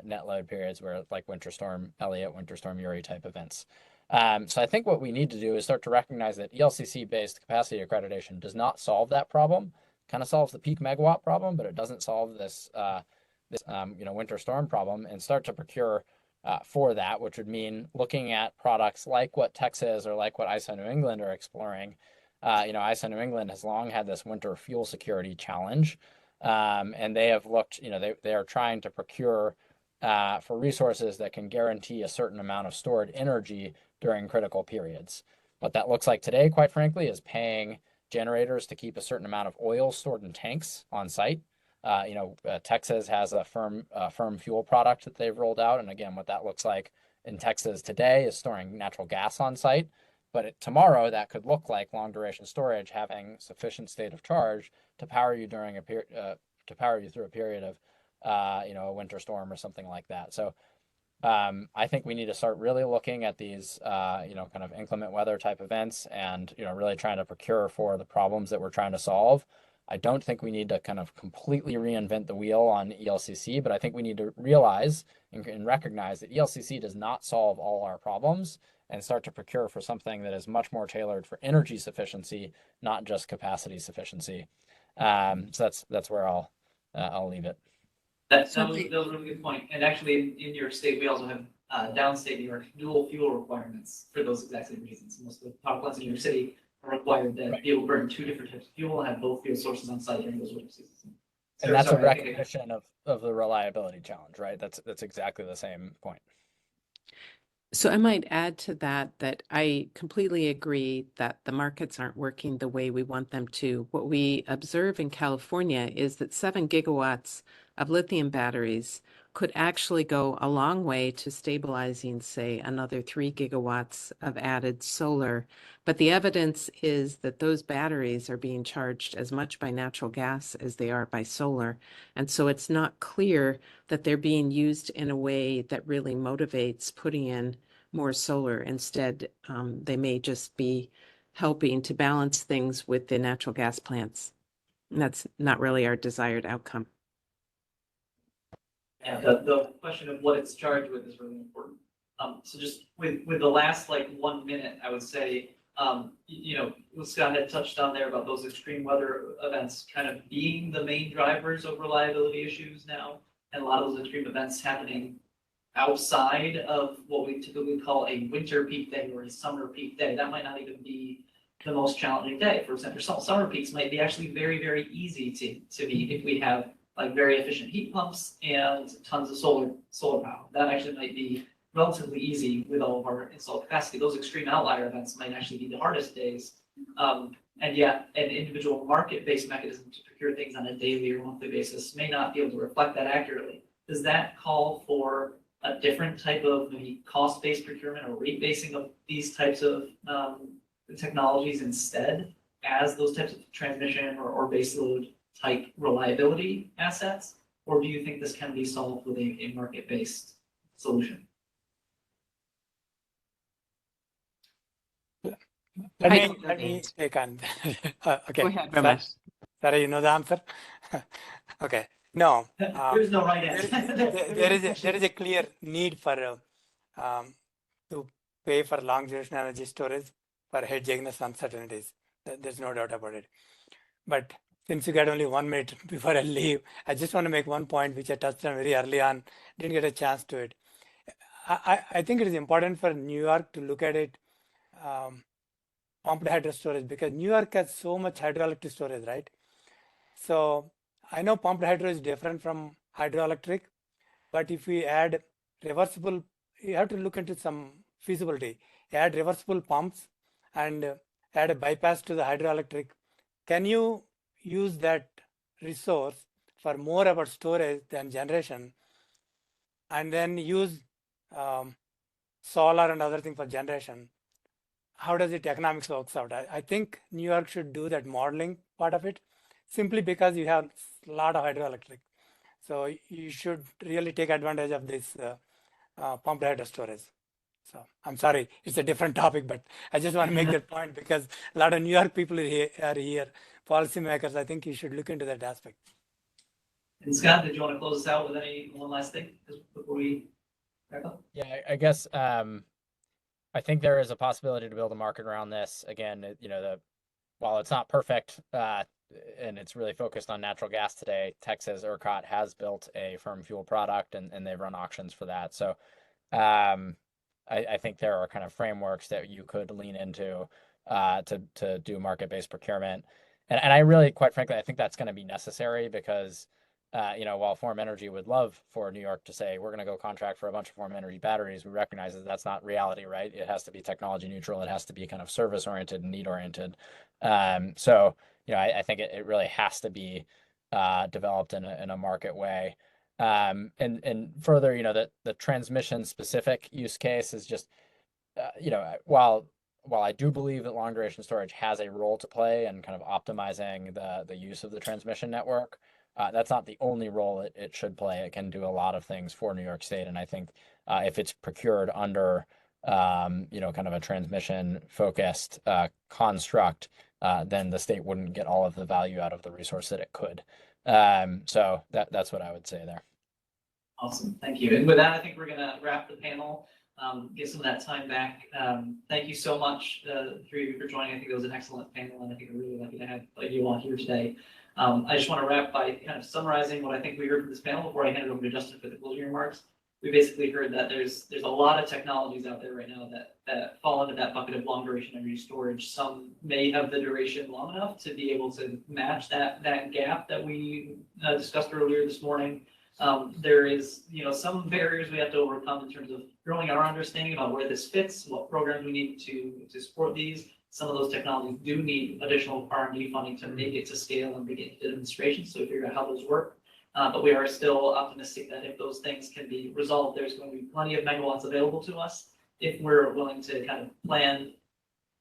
net load periods where, like Winter Storm Elliott, Winter Storm Uri type events. So I think what we need to do is start to recognize that ELCC-based capacity accreditation does not solve that problem. Kind of solves the peak megawatt problem, but it doesn't solve this winter storm problem, and start to procure for that, which would mean looking at products like what Texas or like what ISO New England are exploring. ISO New England has long had this winter fuel security challenge, and they have looked, they are trying to procure for resources that can guarantee a certain amount of stored energy during critical periods. What that looks like today, quite frankly, is paying generators to keep a certain amount of oil stored in tanks on site. Texas has a firm fuel product that they've rolled out. And again, what that looks like in Texas today is storing natural gas on site. But tomorrow, that could look like long duration storage, having sufficient state of charge to power you during to power you through a period of, a winter storm or something like that. So I think we need to start really looking at these, kind of inclement weather type events and, really trying to procure for the problems that we're trying to solve. I don't think we need to kind of completely reinvent the wheel on ELCC, but I think we need to realize and recognize that ELCC does not solve all our problems and start to procure for something that is much more tailored for energy sufficiency, not just capacity sufficiency. So that's where I'll leave it. That was a really good point. And actually, in New York State, we also have downstate New York dual fuel requirements for those exact same reasons. Most of the power plants in New York City are required that be able to burn two different types of fuel and have both fuel sources on site during those winter seasons. And that's a recognition of the reliability challenge, right? That's exactly the same point. So I might add to that I completely agree that the markets aren't working the way we want them to. What we observe in California is that 7 gigawatts of lithium batteries could actually go a long way to stabilizing, say, another 3 gigawatts of added solar. But the evidence is that those batteries are being charged as much by natural gas as they are by solar. And so it's not clear that they're being used in a way that really motivates putting in more solar. Instead, they may just be helping to balance things with the natural gas plants. And that's not really our desired outcome. Yeah, the question of what it's charged with is really important. So just with the last 1 minute, I would say, what Scott had touched on there about those extreme weather events kind of being the main drivers of reliability issues now, and a lot of those extreme events happening outside of what we typically call a winter peak day or a summer peak day. That might not even be the most challenging day. For example, summer peaks might be actually very, very easy to meet if we have very efficient heat pumps and tons of solar power. That actually might be relatively easy with all of our installed capacity. Those extreme outlier events might actually be the hardest days. And yet an individual market-based mechanism to procure things on a daily or monthly basis may not be able to reflect that accurately. Does that call for a different type of maybe cost-based procurement or rate basing of these types of technologies instead as those types of transmission or baseload type reliability assets? Or do you think this can be solved with a market-based solution? Let me take on. Okay. Go ahead, Ramesh. Sarah, you know the answer? Okay. No. There's no right answer. There is a clear need for to pay for long duration energy storage for hedging the uncertainties. There's no doubt about it. But since you got only 1 minute before I leave, I just want to make one point which I touched on very early on. Didn't get a chance to it. I think it is important for New York to look at it pumped hydro storage, because New York has so much hydroelectric storage, right? So I know pumped hydro is different from hydroelectric, but if we add reversible, you have to look into some feasibility. Add reversible pumps and add a bypass to the hydroelectric. Can you use that resource for more about storage than generation, and then use solar and other things for generation? How does it economics works out? I think New York should do that modeling part of it, simply because you have a lot of hydroelectric. So you should really take advantage of this pumped hydro storage. So I'm sorry, it's a different topic, but I just want to make that point because a lot of New York people are here, policymakers. I think you should look into that aspect. And Scott, did you want to close us out with one last thing before we wrap up? Yeah, I guess I think there is a possibility to build a market around this. Again, while it's not perfect and it's really focused on natural gas today, Texas ERCOT has built a firm fuel product and they've run auctions for that. So I think there are kind of frameworks that you could lean into to do market-based procurement. And I really, quite frankly, I think that's going to be necessary because while Form Energy would love for New York to say, we're going to go contract for a bunch of Form Energy batteries, we recognize that that's not reality, right? It has to be technology neutral. It has to be kind of service oriented and need oriented. So, I think it really has to be developed in a market way. And further, the transmission specific use case is just, while I do believe that long duration storage has a role to play in kind of optimizing the use of the transmission network, that's not the only role it should play. It can do a lot of things for New York State. And I think if it's procured under, kind of a transmission focused construct, then the state wouldn't get all of the value out of the resource that it could. So that's what I would say there. Awesome, thank you. And with that, I think we're gonna wrap the panel, get some of that time back. Thank you so much, the three of you, for joining. I think it was an excellent panel, and I think I'm really lucky to have you all here today. I just want to wrap by kind of summarizing what I think we heard from this panel before I hand it over to Justin for the closing remarks. We basically heard that there's a lot of technologies out there right now that fall into that bucket of long duration energy storage. Some may have the duration long enough to be able to match that gap that we discussed earlier this morning. There is, some barriers we have to overcome in terms of growing our understanding about where this fits, what programs we need to support these. Some of those technologies do need additional R&D funding to make it to scale and begin to demonstration, so figure out how those work. But we are still optimistic that if those things can be resolved, there's going to be plenty of megawatts available to us if we're willing to kind of plan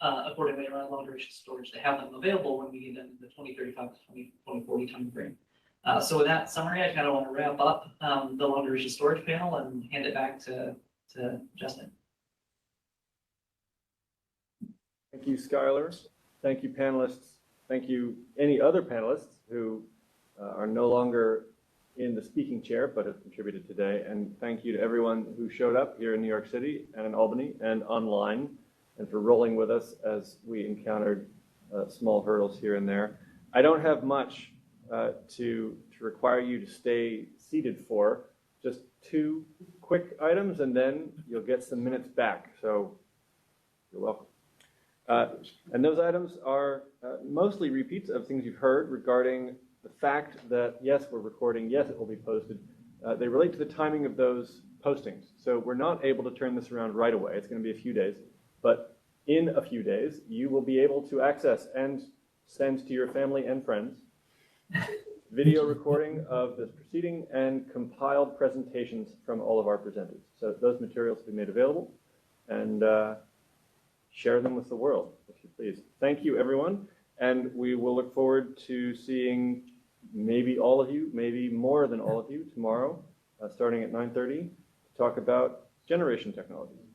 accordingly around long duration storage to have them available when we need them in the 2035 to 2040 timeframe. So with that summary, I kind of want to wrap up the long duration storage panel and hand it back to Justin. Thank you, Schuyler. Thank you, panelists. Thank you, any other panelists who are no longer in the speaking chair, but have contributed today. And thank you to everyone who showed up here in New York City and in Albany and online, and for rolling with us as we encountered small hurdles here and there. I don't have much to require you to stay seated for. Just two quick items, and then you'll get some minutes back. So you're welcome. And those items are mostly repeats of things you've heard regarding the fact that, yes, we're recording, yes, it will be posted. They relate to the timing of those postings. So we're not able to turn this around right away. It's going to be a few days. But in a few days, you will be able to access and send to your family and friends video recording of this proceeding and compiled presentations from all of our presenters. So those materials will be made available, and share them with the world, if you please. Thank you, everyone. And we will look forward to seeing maybe all of you, maybe more than all of you tomorrow, starting at 9:30, to talk about generation technologies.